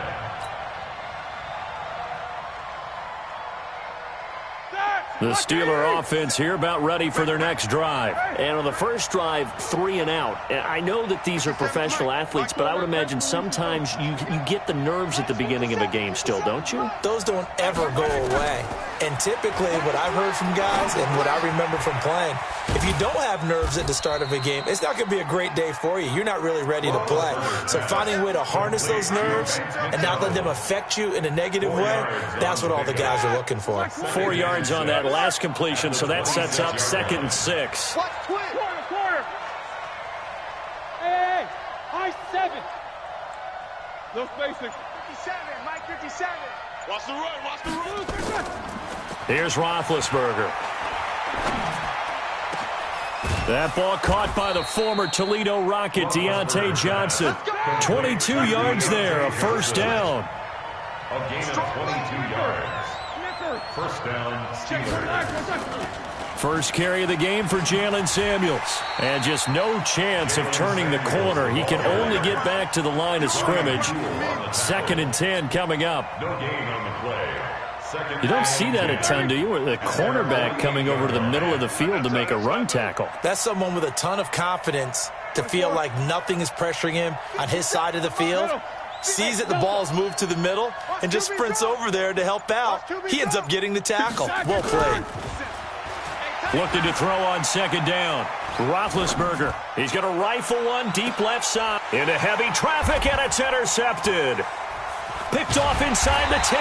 [SPEAKER 1] The Steeler offense here about ready for their next drive. And on the first drive, 3 and out. And I know that these are professional athletes, but I would imagine sometimes you get the nerves at the beginning of a game still, don't you?
[SPEAKER 8] Those don't ever go away. And typically what I've heard from guys and what I remember from playing, if you don't have nerves at the start of a game, it's not going to be a great day for you. You're not really ready to play. So finding a way to harness those nerves and not let them affect you in a negative way, that's what all the guys are looking for.
[SPEAKER 1] 4 yards on that last completion, so that sets up 2nd and 6.
[SPEAKER 4] Quarter. Hey, high 7. No spacing.
[SPEAKER 2] 57, Mike 57.
[SPEAKER 7] Watch the run.
[SPEAKER 1] Here's Roethlisberger. That ball caught by the former Toledo Rocket, Deontay Johnson. 22 yards there, a first down.
[SPEAKER 5] A gain of 22 yards. First down, Steelers.
[SPEAKER 1] First carry of the game for Jalen Samuels. And just no chance of turning the corner. He can only get back to the line of scrimmage. 2nd and 10 coming up.
[SPEAKER 5] No gain on the play.
[SPEAKER 1] You don't see that a ton, do you? With the cornerback coming over to the middle of the field to make a run tackle.
[SPEAKER 8] That's someone with a ton of confidence to feel like nothing is pressuring him on his side of the field. Sees that the ball's moved to the middle and just sprints over there to help out. He ends up getting the tackle. Well played.
[SPEAKER 1] Looking to throw on 2nd down. Roethlisberger. He's going to rifle one deep left side. Into heavy traffic, and it's intercepted. Picked off inside the 10.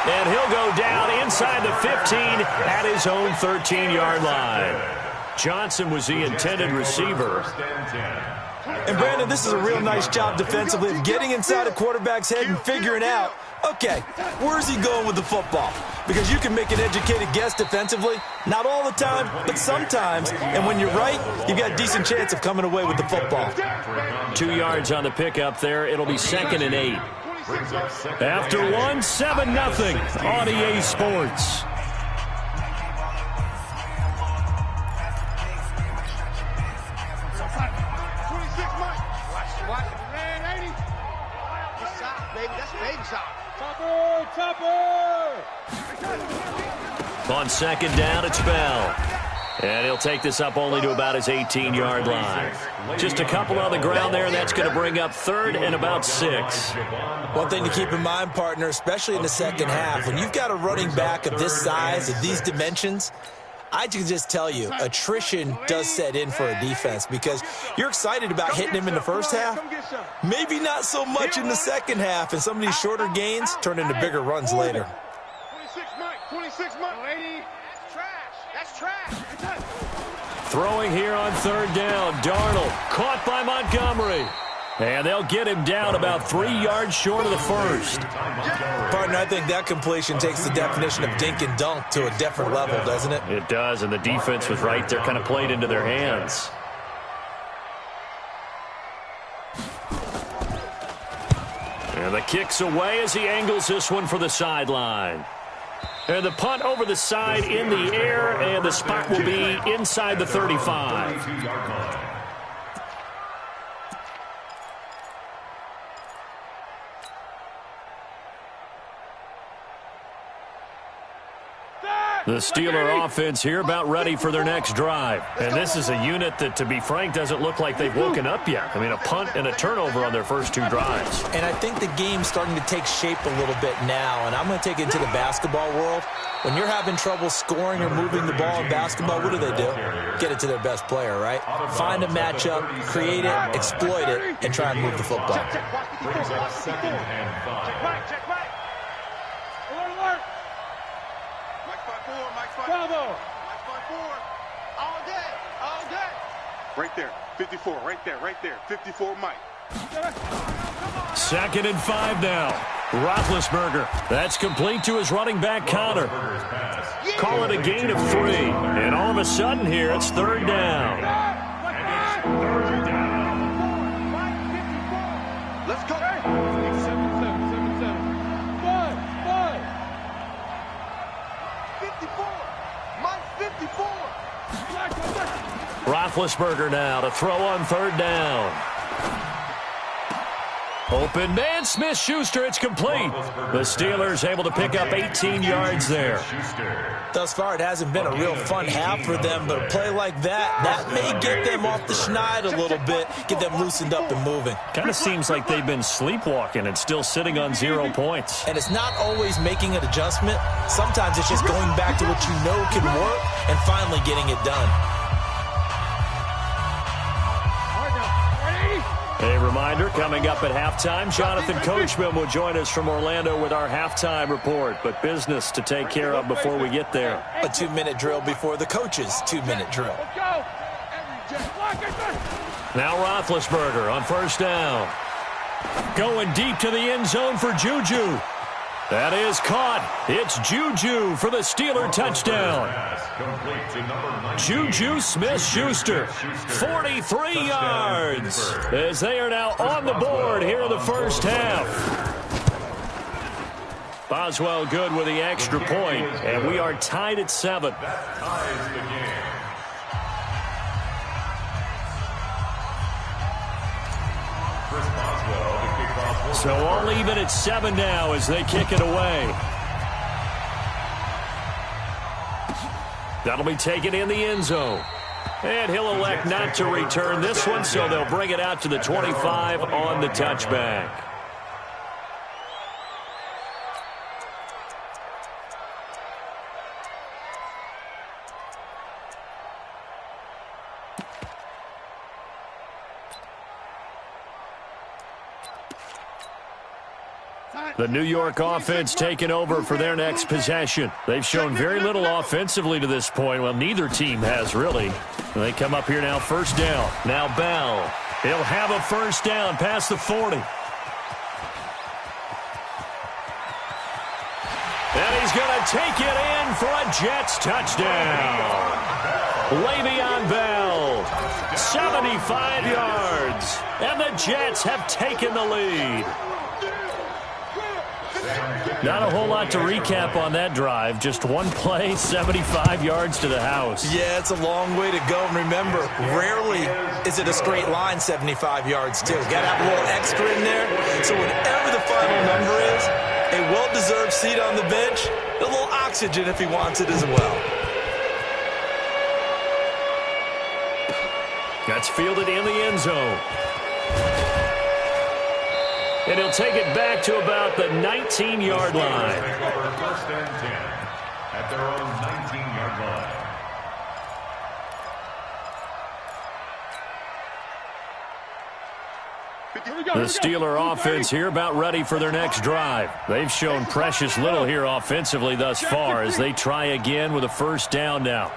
[SPEAKER 1] And he'll go down inside the 15 at his own 13-yard line. Johnson was the intended receiver.
[SPEAKER 8] And, Brandon, this is a real nice job defensively of getting inside a quarterback's head and figuring out, okay, where's he going with the football? Because you can make an educated guess defensively. Not all the time, but sometimes. And when you're right, you've got a decent chance of coming away with the football.
[SPEAKER 1] 2 yards on the pickup there. It'll be 2nd and 8. After 1, 7-0 on EA Sports. On 2nd down, it's Bell. And he'll take this up only to about his 18-yard line. Just a couple on the ground there, and that's going to bring up 3rd and about 6.
[SPEAKER 8] One thing to keep in mind, partner, especially in the second half, when you've got a running back of this size, of these dimensions, I can just tell you, attrition does set in for a defense because you're excited about hitting him in the first half. Maybe not so much in the second half, and some of these shorter gains turn into bigger runs later.
[SPEAKER 2] 26 Mike. 80. That's trash.
[SPEAKER 1] Throwing here on 3rd down. Darnold caught by Montgomery. And they'll get him down about 3 yards short of the first.
[SPEAKER 8] Partner, I think that completion takes the definition of dink and dunk to a different level, doesn't it?
[SPEAKER 1] It does, and the defense was right there, kind of played into their hands. And the kick's away as he angles this one for the sideline. And the punt over the side in the air, and the spot will be inside the 35. The Steeler offense here about ready for their next drive. And this is a unit that, to be frank, doesn't look like they've woken up yet. I mean, a punt and a turnover on their first 2 drives.
[SPEAKER 8] And I think the game's starting to take shape a little bit now, and I'm going to take it into the basketball world. When you're having trouble scoring or moving the ball in basketball, what do? Get it to their best player, right? Find a matchup, create it, exploit it, and try and move the football.
[SPEAKER 5] Brings up 2nd and 5.
[SPEAKER 6] Check right.
[SPEAKER 4] Alert.
[SPEAKER 2] Mike 5-4.
[SPEAKER 4] Bravo.
[SPEAKER 2] Mike 5-4. All day. Right there. 54. Right there. 54, Mike.
[SPEAKER 1] 2nd and 5 now. Roethlisberger. That's complete to his running back, Connor. Call it a gain of 3. And all of a sudden here, it's 3rd down.
[SPEAKER 2] Let's go. 54. Mike 54.
[SPEAKER 1] Roethlisberger now to throw on 3rd down. Open man, Smith-Schuster, it's complete. The Steelers able to pick up 18 yards there.
[SPEAKER 8] Thus far, it hasn't been a real fun half for them, but a play like that may get them off the schneid a little bit, get them loosened up and moving.
[SPEAKER 1] Kind of seems like they've been sleepwalking and still sitting on 0 points.
[SPEAKER 8] And it's not always making an adjustment. Sometimes it's just going back to what you know can work and finally getting it done.
[SPEAKER 1] A reminder, coming up at halftime, Jonathan Coachman will join us from Orlando with our halftime report. But business to take care of before we get there.
[SPEAKER 8] A 2-minute drill before the coach's 2-minute drill.
[SPEAKER 1] Now Roethlisberger on 1st down. Going deep to the end zone for Juju. That is caught. It's Juju for the Steeler touchdown. Juju Smith-Schuster, 43 yards, as they are now on the board here in the first half. Boswell good with the extra point, and we are tied at 7.
[SPEAKER 5] That ties the game. Chris Boswell to kick off.
[SPEAKER 1] So all even at 7 now as they kick it away. That'll be taken in the end zone. And he'll elect not to return this one, so they'll bring it out to the 25 on the touchback. The New York offense taking over for their next possession. They've shown very little offensively to this point. Well, neither team has really. They come up here now, 1st down. Now Bell. He'll have a 1st down past the 40. And he's going to take it in for a Jets touchdown. Le'Veon Bell, 75 yards. And the Jets have taken the lead. Not a whole lot to recap on that drive. Just one play, 75 yards to the house.
[SPEAKER 8] Yeah, it's a long way to go. And remember, rarely is it a straight line 75 yards, too. Got to have a little extra in there. So whatever the final number is, a well-deserved seat on the bench, a little oxygen if he wants it as well.
[SPEAKER 1] That's fielded in the end zone. And he'll take it back to about the 19-yard line.
[SPEAKER 5] Take over 1st and 10 at their own 19-yard line.
[SPEAKER 1] The Steeler offense here about ready for their next drive. They've shown precious little here offensively thus far as they try again with a 1st down now.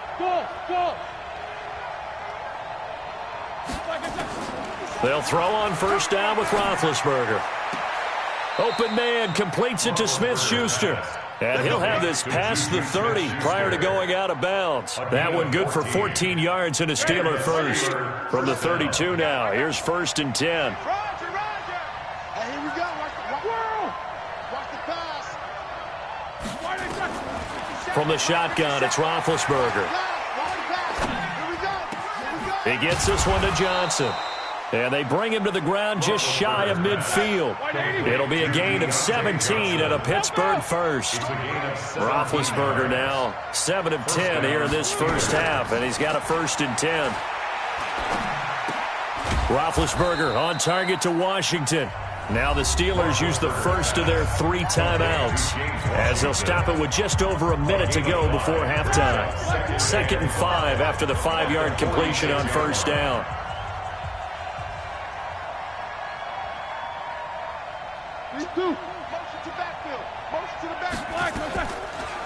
[SPEAKER 1] They'll throw on 1st down with Roethlisberger. Open man completes it to Smith-Schuster. And he'll have this past the 30 prior to going out of bounds. That one good for 14 yards and a Steeler first. From the 32 now, here's 1st and 10.
[SPEAKER 2] Roger. Hey, here we go. Watch the pass.
[SPEAKER 1] From the shotgun, it's Roethlisberger. He gets this one to Johnson. And they bring him to the ground just shy of midfield. It'll be a gain of 17 and a Pittsburgh first. Roethlisberger now 7 of 10 here in this first half, and he's got a 1st and 10. Roethlisberger on target to Washington. Now the Steelers use the first of their 3 timeouts as they'll stop it with just over a minute to go before halftime. 2nd and 5 after the 5-yard completion on 1st down.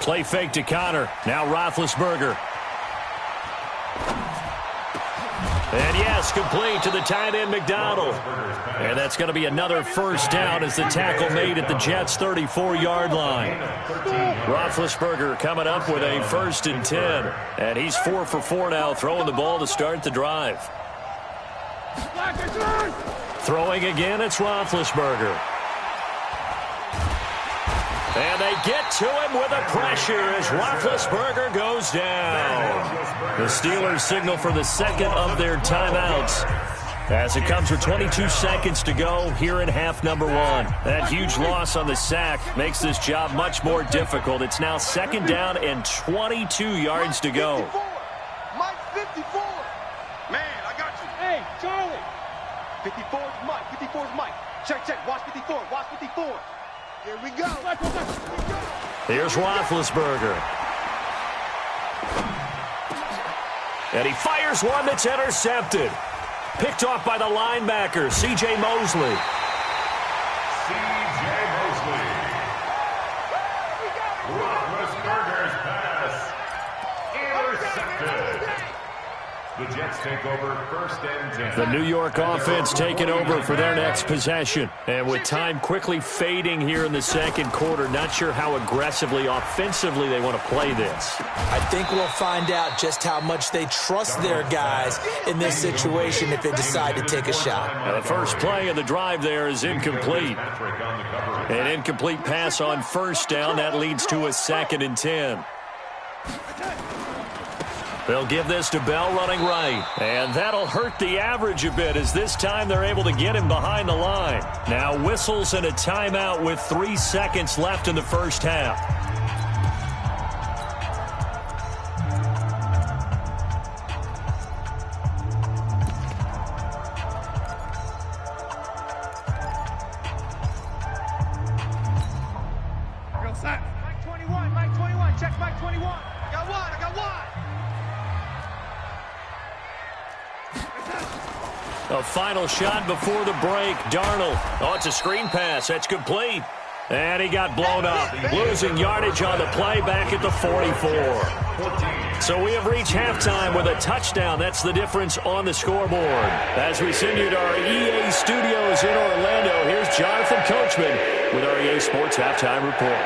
[SPEAKER 1] Play fake to Connor. Now Roethlisberger. And yes, complete to the tight end McDonald. And that's going to be another 1st down as the tackle made at the Jets' 34-yard line. Roethlisberger coming up with a 1st and 10. And he's 4 for 4 now, throwing the ball to start the drive. Throwing again, it's Roethlisberger. And they get to him with a pressure as Roethlisberger goes down. The Steelers signal for the 2nd of their timeouts as it comes with 22 seconds to go here in half number 1. That huge loss on the sack makes this job much more difficult. It's now 2nd down and 22 yards to go.
[SPEAKER 2] Mike 54. Man, I got you. Hey, Charlie. 54 is Mike. 54 is Mike. Check. Watch 54. Watch 54. Here we go.
[SPEAKER 1] Here's Roethlisberger. And he fires one that's intercepted. Picked off by the linebacker, C.J. Mosley.
[SPEAKER 5] C.J. Mosley. Roethlisberger's pass intercepted. The Jets take over 1st and 10.
[SPEAKER 1] The New York offense taking over for their next possession. And with time quickly fading here in the 2nd quarter, not sure how aggressively, offensively they want to play this.
[SPEAKER 8] I think we'll find out just how much they trust their guys in this situation if they decide to take a shot.
[SPEAKER 1] Now the first play of the drive there is incomplete. An incomplete pass on 1st down. That leads to a 2nd and 10. They'll give this to Bell running right. And that'll hurt the average a bit as this time they're able to get him behind the line. Now whistles and a timeout with 3 seconds left in the first half.
[SPEAKER 2] Mike 21. Check Mike 21. I got one.
[SPEAKER 1] A final shot before the break. Darnold. Oh, it's a screen pass. That's complete. And he got blown up. Losing yardage on the play back at the 44. So we have reached halftime with a touchdown. That's the difference on the scoreboard. As we send you to our EA studios in Orlando, here's Jonathan Coachman with our EA Sports Halftime Report.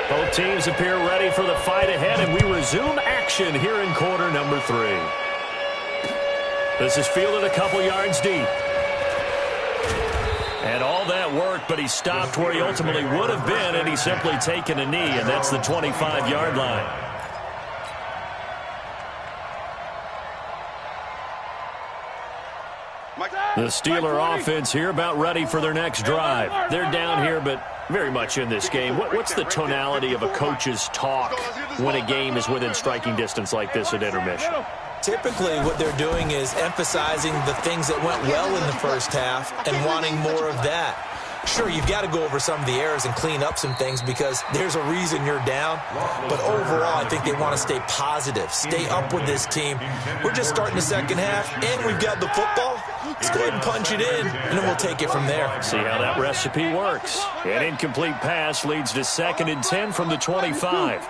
[SPEAKER 1] Both teams appear ready for the fight ahead, and we resume action here in quarter number 3. This is fielded a couple yards deep. And all that work, but he stopped where he ultimately would have been, and he's simply taken a knee, and that's the 25-yard line. The Steeler offense here about ready for their next drive. They're down here, but very much in this game. What's the tonality of a coach's talk when a game is within striking distance like this at intermission?
[SPEAKER 8] Typically, what they're doing is emphasizing the things that went well in the first half and wanting more of that. Sure, you've got to go over some of the errors and clean up some things because there's a reason you're down. But overall, I think they want to stay positive, stay up with this team. We're just starting the second half, and we've got the football. Let's go ahead and punch it in, and then we'll take it from there.
[SPEAKER 1] See how that recipe works. An incomplete pass leads to 2nd and 10 from the 25.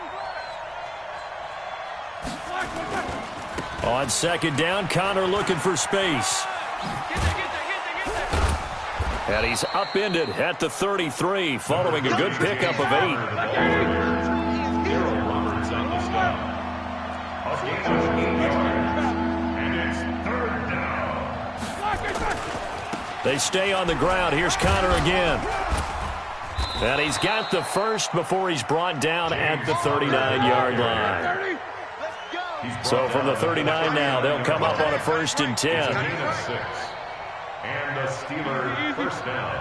[SPEAKER 1] On 2nd down, Connor looking for space. And he's upended at the 33, following a good pickup of 8.
[SPEAKER 5] And it's 3rd down.
[SPEAKER 1] They stay on the ground. Here's Connor again. And he's got the first before he's brought down at the 39-yard line. So from the 39 now, they'll come up on a 1st and 10.
[SPEAKER 5] And the Steelers first down.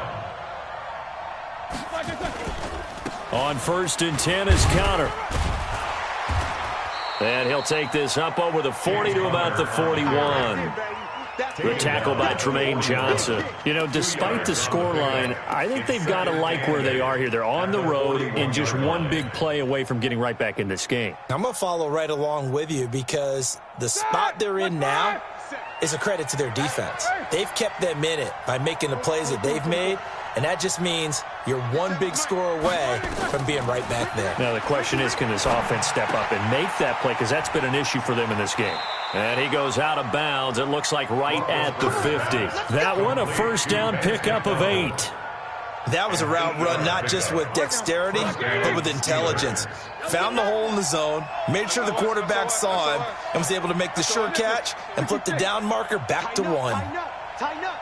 [SPEAKER 1] On 1st and 10 is Counter. And he'll take this up over the 40 to about the 41. The tackle by Tremaine Johnson. You know, despite the scoreline, I think they've got to like where they are here. They're on the road and just one big play away from getting right back in this game.
[SPEAKER 8] I'm going to follow right along with you because the spot they're in now is a credit to their defense. They've kept them in it by making the plays that they've made, and that just means you're one big score away from being right back there.
[SPEAKER 1] Now the question is, can this offense step up and make that play? Because that's been an issue for them in this game. And he goes out of bounds. It looks like right at the 50. That one, a 1st down pickup of 8.
[SPEAKER 8] That was a route run not just with dexterity, but with intelligence. Found the hole in the zone, made sure the quarterback saw him, and was able to make the sure catch and flip the down marker back to 1.
[SPEAKER 2] Tighten up.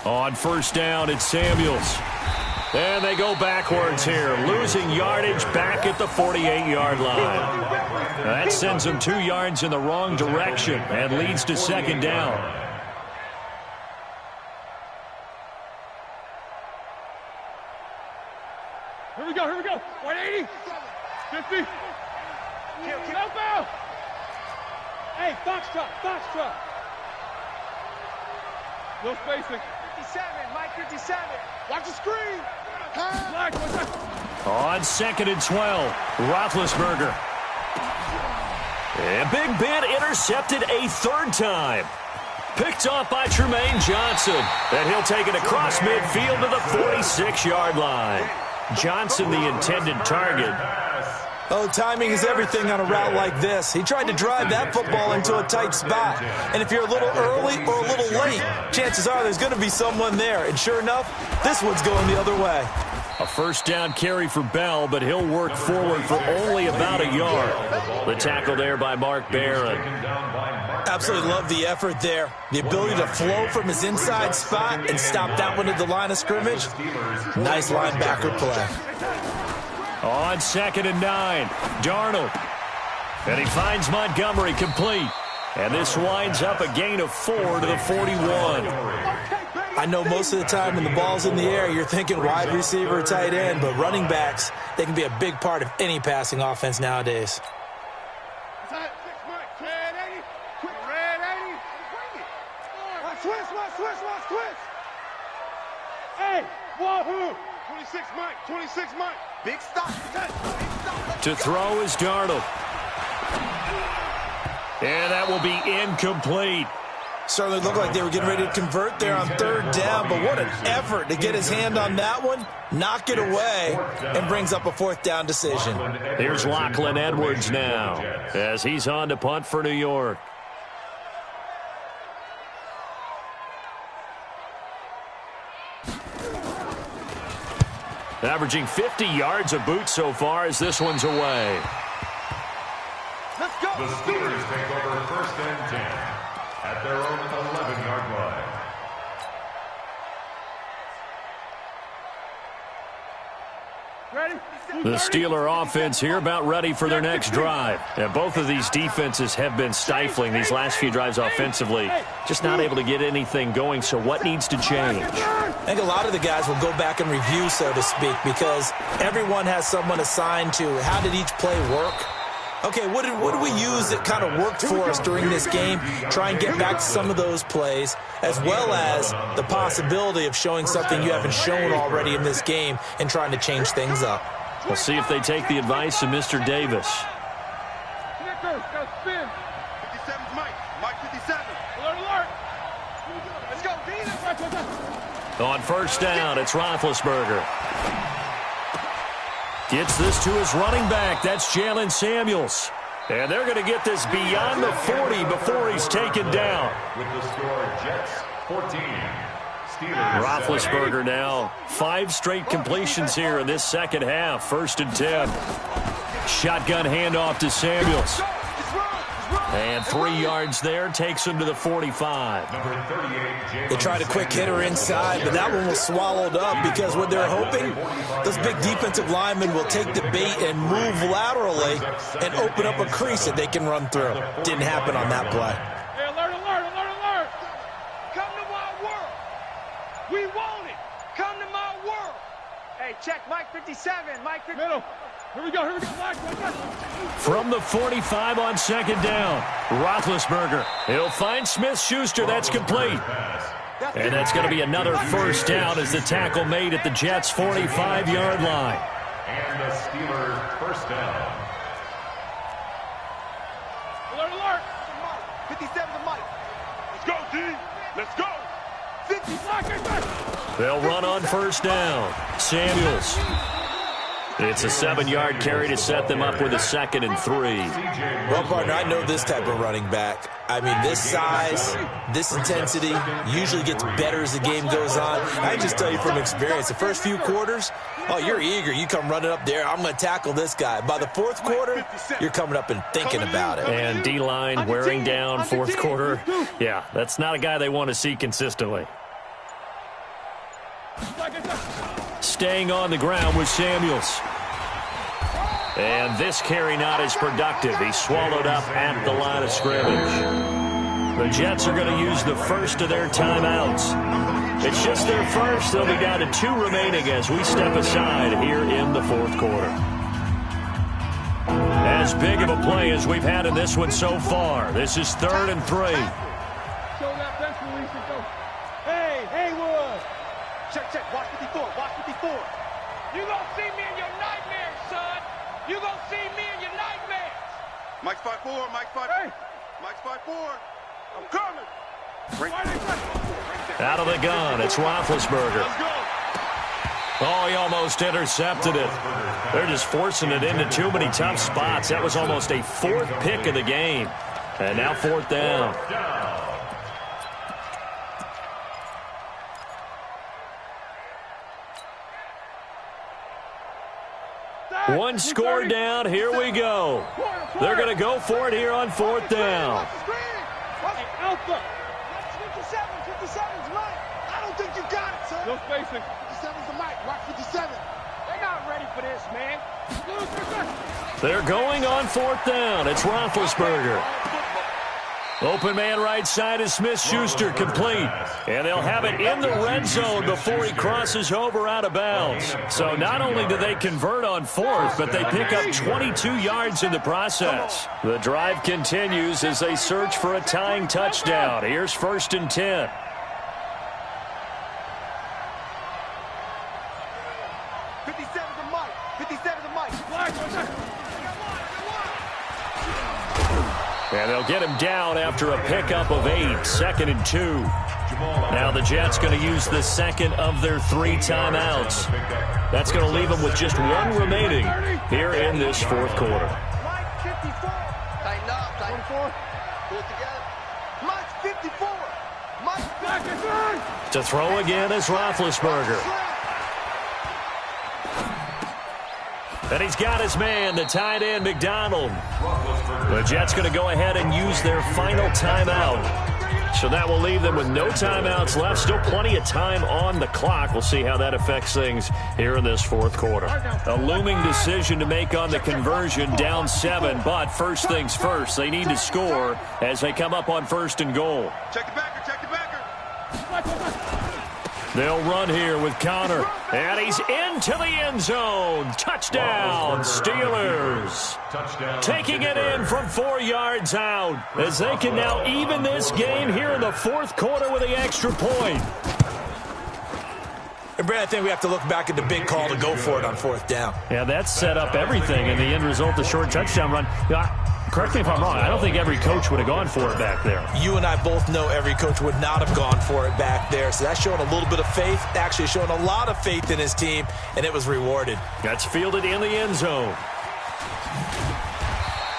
[SPEAKER 1] On 1st down, it's Samuels. And they go backwards here, losing yardage back at the 48-yard line. That sends them 2 yards in the wrong direction and leads to 2nd down.
[SPEAKER 4] Here we go. 180. 50. Help out. Hey, foxtrot. No spacing.
[SPEAKER 2] 57, Mike 57. Watch the screen.
[SPEAKER 1] On 2nd and 12, Roethlisberger. A big bit intercepted a 3rd time. Picked off by Tremaine Johnson. And he'll take it across midfield to the 46-yard line. Johnson, the intended target.
[SPEAKER 8] Oh, timing is everything on a route like this. He tried to drive that football into a tight spot. And if you're a little early or a little late, chances are there's going to be someone there. And sure enough, this one's going the other way.
[SPEAKER 1] A 1st down carry for Bell, but he'll work forward for only about a yard. The tackle there by Mark Barron.
[SPEAKER 8] Absolutely love the effort there. The ability to flow from his inside spot and stop that one at the line of scrimmage. Nice linebacker play.
[SPEAKER 1] On 2nd and 9, Darnold. And he finds Montgomery complete. And this winds up a gain of 4 to the 41.
[SPEAKER 8] I know most of the time when the ball's in the air, you're thinking wide receiver, tight end, but running backs, they can be a big part of any passing offense nowadays.
[SPEAKER 2] Twist. Hey, wahoo. 26 Mike. Big stop.
[SPEAKER 1] To throw is Darnold. And that will be incomplete.
[SPEAKER 8] Certainly looked like they were getting ready to convert there on 3rd down, but what an effort to get his hand on that one, knock it away, and brings up a 4th down decision.
[SPEAKER 1] Here's Lachlan Edwards now as he's on to punt for New York. Averaging 50 yards a boot so far as this one's away.
[SPEAKER 2] Let's go.
[SPEAKER 5] The Steelers take over 1st and 10 at their own 11-yard line.
[SPEAKER 4] Ready?
[SPEAKER 1] The Steeler offense here about ready for their next drive. And both of these defenses have been stifling these last few drives offensively. Just not able to get anything going, so what needs to change?
[SPEAKER 8] I think a lot of the guys will go back and review, so to speak, because everyone has someone assigned to how did each play work. Okay, what did we use that kind of worked for us during this game? Try and get back to some of those plays, as well as the possibility of showing something you haven't shown already in this game and trying to change things up.
[SPEAKER 1] We'll see if they take the advice of Mr. Davis.
[SPEAKER 2] 57's Mike 57. Alert. Let's go,
[SPEAKER 1] On 1st down, it's Roethlisberger. Gets this to his running back. That's Jalen Samuels. And they're going to get this beyond the 40 before he's taken down.
[SPEAKER 5] With the score, Jets 14. Steelers
[SPEAKER 1] Roethlisberger now 5 straight completions here in this 2nd half. 1st and 10. Shotgun handoff to Samuels. And 3 yards there takes him to the 45.
[SPEAKER 5] Number 38,
[SPEAKER 8] They tried a quick hitter inside, but that one was swallowed up because what they're hoping, those big defensive linemen will take the bait and move laterally and open up a crease that they can run through. Didn't happen on that play.
[SPEAKER 4] Hey, alert, alert, alert, alert.
[SPEAKER 6] Come to my world. We want it. Come to my world. Hey, check Mike 57. Mike 57.
[SPEAKER 4] Middle. Here we go, here we go. Flag.
[SPEAKER 1] From the 45 on second down, Roethlisberger. He'll find Smith-Schuster. That's complete. And that's going to be another first down as the tackle made at the Jets' 45-yard line.
[SPEAKER 5] And the Steelers first down.
[SPEAKER 4] Alert, alert.
[SPEAKER 2] 57 to Mike.
[SPEAKER 4] Let's go, D. Let's go. 50 flag.
[SPEAKER 1] They'll run on first down. Samuels. It's a 7-yard carry to set them up with a 2nd and 3.
[SPEAKER 8] Well, partner, I know this type of running back. I mean, this size, this intensity usually gets better as the game goes on. I can just tell you from experience, the first few quarters, oh, you're eager. You come running up there, I'm going to tackle this guy. By the fourth quarter, you're coming up and thinking about it.
[SPEAKER 1] And D-line wearing down fourth quarter. Yeah, that's not a guy they want to see consistently. Staying on the ground with Samuels. And this carry not as productive. He's swallowed up at the line of scrimmage. The Jets are going to use the first of their timeouts. It's just their first. They'll be down to 2 remaining as we step aside here in the fourth quarter. As big of a play as we've had in this one so far. This is 3rd and 3.
[SPEAKER 4] Show that bench release and go. Hey, Haywood.
[SPEAKER 2] Check, check. Watch 54. Watch 54.
[SPEAKER 6] You gonna see me in your nightmares, son. You gonna see me in your nightmares.
[SPEAKER 2] Mike's 5'4". Mike's 5'4".
[SPEAKER 4] Hey.
[SPEAKER 2] Mike's 5'4".
[SPEAKER 6] I'm coming.
[SPEAKER 1] Out of the gun, it's Roethlisberger. Oh, he almost intercepted it. They're just forcing it into too many tough spots. That was almost a 4th pick of the game. And now 4th down. One score down. Here we go. They're going to go for it here on 4th down.
[SPEAKER 4] Alpha.
[SPEAKER 2] 57's Mike. I don't think you got it, son.
[SPEAKER 4] No spacing.
[SPEAKER 2] 57's the Mike. Watch 57.
[SPEAKER 6] They're not ready for this, man.
[SPEAKER 1] They're going on 4th down. It's Roethlisberger. Open man right side is Smith-Schuster, complete. And they'll have it in the red zone before he crosses over out of bounds. So not only do they convert on 4th, but they pick up 22 yards in the process. The drive continues as they search for a tying touchdown. Here's 1st and 10. And they'll get him down after a pickup of 8, 2nd and 2. Now the Jets going to use the 2nd of their 3 timeouts. That's going to leave them with just 1 remaining here in this 4th quarter.
[SPEAKER 2] Mike 54. Tighten up, tighten 4. Pull it together. Mike 54. Mike 54.
[SPEAKER 1] To throw again is Roethlisberger. And he's got his man, the tight end, McDonald. The Jets going to go ahead and use their final timeout. So that will leave them with no timeouts left. Still plenty of time on the clock. We'll see how that affects things here in this 4th quarter. A looming decision to make on the conversion, down 7. But first things first, they need to score as they come up on 1st and goal.
[SPEAKER 2] Check the backer, check the backer.
[SPEAKER 1] They'll run here with Connor. And he's into the end zone. Touchdown, Steelers. Taking it in from 4 yards out as they can now even this game here in the 4th quarter with the extra point.
[SPEAKER 8] And, Brad, I think we have to look back at the big call to go for it on 4th down.
[SPEAKER 1] Yeah, that set up everything in the end result, the short touchdown run. Correct me if I'm wrong. I don't think every coach would have gone for it back there.
[SPEAKER 8] You and I both know every coach would not have gone for it back there. So that's showing a little bit of faith, actually showing a lot of faith in his team, and it was rewarded.
[SPEAKER 1] That's fielded in the end zone.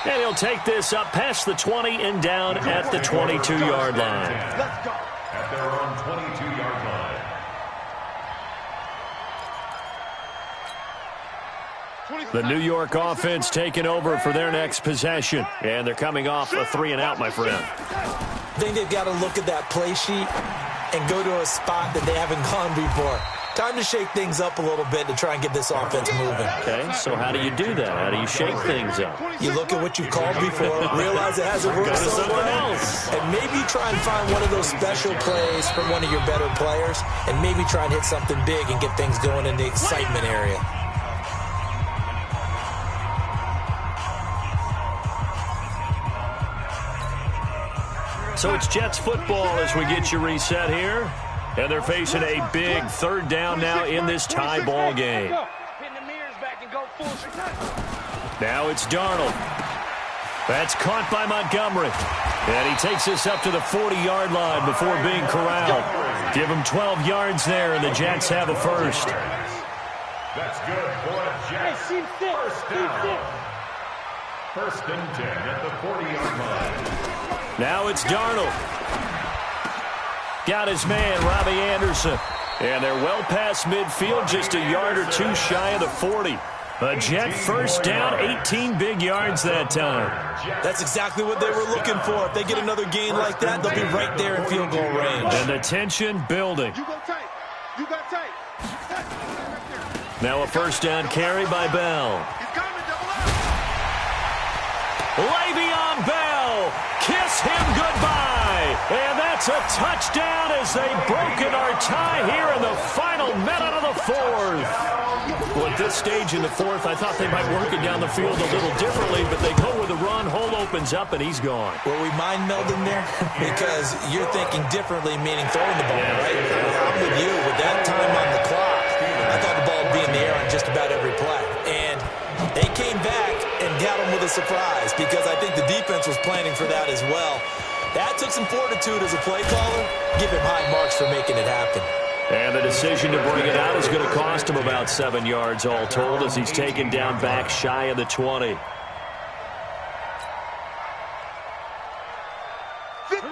[SPEAKER 1] And he'll take this up past the 20 and down at the 22-yard line.
[SPEAKER 2] Let's go.
[SPEAKER 5] At their own 22-yard line.
[SPEAKER 2] 27.
[SPEAKER 1] The New York offense taking over for their next possession. And they're coming off a 3-and-out, my friend.
[SPEAKER 8] I think they've got to look at that play sheet and go to a spot that they haven't gone before. Time to shake things up a little bit to try and get this offense moving.
[SPEAKER 1] Okay, so how do you do that? How do you shake things up?
[SPEAKER 8] You look at what you've called before, realize it hasn't worked so well, and maybe try and find one of those special plays from one of your better players, and maybe try and hit something big and get things going in the excitement area.
[SPEAKER 1] So it's Jets football as we get you reset here. And they're facing a big third down now in this tie ball game. Now it's Darnold. That's caught by Montgomery. And he takes this up to the 40-yard line before being corralled. Give him 12 yards there, and the Jets have a first.
[SPEAKER 5] That's good for the Jets. First down. First and 10 at the 40-yard line.
[SPEAKER 1] Now it's Darnold. Got his man, Robbie Anderson. And they're well past midfield, just a yard or two shy of the 40. A Jet first down, 18 big yards that time.
[SPEAKER 8] That's exactly what they were looking for. If they get another gain like that, they'll be right there in field goal range.
[SPEAKER 1] And the tension building.
[SPEAKER 2] You go tight. You got tight.
[SPEAKER 1] Now a first down carry by Bell.
[SPEAKER 2] He's coming, double up.
[SPEAKER 1] Le'Veon Bell, kiss him goodbye. And that's a touchdown as they've broken our tie here in the final minute of the fourth. Well, at this stage in the fourth, I thought they might work it down the field a little differently, but they go with a run. Hole opens up, and he's gone.
[SPEAKER 8] Were we mind melding there? Because you're thinking differently, meaning throwing the ball, right? I'm with you. With that time on the clock, I thought the ball would be in the air on just about every play. And they came back and got him with a surprise because I think the defense was planning for that as well. That took some fortitude as a play caller. Give him high marks for making it happen.
[SPEAKER 1] And the decision to bring it out is going to cost him about 7 yards all told as he's taken down back shy of the 20.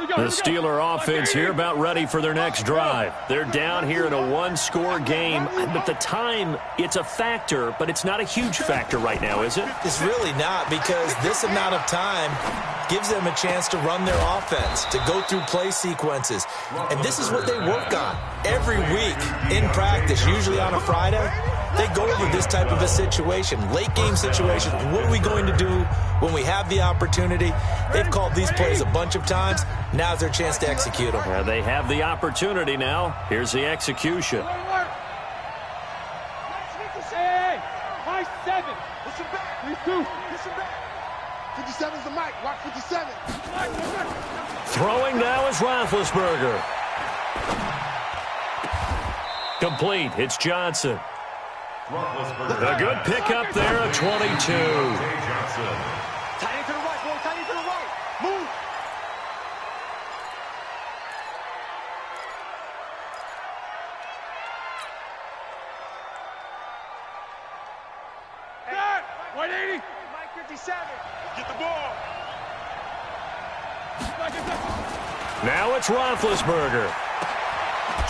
[SPEAKER 1] The Steeler offense here about ready for their next drive. They're down here in a one-score game, but the time, it's a factor, but it's not a huge factor right now, is it?
[SPEAKER 8] It's really not, because this amount of time gives them a chance to run their offense, to go through play sequences. And this is what they work on every week in practice, usually on a Friday. They go over this type of a situation, late game situation. What are we going to do when we have the opportunity? They've called these plays a bunch of times. Now's their chance to execute them.
[SPEAKER 1] Well, they have the opportunity now. Here's the execution.
[SPEAKER 6] Hey, high 7.
[SPEAKER 2] Listen back.
[SPEAKER 6] 3-2.
[SPEAKER 2] Listen back. 57's the mic. Watch 57.
[SPEAKER 1] Throwing now is Roethlisberger. Complete. It's Johnson. A good pickup there at 22.
[SPEAKER 2] Tight into the right, boy. Tight into the right. Move.
[SPEAKER 6] Hey, 180.
[SPEAKER 2] Mike 57.
[SPEAKER 4] Get the ball.
[SPEAKER 1] Now it's Roethlisberger.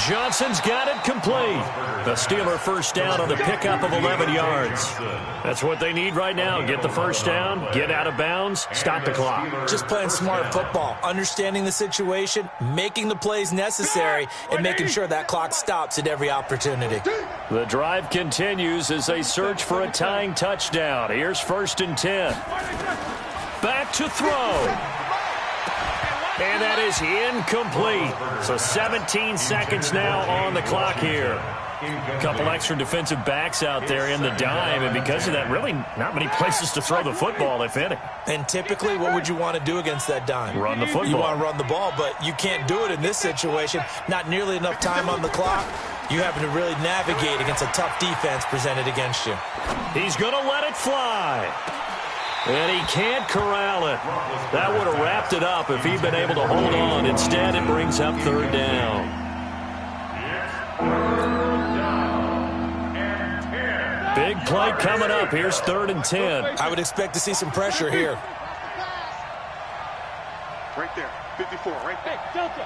[SPEAKER 1] Johnson's got it complete. The Steeler first down on the pickup of 11 yards. That's what they need right now. Get the first down, get out of bounds, stop the clock.
[SPEAKER 8] Just playing smart football, understanding the situation, making the plays necessary, and making sure that clock stops at every opportunity.
[SPEAKER 1] The drive continues as they search for a tying touchdown. Here's first and 10. Back to throw. And that is incomplete. So 17 seconds now on the clock here. A couple extra defensive backs out there in the dime, and because of that, really not many places to throw the football, if any.
[SPEAKER 8] And typically, what would you want to do against that dime?
[SPEAKER 1] Run the football.
[SPEAKER 8] You want to run the ball, but you can't do it in this situation. Not nearly enough time on the clock. You having to really navigate against a tough defense presented against you.
[SPEAKER 1] He's going to let it fly. And he can't corral it. That would have wrapped it up if he'd been able to hold on. Instead, it brings up third down. Big play coming up. Here's third and 10.
[SPEAKER 8] I would expect to see some pressure here.
[SPEAKER 2] Right there. 54, right there.
[SPEAKER 6] Hey, Delta.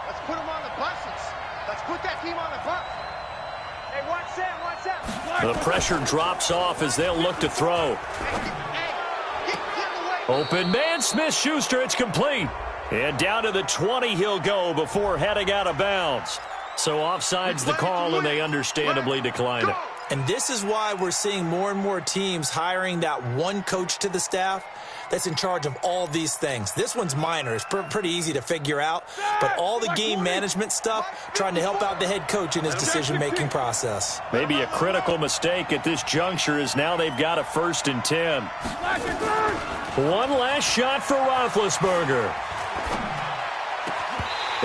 [SPEAKER 2] Let's put them on the buses. Let's put that team on the bus.
[SPEAKER 6] Hey, watch that.
[SPEAKER 1] The pressure drops off as they'll look to throw. Open man, Smith-Schuster, it's complete. And down to the 20 he'll go before heading out of bounds. So offside's the call, and they understandably decline it.
[SPEAKER 8] And this is why we're seeing more and more teams hiring that one coach to the staff that's in charge of all these things. This one's minor. It's pretty easy to figure out. But all the game management stuff, trying to help out the head coach in his decision-making process.
[SPEAKER 1] Maybe a critical mistake at this juncture is now they've got a 1st and 10. One last shot for Roethlisberger.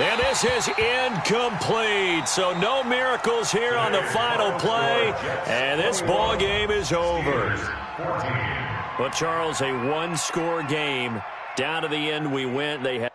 [SPEAKER 1] And this is incomplete. So no miracles here on the final play. And this ball game is over. But, Charles, a one-score game. Down to the end we went. They had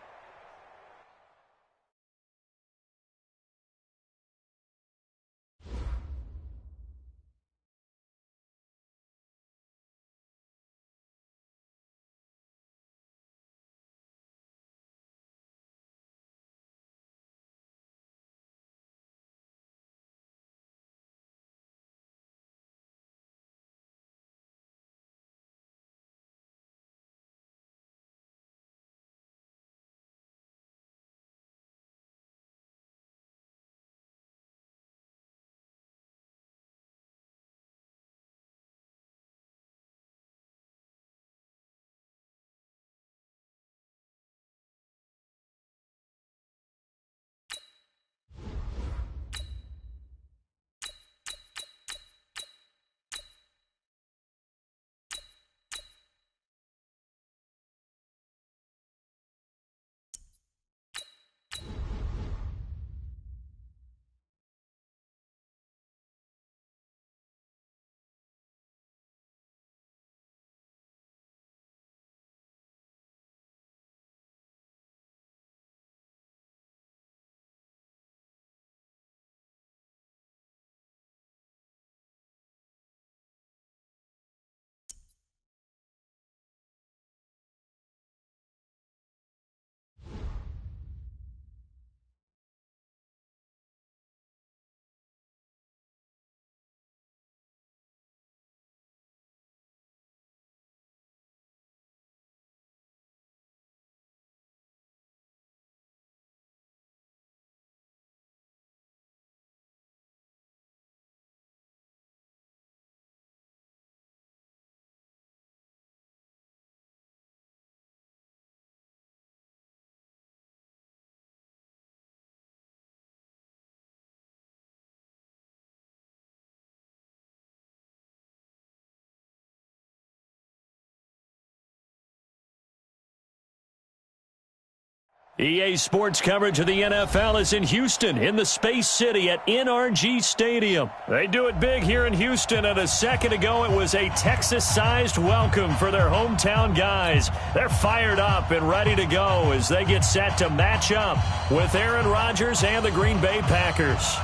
[SPEAKER 1] EA Sports coverage of the NFL is in Houston, in the Space City at R2G Stadium. They do it big here in Houston, and a second ago it was a Texas-sized welcome for their hometown guys. They're fired up and ready to go as they get set to match up with Aaron Rodgers and the Green Bay Packers.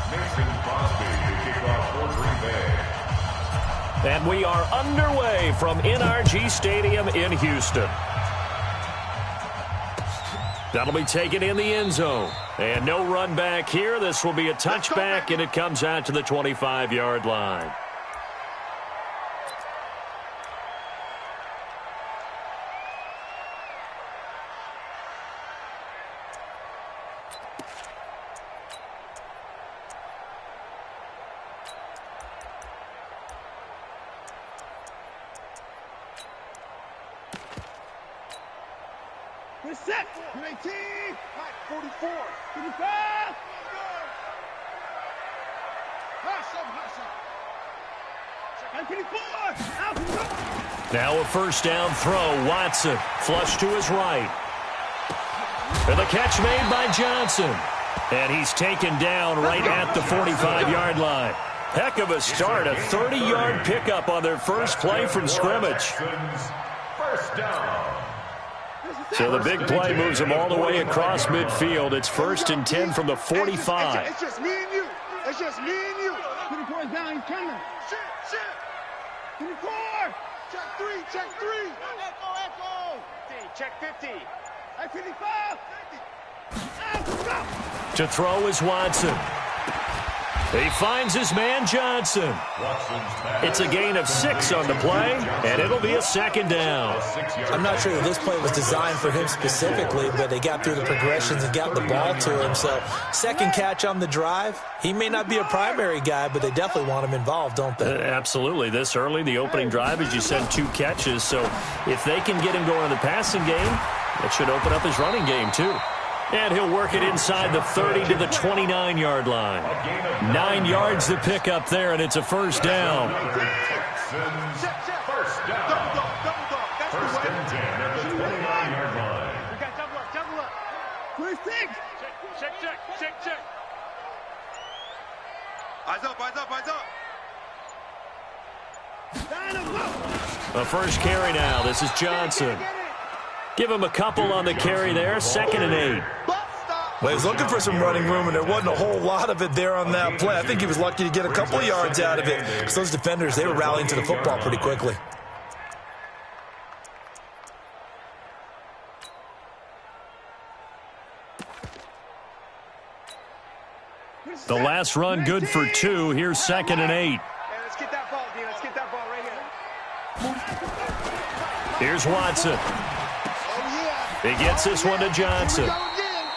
[SPEAKER 5] Mason Crosby to kick off for Green Bay.
[SPEAKER 1] And we are underway from R2G Stadium in Houston. That'll be taken in the end zone. And no run back here. This will be a touchback, and it comes out to the 25-yard line.
[SPEAKER 6] We're set. 19. 44. 55.
[SPEAKER 1] Now a first down throw. Watson flush to his right. And the catch made by Johnson. And he's taken down right at the 45-yard line. Heck of a start. A 30-yard pickup on their first play from scrimmage.
[SPEAKER 5] First down.
[SPEAKER 1] So the big play moves them all the way across midfield. It's 1st and 10 from the 45.
[SPEAKER 2] It's just me and you. It's just me and you.
[SPEAKER 6] 24 is down. He's coming.
[SPEAKER 2] Shit.
[SPEAKER 6] 24.
[SPEAKER 2] Check 3. Echo.
[SPEAKER 6] Check 50.
[SPEAKER 2] At 55.
[SPEAKER 1] To throw is Watson. He finds his man Johnson. It's a gain of 6 on the play, and it'll be a second down.
[SPEAKER 8] I'm not sure that this play was designed for him specifically, but they got through the progressions and got the ball to him. So second catch on the drive. He may not be a primary guy, but they definitely want him involved, don't they?
[SPEAKER 1] Absolutely. This early, the opening drive, as you said, 2 catches. So if they can get him going in the passing game, it should open up his running game too. And he'll work it inside the 30 to the 29-yard line. 9 yards to pick up there, and it's a first down.
[SPEAKER 5] First down. First and 10 at the 29-yard line.
[SPEAKER 6] We got double up. First thing. Check.
[SPEAKER 2] Eyes up.
[SPEAKER 1] A first carry now. This is Johnson. Give him a couple on the carry there. 2nd and 8.
[SPEAKER 8] Well, he was looking for some running room, and there wasn't a whole lot of it there on that play. I think he was lucky to get a couple of yards out of it because those defenders, they were rallying to the football pretty quickly.
[SPEAKER 1] The last run good for 2. Here's 2nd and 8.
[SPEAKER 6] Hey, let's get that ball, D. Let's get that ball right here.
[SPEAKER 1] Here's Watson. He gets this one to Johnson.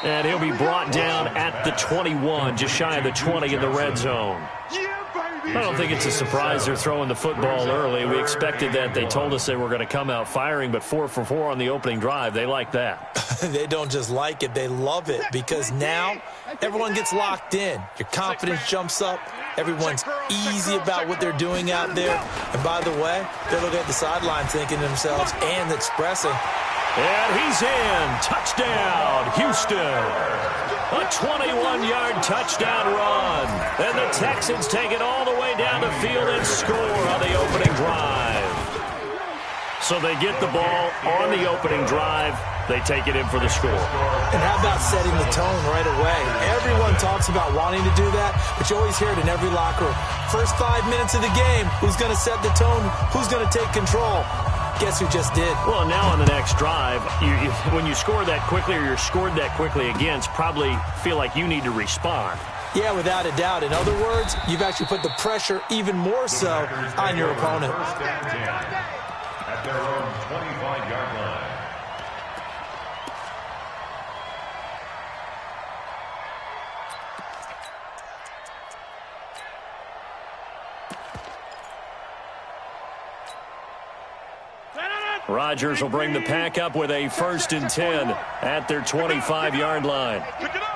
[SPEAKER 1] And he'll be brought down at the 21, just shy of the 20 in the red zone. I don't think it's a surprise they're throwing the football early. We expected that. They told us they were going to come out firing, but 4 for 4 on the opening drive. They like that.
[SPEAKER 8] They don't just like it, they love it, because now everyone gets locked in. Your confidence jumps up. Everyone's easy about what they're doing out there. And by the way, they're looking at the sideline thinking to themselves and expressing.
[SPEAKER 1] And he's in. Touchdown, Houston. A 21-yard touchdown run. And the Texans take it all the way down the field and score on the opening drive. So they get the ball on the opening drive. They take it in for the score.
[SPEAKER 8] And how about setting the tone right away? Everyone talks about wanting to do that, but you always hear it in every locker room. First 5 minutes of the game, who's going to set the tone? Who's going to take control? Guess who just did?
[SPEAKER 1] Well, now on the next drive, when you score that quickly or you're scored that quickly against, probably feel like you need to respond.
[SPEAKER 8] Yeah, without a doubt. In other words, you've actually put the pressure even more so on your opponent.
[SPEAKER 5] First and 10 at their own 25-yard line.
[SPEAKER 1] Rodgers will bring the pack up with a 1st and 10 at their 25-yard line.
[SPEAKER 6] Pick it up.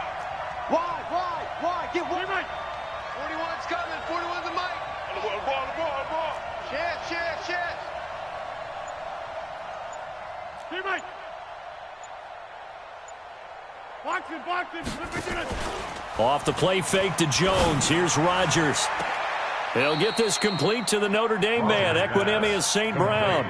[SPEAKER 6] Why? Get one. 41's coming. 41's the mic.
[SPEAKER 4] The ball.
[SPEAKER 6] Chance.
[SPEAKER 4] Hey, Mike. Box it.
[SPEAKER 1] Off the play fake to Jones. Here's Rodgers. He'll get this complete to the Notre Dame man, Equinemius St. Brown.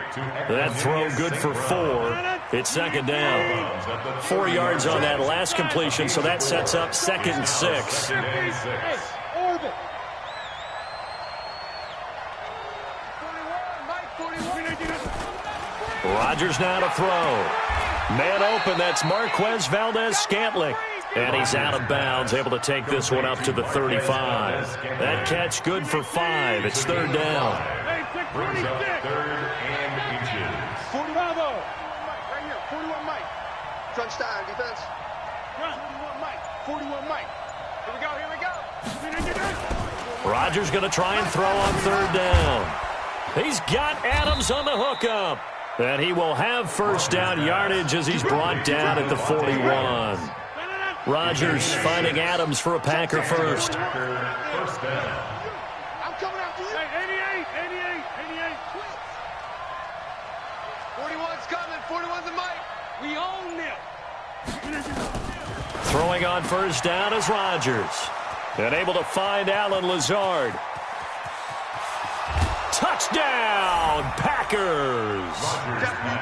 [SPEAKER 1] That throw good for 4. It's 2nd down. 4 yards on that last completion, so that sets up 2nd and 6. Rodgers now to throw. Man open, that's Marquez Valdez-Scantling. And he's out of bounds, able to take this one up to the 35. That catch good for 5. It's 3rd down.
[SPEAKER 5] Brings up 3rd and inches.
[SPEAKER 6] 41 Mike, right here. 41 Mike. Crunch time, defense. 41 Mike. Here we go.
[SPEAKER 1] Rodgers going to try and throw on 3rd down. He's got Adams on the hookup. And he will have 1st down yardage as he's brought down at the 41. Rodgers finding Adams for a Packer first.
[SPEAKER 6] I'm coming after you. 88. 41's coming. 41's the mic. We own them.
[SPEAKER 1] Throwing on 1st down is Rodgers. And able to find Allen Lazard. Touchdown, Packers.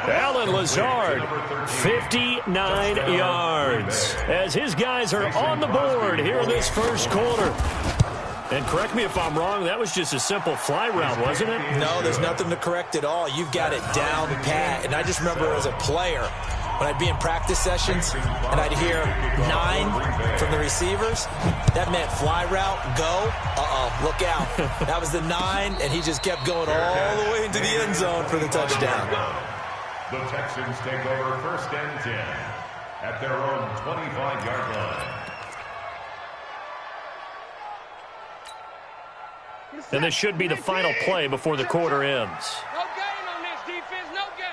[SPEAKER 1] Allen Lazard, 59 yards. As his guys are on the board here in this first quarter. And correct me if I'm wrong, that was just a simple fly route, wasn't it?
[SPEAKER 8] No, there's nothing to correct at all. You've got it down pat. And I just remember as a player, when I'd be in practice sessions and I'd hear 9 from the receivers, that meant fly route, go, look out. That was the 9, and he just kept going all the way into the end zone for the touchdown.
[SPEAKER 5] The Texans take over 1st and 10 at their own 25-yard line.
[SPEAKER 1] And this should be the final play before the quarter ends.
[SPEAKER 7] No game on this defense, no game.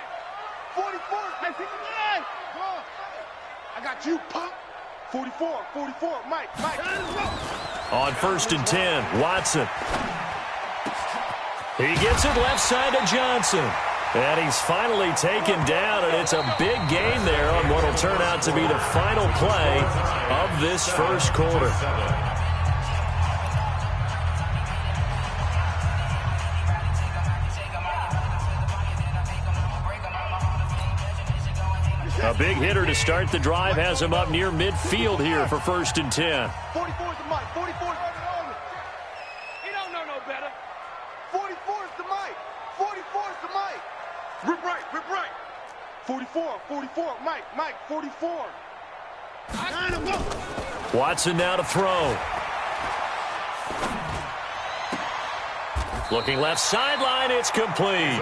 [SPEAKER 2] 44, I got you, pop. 44, Mike.
[SPEAKER 1] On 1st and 10, Watson. He gets it left side to Johnson. And he's finally taken down, and it's a big gain there on what will turn out to be the final play of this first quarter. A big hitter to start the drive has him up near midfield here for 1st and 10.
[SPEAKER 2] 44 is the Mike. 44 is the Mike.
[SPEAKER 7] He don't know no better.
[SPEAKER 2] 44 is the Mike. 44 is the Mike. Rip right. 44, Mike, 44.
[SPEAKER 1] Watson now to throw. Looking left sideline, it's complete.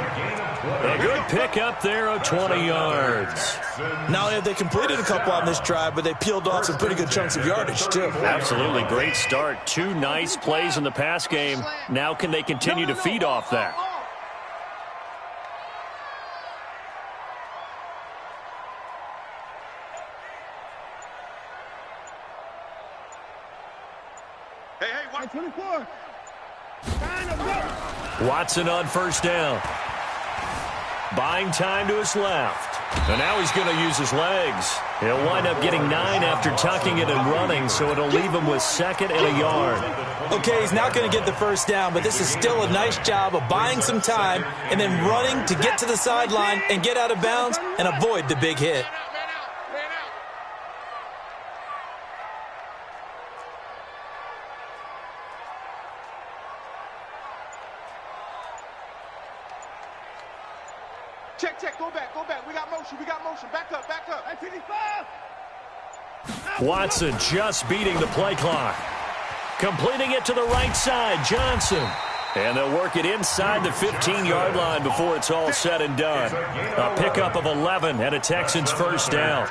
[SPEAKER 1] A good pickup there of 20 yards.
[SPEAKER 8] Not only have they completed a couple on this drive, but they peeled off some pretty good chunks of yardage, too.
[SPEAKER 1] Absolutely great start. 2 nice plays in the pass game. Now can they continue to feed off that?
[SPEAKER 2] Hey, watch 24.
[SPEAKER 1] Watson on 1st down. Buying time to his left. And now he's going to use his legs. He'll wind up getting 9 after tucking it and running, so it'll leave him with 2nd and a yard.
[SPEAKER 8] Okay, he's not going to get the 1st down, but this is still a nice job of buying some time and then running to get to the sideline and get out of bounds and avoid the big hit.
[SPEAKER 2] Check, go back. We got motion. Back up. 55.
[SPEAKER 1] Watson just beating the play clock. Completing it to the right side, Johnson. And they'll work it inside the 15-yard line before it's all said and done. A pickup of 11 and a Texans 1st down.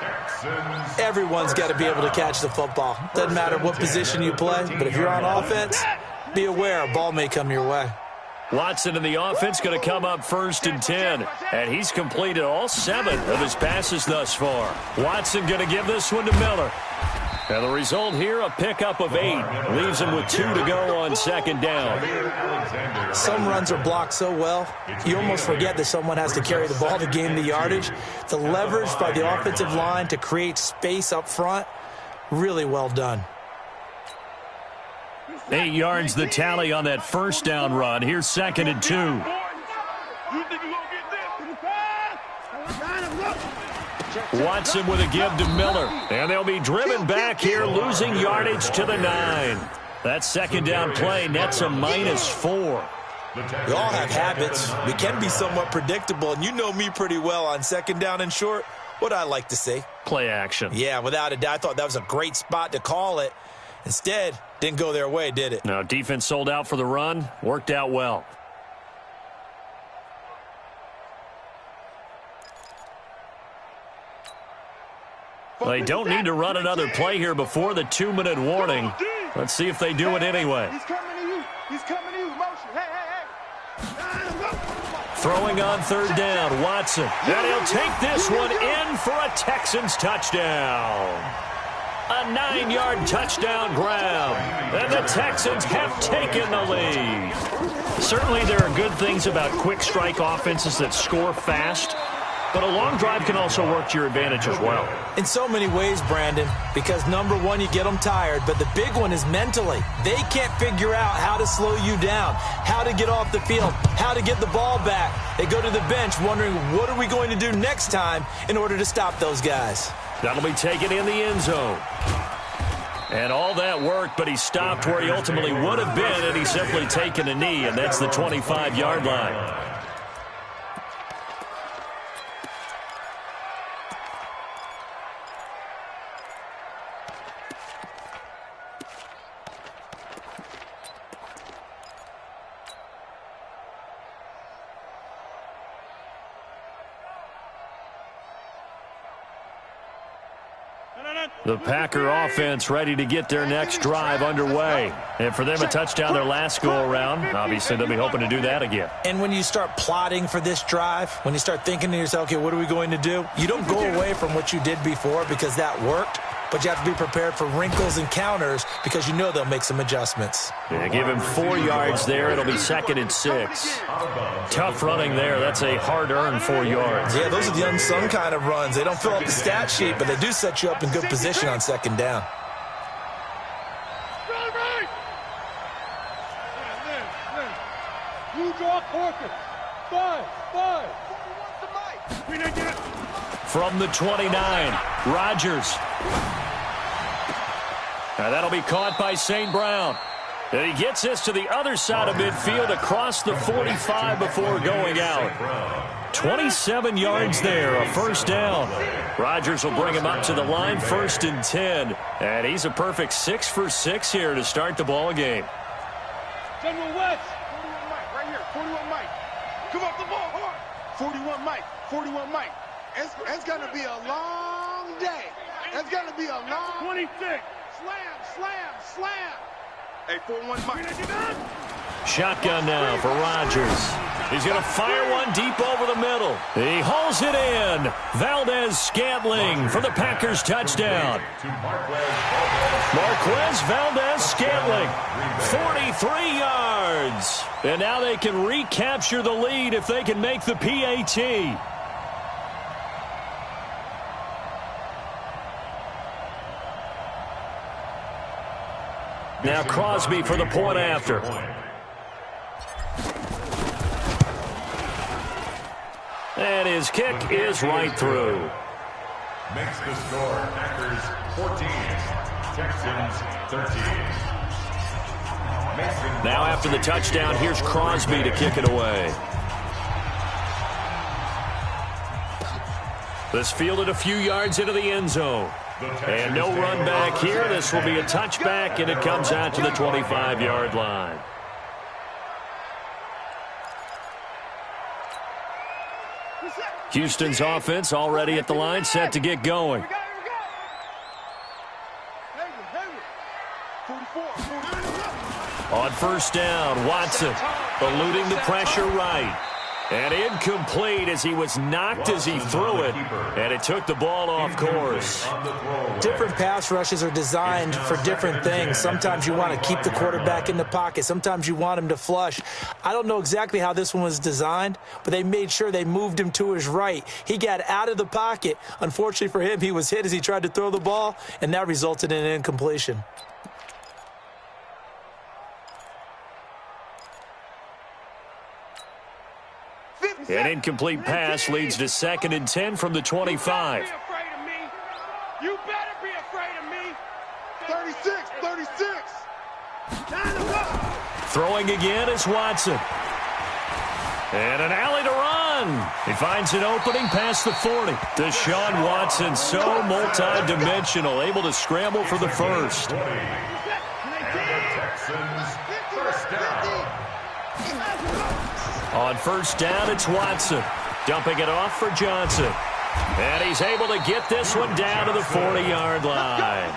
[SPEAKER 8] Everyone's got to be able to catch the football. Doesn't matter what position you play, but if you're on offense, be aware a ball may come your way.
[SPEAKER 1] Watson in the offense going to come up 1st and 10. And he's completed all 7 of his passes thus far. Watson going to give this one to Miller. And the result here, a pickup of 8. Leaves him with 2 to go on 2nd down.
[SPEAKER 8] Some runs are blocked so well, you almost forget that someone has to carry the ball to gain the yardage. The leverage by the offensive line to create space up front, really well done.
[SPEAKER 1] 8 yards the tally on that 1st down run. Here's 2nd and 2. Watson with a give to Miller. And they'll be driven back here, losing yardage to the 9. That 2nd down play nets a -4.
[SPEAKER 8] We all have habits. We can be somewhat predictable, and you know me pretty well on 2nd down and short. What I like to see.
[SPEAKER 1] Play action.
[SPEAKER 8] Yeah, without a doubt. I thought that was a great spot to call it. Instead, didn't go their way, did it?
[SPEAKER 1] No, defense sold out for the run. Worked out well. They don't need to run another play here before the 2-minute warning. Let's see if they do it anyway.
[SPEAKER 2] He's coming to you. Motion. Hey.
[SPEAKER 1] Throwing on 3rd down, Watson. And he'll take this one in for a Texans touchdown. A 9-yard touchdown grab. And the Texans have taken the lead. Certainly there are good things about quick strike offenses that score fast. But a long drive can also work to your advantage as well.
[SPEAKER 8] In so many ways, Brandon, because number one, you get them tired, but the big one is mentally. They can't figure out how to slow you down, how to get off the field, how to get the ball back. They go to the bench wondering, what are we going to do next time in order to stop those guys?
[SPEAKER 1] That'll be taken in the end zone. And all that worked, but he stopped where he ultimately would have been, and he's simply taken a knee, and that's the 25-yard line. The Packer offense ready to get their next drive underway. And for them, a touchdown their last go-around. Obviously, they'll be hoping to do that again.
[SPEAKER 8] And when you start plotting for this drive, when you start thinking to yourself, okay, what are we going to do? You don't go away from what you did before because that worked, but you have to be prepared for wrinkles and counters because you know they'll make some adjustments.
[SPEAKER 1] Yeah, give him 4 yards there. It'll be 2nd and 6. Tough running there. That's a hard-earned 4 yards.
[SPEAKER 8] Yeah, those are the unsung kind of runs. They don't fill up the stat sheet, but they do set you up in good position on 2nd down.
[SPEAKER 2] You draw Corker. 5.
[SPEAKER 1] From the 29, Rodgers. Now that'll be caught by St. Brown. And he gets this to the other side of midfield across the 45 before going out. 27 yards there, a 1st down. Rodgers will bring him up to the line, 1st and 10. And he's a perfect 6 for 6 here to start the ball game.
[SPEAKER 2] General West. 41 Mike, right here. 41 Mike. Come up the ball hard. 41 Mike. 41 Mike. It's going to be a long day. It's going to be a long...
[SPEAKER 4] 26.
[SPEAKER 2] Slam. Hey, 41 Mike.
[SPEAKER 1] Shotgun now for Rodgers. He's going to fire one deep over the middle. He hauls it in. Valdez-Scantling for the Packers touchdown. Marquez Valdez-Scantling, 43 yards. And now they can recapture the lead if they can make the PAT. Now Crosby for the point after. And his kick is right through.
[SPEAKER 5] Makes the score Packers 14, Texans 13.
[SPEAKER 1] Now after the touchdown, here's Crosby to kick it away. This fielded a few yards into the end zone. And no run back here. This will be a touchback, and it comes out to the 25-yard line. Houston's offense already at the line, set to get going. On 1st down, Watson eluding the pressure right. And incomplete as he was knocked as he threw it, and it took the ball off course.
[SPEAKER 8] Different pass rushes are designed for different things. Sometimes you want to keep the quarterback in the pocket. Sometimes you want him to flush. I don't know exactly how this one was designed, but they made sure they moved him to his right. He got out of the pocket. Unfortunately for him, he was hit as he tried to throw the ball, and that resulted in an incompletion.
[SPEAKER 1] An incomplete pass leads to 2nd and 10 from the 25.
[SPEAKER 6] You better be afraid of me.
[SPEAKER 2] 36.
[SPEAKER 1] Throwing again is Watson. And an alley to run. He finds an opening past the 40. Deshaun Watson, so multi-dimensional, able to scramble for the first. On 1st down, it's Watson. Dumping it off for Johnson. And he's able to get this one down to the 40-yard line.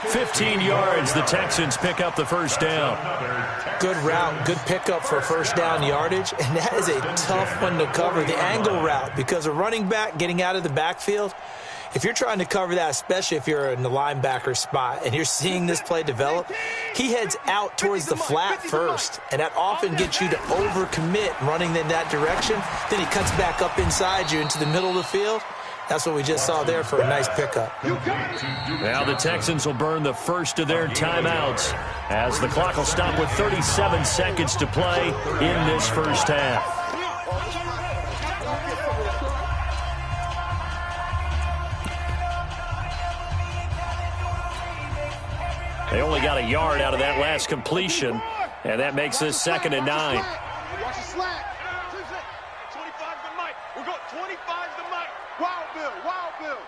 [SPEAKER 1] 15 yards, the Texans pick up the 1st down.
[SPEAKER 8] Good route, good pickup for 1st down yardage, and that is a tough one to cover, the angle route, because a running back getting out of the backfield, if you're trying to cover that, especially if you're in the linebacker spot and you're seeing this play develop, he heads out towards the flat first, and that often gets you to overcommit running in that direction. Then he cuts back up inside you into the middle of the field. That's what we just saw there for a nice pickup.
[SPEAKER 1] Now the Texans will burn the first of their timeouts as the clock will stop with 37 seconds to play in this 1st half. They only got a yard out of that last completion, and that makes this 2nd and 9.
[SPEAKER 2] Watch the slack.
[SPEAKER 6] 25's the mic. We're going 25's the mic.
[SPEAKER 2] Wild Bill.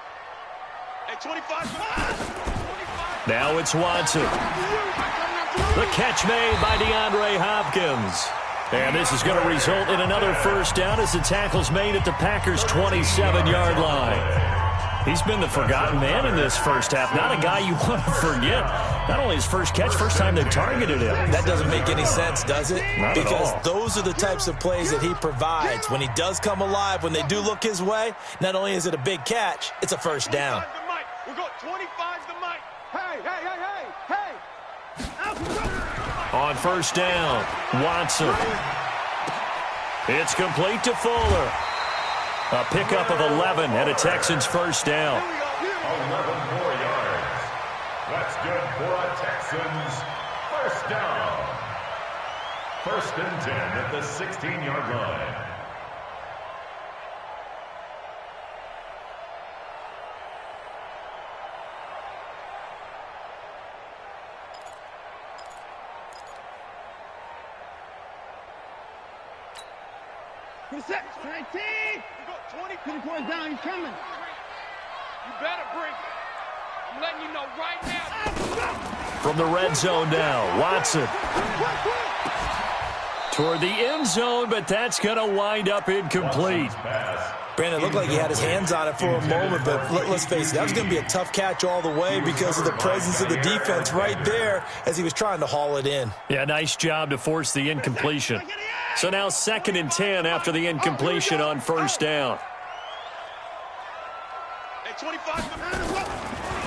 [SPEAKER 6] Hey, 25's the mic. 25's
[SPEAKER 1] Now it's Watson. The catch made by DeAndre Hopkins. And this is going to result in another first down as the tackle's made at the Packers' 27-yard line. He's been the forgotten man in this first half. Not a guy you want to forget. Not only his first catch, first time they targeted him.
[SPEAKER 8] That doesn't make any sense, does it?
[SPEAKER 1] Not at all.
[SPEAKER 8] Because those are the types of plays that he provides. When he does come alive, when they do look his way, not only is it a big catch, it's a first down.
[SPEAKER 6] We're going 25 to Mike. Hey, hey, hey, hey, hey.
[SPEAKER 1] On first down, Watson. It's complete to Fuller. A pickup of 11 and a Texans first down.
[SPEAKER 5] 11 more yards. That's good for a Texans first down. First and 10 at the 16-yard line.
[SPEAKER 6] Set. 19. We got 20 points down. He's coming. You better bring it. I'm letting you know right now.
[SPEAKER 1] From the red zone now, Watson. Toward the end zone, but that's going to wind up incomplete.
[SPEAKER 8] Brandon, it looked like he had his hands on it for a moment, but let's face it, that was going to be a tough catch all the way because of the presence of the defense right there as he was trying to haul it in.
[SPEAKER 1] Yeah, nice job to force the incompletion. So now 2nd and 10 after the incompletion on first down.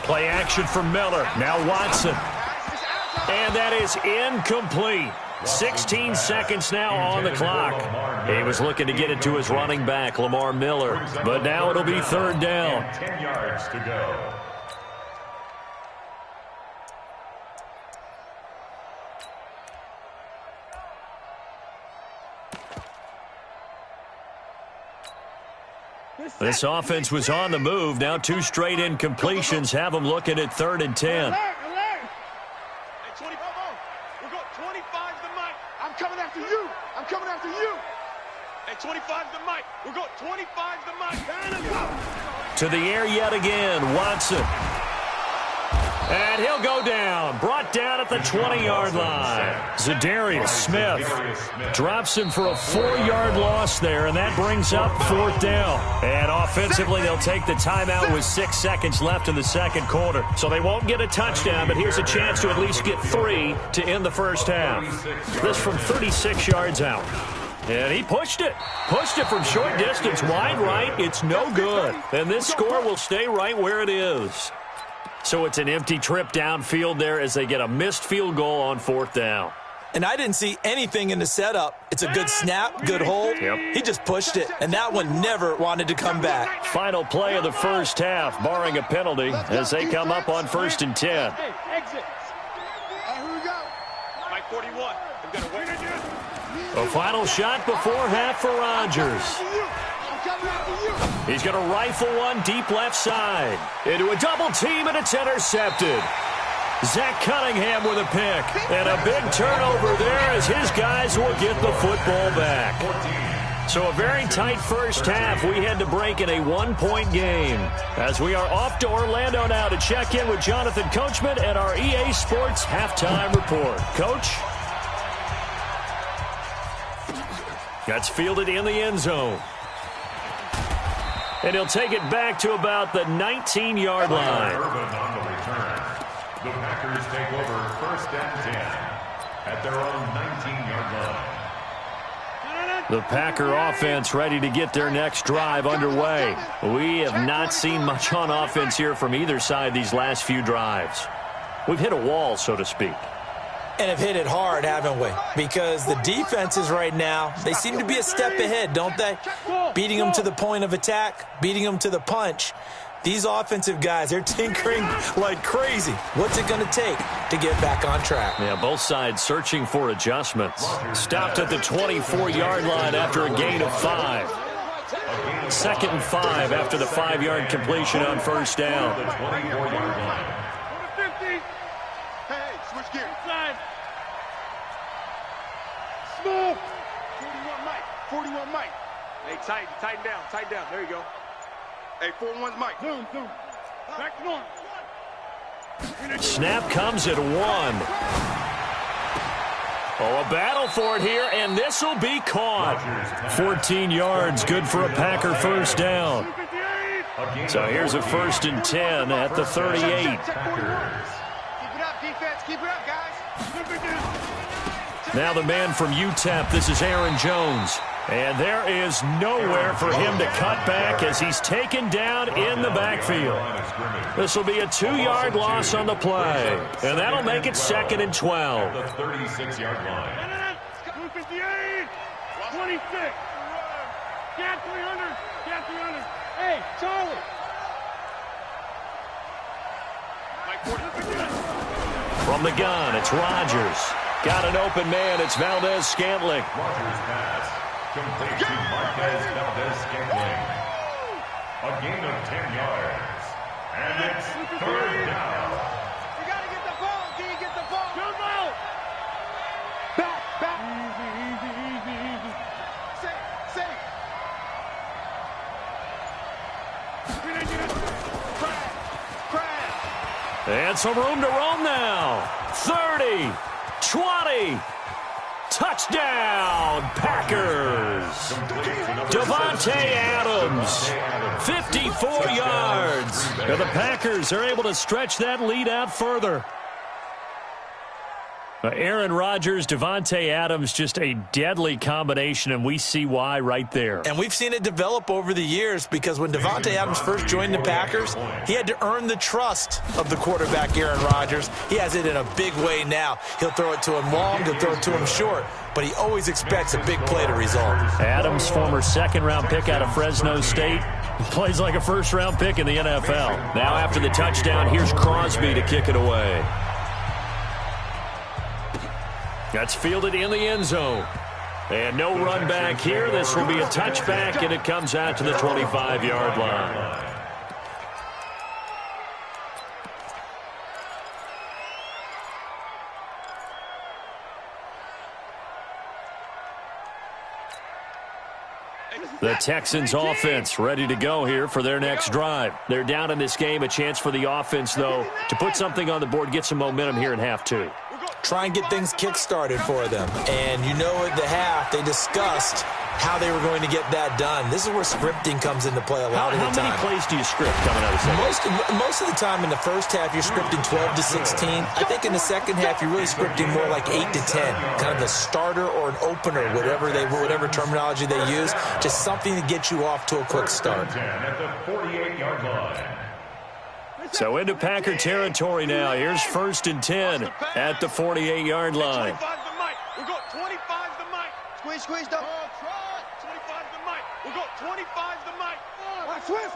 [SPEAKER 1] Play action for Miller. Now Watson. And that is incomplete. 16 seconds now on the clock. He was looking to get it to his running back, Lamar Miller. But now it'll be 3rd down.
[SPEAKER 5] 10 yards to go.
[SPEAKER 1] This offense was on the move. Now 2 straight incompletions have them looking at 3rd and 10.
[SPEAKER 6] Coming after you. I'm coming after you. Hey, 25's the mic. We're going 25's the mic.
[SPEAKER 1] To the air yet again, Watson. And he'll go down. Brought down at the 20-yard line. Zadarius Smith drops him for a 4-yard loss there, and that brings up 4th down. And offensively, they'll take the timeout with 6 seconds left in the second quarter. So they won't get a touchdown, but here's a chance to at least get 3 to end the first half. This from 36 yards out. And he pushed it. Pushed it from short distance, wide right. It's no good. And this score will stay right where it is. So it's an empty trip downfield there as they get a missed field goal on 4th down.
[SPEAKER 8] And I didn't see anything in the setup. It's a good snap, good hold.
[SPEAKER 1] Yep.
[SPEAKER 8] He just pushed it, and that one never wanted to come back.
[SPEAKER 1] Final play of the first half, barring a penalty, as they come up on 1st and 10.
[SPEAKER 6] Hey, exit. Here we go. Mike 41. We've got to wait.
[SPEAKER 1] A final shot before half for Rodgers. He's going to rifle one deep left side. Into a double team, and it's intercepted. Zach Cunningham with a pick. And a big turnover there as his guys will get the football back. So a very tight first half. We had to break in a 1-point game. As we are off to Orlando now to check in with Jonathan Coachman and our EA Sports halftime report. Coach? That's fielded in the end zone. And he'll take it back to about the 19-yard line.
[SPEAKER 5] Urban on the return. The Packers take over 1st and 10 at their own 19-yard line.
[SPEAKER 1] The Packer offense ready to get their next drive underway. We have not seen much on offense here from either side these last few drives. We've hit a wall, so to speak.
[SPEAKER 8] And have hit it hard, haven't we? Because the defenses right now, they seem to be a step ahead, don't they? Beating them to the point of attack, beating them to the punch. These offensive guys, they're tinkering like crazy. What's it going to take to get back on track?
[SPEAKER 1] Yeah, both sides searching for adjustments. Stopped at the 24-yard line after a gain of 5. 2nd and 5 after the 5-yard completion on first down.
[SPEAKER 5] The 24-yard line.
[SPEAKER 2] Hey, switch gears.
[SPEAKER 6] Smooth. 41 Mike. 41 Mike. Hey, tighten down. There you go.
[SPEAKER 2] Hey, 41's Mike.
[SPEAKER 6] Zoom. Back to norm.
[SPEAKER 1] Snap comes at 1. Oh, a battle for it here, and this will be caught. 14 yards, good for a Packer first down. So here's a 1st and 10 at the 38.
[SPEAKER 2] Keep it up, defense. Keep it up, guys.
[SPEAKER 1] Now the man from UTEP, this is Aaron Jones. And there is nowhere for him to cut back as he's taken down in the backfield. This will be a 2-yard loss on the play. And that'll make it 2nd and 12.
[SPEAKER 5] The 36-yard line.
[SPEAKER 6] 258, 26. Cat 300, cat 300. Hey, Charlie.
[SPEAKER 1] From the gun, it's Rodgers. Got an open man, it's Valdez-Scantling.
[SPEAKER 5] Rodgers pass. Complete to Marquez Valdez-Scantling. A gain of 10 yards. And it's 3rd down.
[SPEAKER 2] You got to get the ball, D. Get the ball.
[SPEAKER 6] Jump out.
[SPEAKER 2] Back.
[SPEAKER 6] Easy.
[SPEAKER 2] Safe. Crab.
[SPEAKER 1] And some room to roam now. 30, 20. Touchdown, Packers. Devontae Adams, 54 yards. And the Packers are able to stretch that lead out further. Aaron Rodgers, Devontae Adams, just a deadly combination, and we see why right there.
[SPEAKER 8] And we've seen it develop over the years because when Devontae Adams first joined the Packers, he had to earn the trust of the quarterback, Aaron Rodgers. He has it in a big way now. He'll throw it to him long, he'll throw it to him short, but he always expects a big play to result.
[SPEAKER 1] Adams, former second-round pick out of Fresno State, plays like a first-round pick in the NFL. Now after the touchdown, here's Crosby to kick it away. That's fielded in the end zone. And no run back here. This will be a touchback, and it comes out to the 25-yard line. The Texans offense ready to go here for their next drive. They're down in this game. A chance for the offense, though, to put something on the board, get some momentum here in half 2.
[SPEAKER 8] Try and get things kick-started for them. And you know at the half, they discussed how they were going to get that done. This is where scripting comes into play a lot of the time.
[SPEAKER 1] How many plays do you script coming out of the second?
[SPEAKER 8] Most of the time in the first half, you're scripting 12 to 16. I think in the second half, you're really scripting more like 8 to 10. Kind of a starter or an opener, whatever terminology they use. Just something to get you off to a quick start.
[SPEAKER 5] At the 48-yard line.
[SPEAKER 1] So into Packer territory now. Here's 1st and 10 at the 48-yard line.
[SPEAKER 7] 25 the mic. We'll go 25 the mic.
[SPEAKER 2] Squeeze, don't.
[SPEAKER 7] 25 the mic. We'll go 25 the mic.
[SPEAKER 2] Watch twist.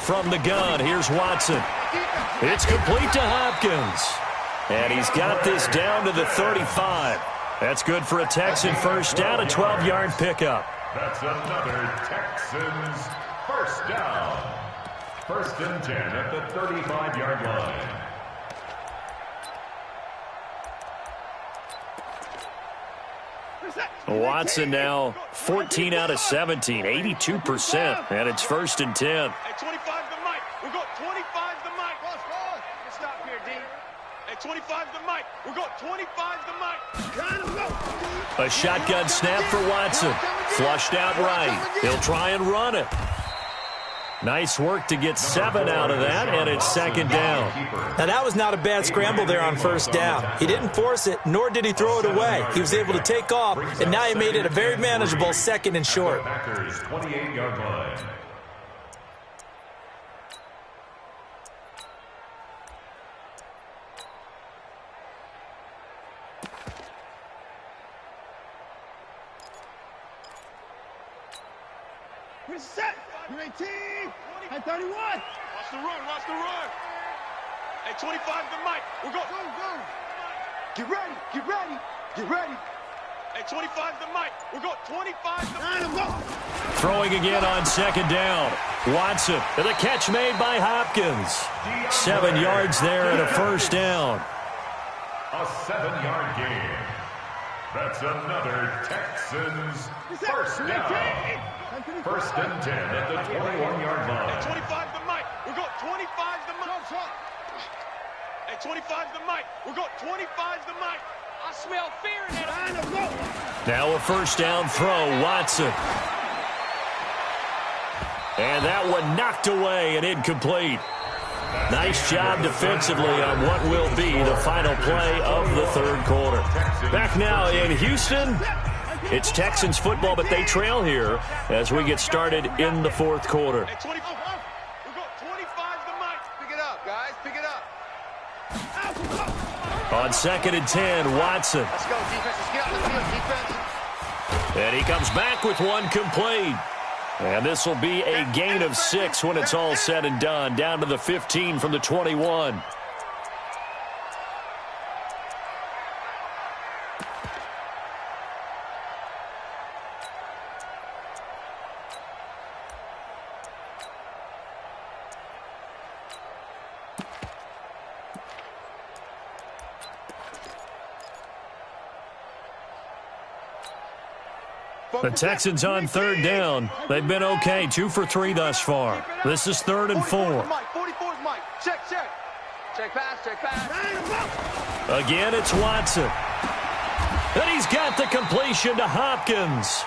[SPEAKER 1] From the gun, here's Watson. It's complete to Hopkins. And he's got this down to the 35. That's good for a Texan first down, a 12-yard pickup.
[SPEAKER 5] That's another Texans first down. 1st and 10 at the 35-yard line.
[SPEAKER 1] Watson now 14 out of 17, 82%, and it's 1st and 10.
[SPEAKER 7] At 25 the mic. We'll go 25 the mic.
[SPEAKER 2] Stop here, D.
[SPEAKER 7] At 25 the mic. We'll go 25 the mic.
[SPEAKER 1] A shotgun snap for Watson. Flushed out right. He'll try and run it. Nice work to get 7 out of that, and it's 2nd down.
[SPEAKER 8] Now, that was not a bad scramble there on first down. He didn't force it, nor did he throw it away. He was able to take off, and now he made it a very manageable 2nd and short.
[SPEAKER 5] Packers 28-yard line.
[SPEAKER 6] Reset. 18. At 31.
[SPEAKER 7] Watch the run. At 25 the mic. We'll go.
[SPEAKER 2] Get ready.
[SPEAKER 7] At 25 the mic. We'll go 25 the mic.
[SPEAKER 1] Throwing again on 2nd down. Watson, and the catch made by Hopkins. 7 yards there and a first down.
[SPEAKER 5] A 7-yard gain. That's another Texans first down. 1st and 10 at the 21-yard line.
[SPEAKER 7] At 25 the mic. We'll go 25
[SPEAKER 2] 25's the mic. Hey, 25's the mic. We're going 25's the mic.
[SPEAKER 7] I smell fear in it.
[SPEAKER 1] Now a first down throw, Watson. And that one knocked away and incomplete. Nice job defensively on what will be the final play of the third quarter. Back now in Houston, it's Texans football, but they trail here as we get started in the fourth quarter.
[SPEAKER 2] Hey, 25. We're going 25's the mic. Pick it up, guys. Pick it up.
[SPEAKER 1] On 2nd and 10, Watson.
[SPEAKER 2] Let's go, defense. Let's get on the field, defense.
[SPEAKER 1] And he comes back with one complete. And this will be a gain of 6 when it's all said and done, down to the 15 from the 21. The Texans on third down. They've been okay, 2 for 3 thus far. This is 3rd and 4.
[SPEAKER 2] 44's Mike. Check. Check pass.
[SPEAKER 1] Again, it's Watson. And he's got the completion to Hopkins.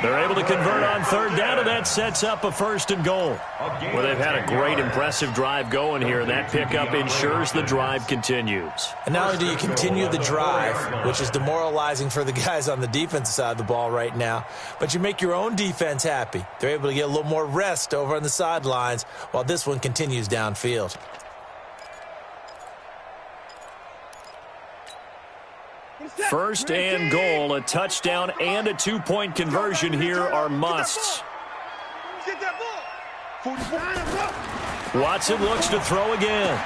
[SPEAKER 1] They're able to convert on third down, and that sets up a 1st and goal. Well, they've had a great, impressive drive going here. That pickup ensures the drive continues.
[SPEAKER 8] And not only do you continue the drive, which is demoralizing for the guys on the defensive side of the ball right now, but you make your own defense happy. They're able to get a little more rest over on the sidelines while this one continues downfield.
[SPEAKER 1] First and goal, a touchdown and a 2-point conversion here are musts. Watson looks to throw again.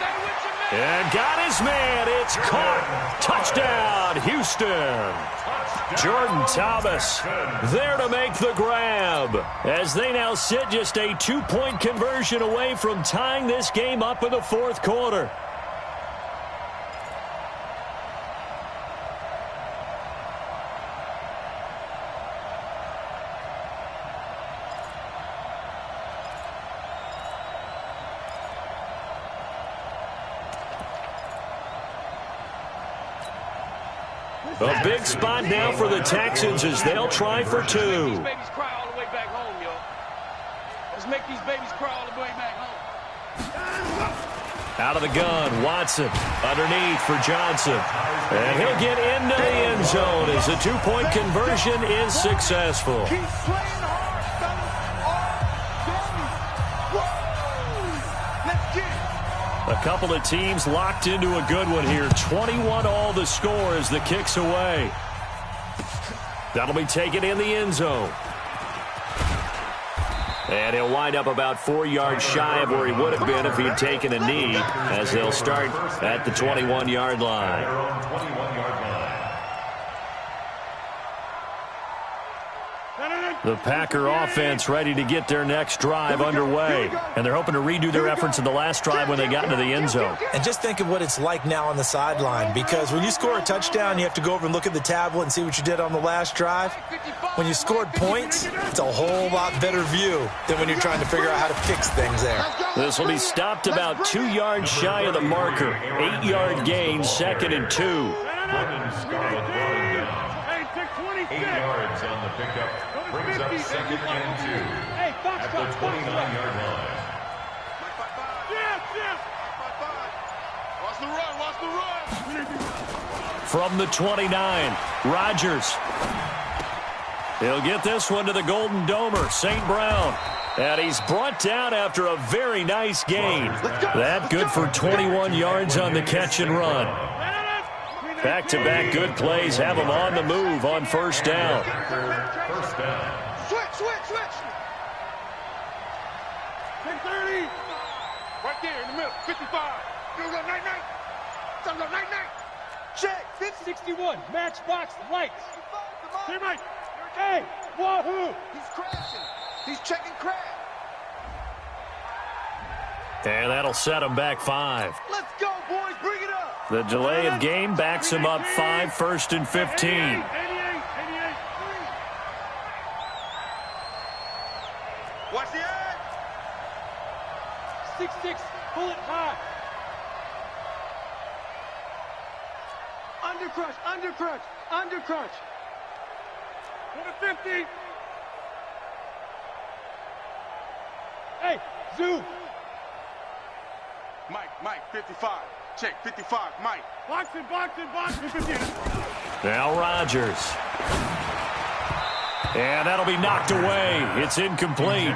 [SPEAKER 1] And got his man. It's caught. Touchdown, Houston. Jordan Thomas there to make the grab as they now sit just a 2-point conversion away from tying this game up in the fourth quarter. A big spot now for the Texans as they'll try for 2.
[SPEAKER 7] These babies cry all the way back home, yo. Let's make these babies cry all the way back home.
[SPEAKER 1] Out of the gun, Watson underneath for Johnson. And he'll get into the end zone as the 2-point conversion is successful.
[SPEAKER 2] Keep playing hard, fellas. Let's get it.
[SPEAKER 1] A couple of teams locked into a good one here. 21 all the score as the kick's away. That'll be taken in the end zone. And he'll wind up about 4 yards shy of where he would have been if he'd taken a knee, as they'll start at the 21-yard line. The Packer offense ready to get their next drive underway. And they're hoping to redo their efforts in the last drive when they got into the end zone.
[SPEAKER 8] And just think of what it's like now on the sideline, because when you score a touchdown, you have to go over and look at the tablet and see what you did on the last drive. When you scored points, it's a whole lot better view than when you're trying to figure out how to fix things there.
[SPEAKER 1] This will be stopped about 2 yards shy of the marker. 8-yard gain, 2nd and 2.
[SPEAKER 5] 8 yards on the pickup. Brings up 2nd and 2 at the 29-yard line.
[SPEAKER 2] Watch the run.
[SPEAKER 1] From the 29, Rodgers. He'll get this one to the Golden Domer, St. Brown. And he's brought down after a very nice gain. That good for 21 yards on the catch and run. Back-to-back good plays have him on the move on first down.
[SPEAKER 5] First down.
[SPEAKER 2] Switch. 10-30. Right there in the middle. 55. You go night. Some go night. Check.
[SPEAKER 6] 61. Matchbox lights.
[SPEAKER 2] Hey, Mike.
[SPEAKER 6] Hey, wahoo!
[SPEAKER 2] He's crashing. He's checking crash.
[SPEAKER 1] And that'll set him back 5.
[SPEAKER 2] Let's go, boys. Bring it up.
[SPEAKER 1] The delay of game backs him up 5, 1st and 15.
[SPEAKER 6] 88.
[SPEAKER 2] Watch the edge.
[SPEAKER 6] 6-6. Bullet
[SPEAKER 2] Undercrunch, undercrunch, undercrunch.
[SPEAKER 6] 150. Hey, Zoo.
[SPEAKER 2] Mike, 55. Check, 55, Mike.
[SPEAKER 6] Boxing, 50.
[SPEAKER 1] Now Rodgers. And that'll be knocked away. It's incomplete.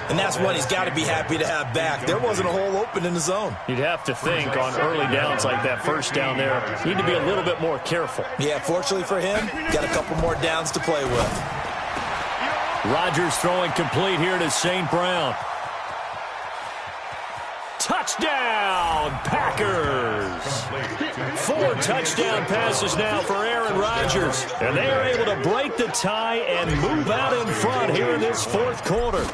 [SPEAKER 8] And that's one he's got to be happy to have back. There wasn't a hole open in the zone.
[SPEAKER 1] You'd have to think on early downs like that, first down there, need to be a little bit more careful.
[SPEAKER 8] Yeah, fortunately for him, got a couple more downs to play with.
[SPEAKER 1] Rodgers throwing complete here to St. Brown. Touchdown, Packers! 4 touchdown passes now for Aaron Rodgers. And they are able to break the tie and move out in front here in this fourth quarter.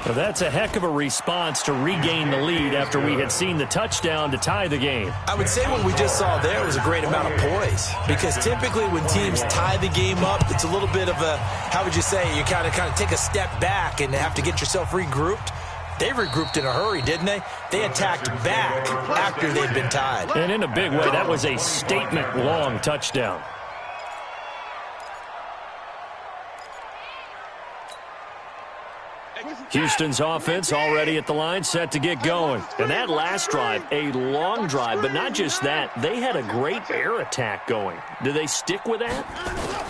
[SPEAKER 1] Well, that's a heck of a response to regain the lead after we had seen the touchdown to tie the game.
[SPEAKER 8] I would say what we just saw there was a great amount of poise, because typically when teams tie the game up, it's a little bit of a, how would you say, you kind of take a step back and have to get yourself regrouped. They regrouped in a hurry, didn't they? They attacked back after they'd been tied.
[SPEAKER 1] And in a big way, that was a statement-long touchdown. Houston's offense already at the line, set to get going. And that last drive, a long drive, but not just that. They had a great air attack going. Do they stick with that?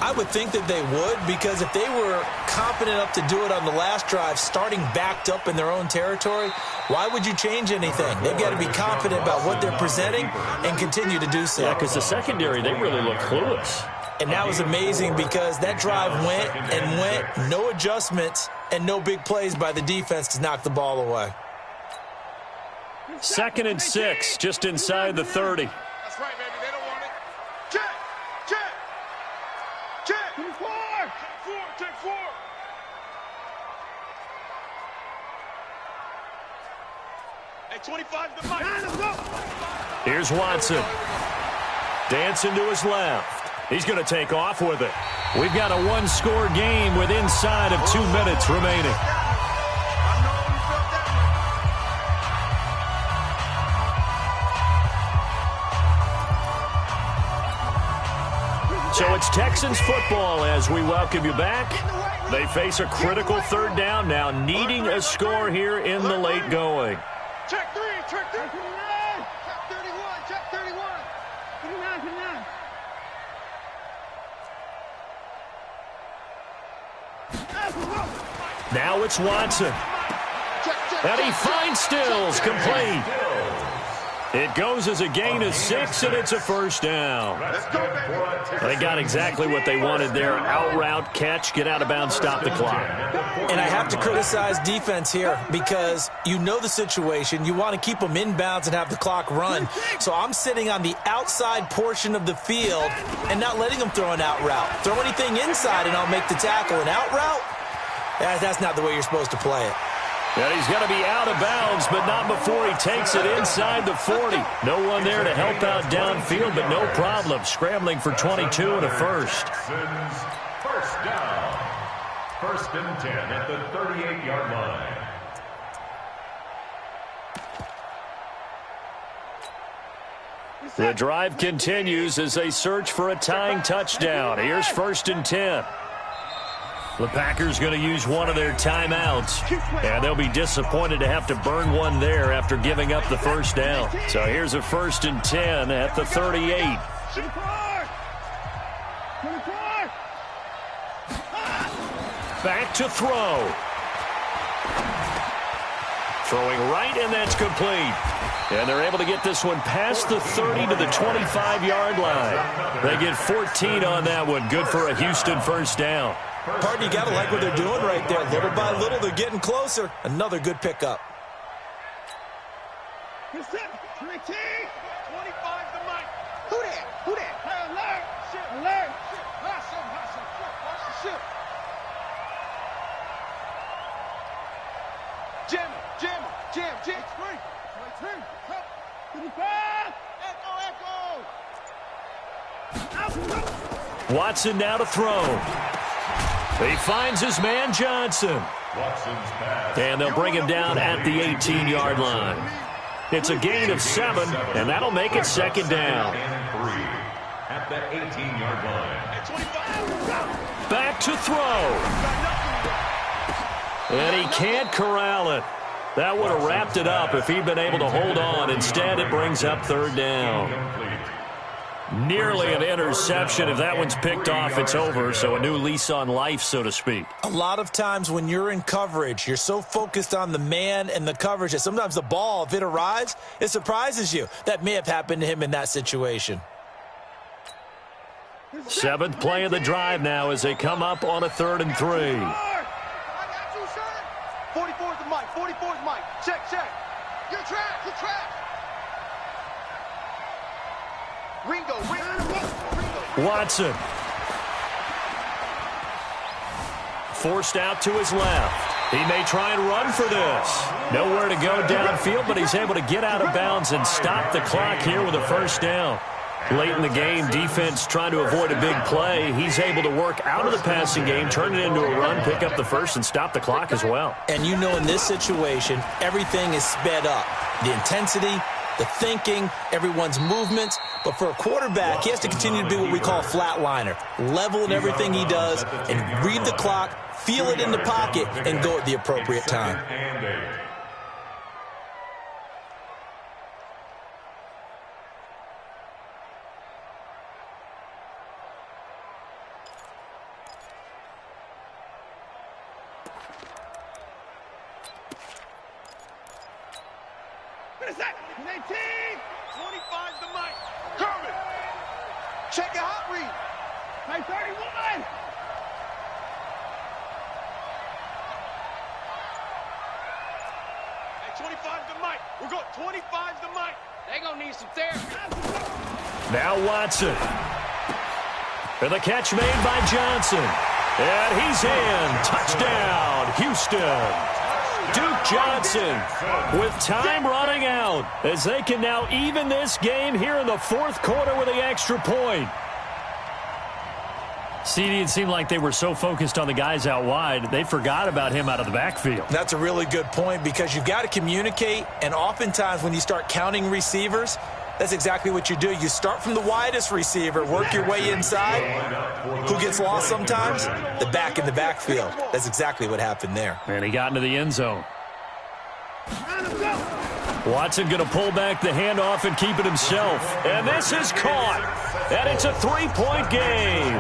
[SPEAKER 8] I would think that they would, because if they were confident enough to do it on the last drive, starting backed up in their own territory, why would you change anything? They've got to be confident about what they're presenting and continue to do so.
[SPEAKER 1] Yeah, because the secondary, they really look clueless.
[SPEAKER 8] And that was amazing, because that drive went and went, no adjustments, and no big plays by the defense to knock the ball away.
[SPEAKER 1] 2nd and 6, just inside the 30.
[SPEAKER 2] That's right, baby. They don't want it. Check. Check 4. Hey, 25 to Mike.
[SPEAKER 1] Here's Watson. Dancing to his left. He's going to take off with it. We've got a one-score game with inside of 2 minutes remaining. So it's Texans football as we welcome you back. They face a critical 3rd down now, needing a score here in the late going.
[SPEAKER 2] Check 3. Check 31. Check 31.
[SPEAKER 6] 59.
[SPEAKER 1] Now it's Watson. And he finds Stills, complete. It goes as a gain of 6, and it's a 1st down. They got exactly what they wanted there. Out route, catch, get out of bounds, stop the clock.
[SPEAKER 8] And I have to criticize defense here, because you know the situation. You want to keep them inbounds and have the clock run. So I'm sitting on the outside portion of the field and not letting them throw an out route. Throw anything inside and I'll make the tackle. An out route? That's not the way you're supposed to play it.
[SPEAKER 1] And he's going to be out of bounds, but not before he takes it inside the 40. No one there to help out downfield, but no problem. Scrambling for 22 and a first.
[SPEAKER 5] First down. 1st and 10 at the 38-yard line.
[SPEAKER 1] The drive continues as they search for a tying touchdown. Here's 1st and 10. The Packers going to use one of their timeouts, and they'll be disappointed to have to burn one there after giving up the 1st down. So here's a 1st and 10 at the 38. Back to throw. Throwing right, and that's complete. And they're able to get this one past the 30 to the 25-yard line. They get 14 on that one. Good for a Houston 1st down.
[SPEAKER 8] Partner, you got to like what they're doing right there. Little by little, they're getting closer. Another good pickup.
[SPEAKER 2] 25 to Mike. Who that? Hey, alert. Alert. Watch the ship. Jam. 3. Echo.
[SPEAKER 1] Watson now to throw. He finds his man Johnson. And they'll bring him down at the 18-yard line. It's a gain of 7, and that'll make it second down.
[SPEAKER 5] At the 18-yard line.
[SPEAKER 1] Back to throw. And he can't corral it. That would have wrapped it up if he'd been able to hold on. Instead, it brings up third down. Nearly an interception. If that one's picked off, it's over. So a new lease on life, so to speak.
[SPEAKER 8] A lot of times when you're in coverage, you're so focused on the man and the coverage that sometimes the ball, if it arrives, it surprises you. That may have happened to him in that situation.
[SPEAKER 1] 7th play of the drive now as they come up on a 3rd and 3.
[SPEAKER 2] 44's the mic. 44's Mike. Check. You're trapped. Ringo.
[SPEAKER 1] Watson. Forced out to his left. He may try and run for this. Nowhere to go downfield, but he's able to get out of bounds and stop the clock here with a first down. Late in the game, defense trying to avoid a big play. He's able to work out of the passing game, turn it into a run, pick up the first, and stop the clock as well.
[SPEAKER 8] And you know in this situation, everything is sped up. The intensity, the thinking, everyone's movements. But for a quarterback, he has to continue to be what we call a flatliner. Level in everything he does and read the clock, feel it in the pocket, and go at the appropriate time.
[SPEAKER 6] What is that? 19!
[SPEAKER 2] 25's the mic. Kermit. Check your hot read.
[SPEAKER 6] Hey, 31!
[SPEAKER 2] Hey, 25's the mic. We're going 25's the mic.
[SPEAKER 7] They gonna need some therapy.
[SPEAKER 1] Now Watson. And the catch made by Johnson. And he's in. Touchdown, Houston. Duke Johnson with time running out as they can now even this game here in the 4th quarter with the extra point. CD, it seemed like they were so focused on the guys out wide, they forgot about him out of the backfield.
[SPEAKER 8] That's a really good point because you've got to communicate, and oftentimes when you start counting receivers, that's exactly what you do. You start from the widest receiver, work your way inside. Who gets lost sometimes? The back in the backfield. That's exactly what happened there.
[SPEAKER 1] And he got into the end zone. Watson going to pull back the handoff and keep it himself. And this is caught. And it's a 3-point game.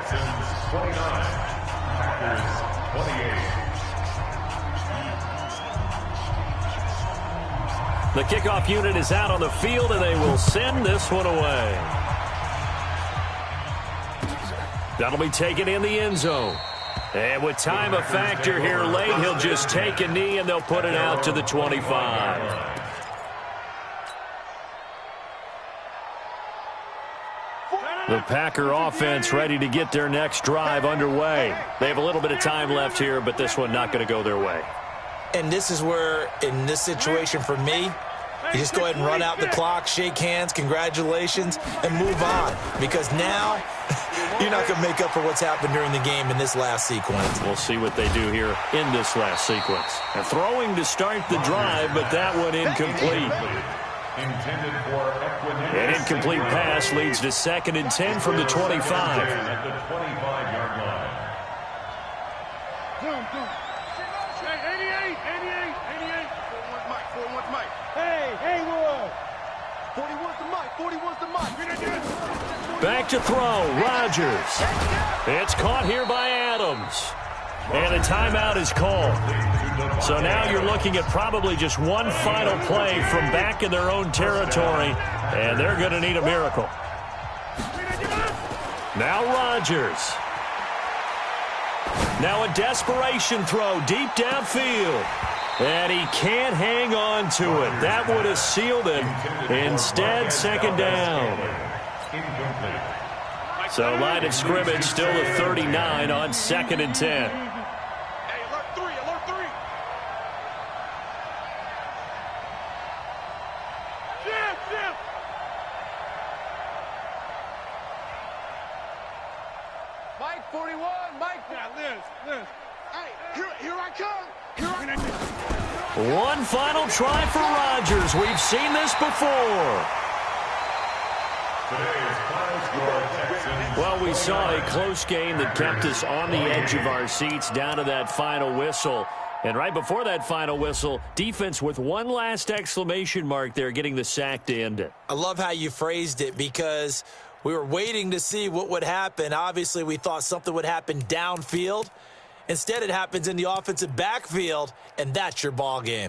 [SPEAKER 5] Texans 29, Packers 28.
[SPEAKER 1] The kickoff unit is out on the field, and they will send this one away. That'll be taken in the end zone. And with time a factor here late, he'll just take a knee, and they'll put it out to the 25. The Packer offense ready to get their next drive underway. They have a little bit of time left here, but this one not going to go their way.
[SPEAKER 8] And this is where, in this situation for me, you just go ahead and run out the clock, shake hands, congratulations, and move on. Because now, you're not going to make up for what's happened during the game in this last sequence.
[SPEAKER 1] We'll see what they do here in this last sequence. And throwing to start the drive, but that one incomplete.
[SPEAKER 5] Intended for
[SPEAKER 1] An incomplete pass leads to 2nd and 10 from the 25.
[SPEAKER 5] At the 25-yard line.
[SPEAKER 6] Hey, 88.
[SPEAKER 2] 41's Mike. 41's Mike.
[SPEAKER 6] Hey, Haywood!
[SPEAKER 2] 41's the mic. 41's the mic.
[SPEAKER 1] Back to throw, Rodgers. It's caught here by Adams. And a timeout is called. So now you're looking at probably just one final play from back in their own territory, and they're going to need a miracle. Now Rodgers. Now a desperation throw deep downfield. And he can't hang on to it. That would have sealed it. Instead, 2nd down. So line of scrimmage still to 39 on 2nd and 10.
[SPEAKER 2] Hey, alert 3.
[SPEAKER 6] Jim!
[SPEAKER 2] Mike, 41. Mike.
[SPEAKER 6] Now, Liz.
[SPEAKER 2] Hey, here I come.
[SPEAKER 1] One final try for Rodgers. We've seen this before.
[SPEAKER 5] Today's final score, Texans.
[SPEAKER 1] Well, we saw a close game that kept us on the edge of our seats down to that final whistle. And right before that final whistle, defense with one last exclamation mark there, getting the sack to end it.
[SPEAKER 8] I love how you phrased it because we were waiting to see what would happen. Obviously, we thought something would happen downfield. Instead, it happens in the offensive backfield, and that's your ball game.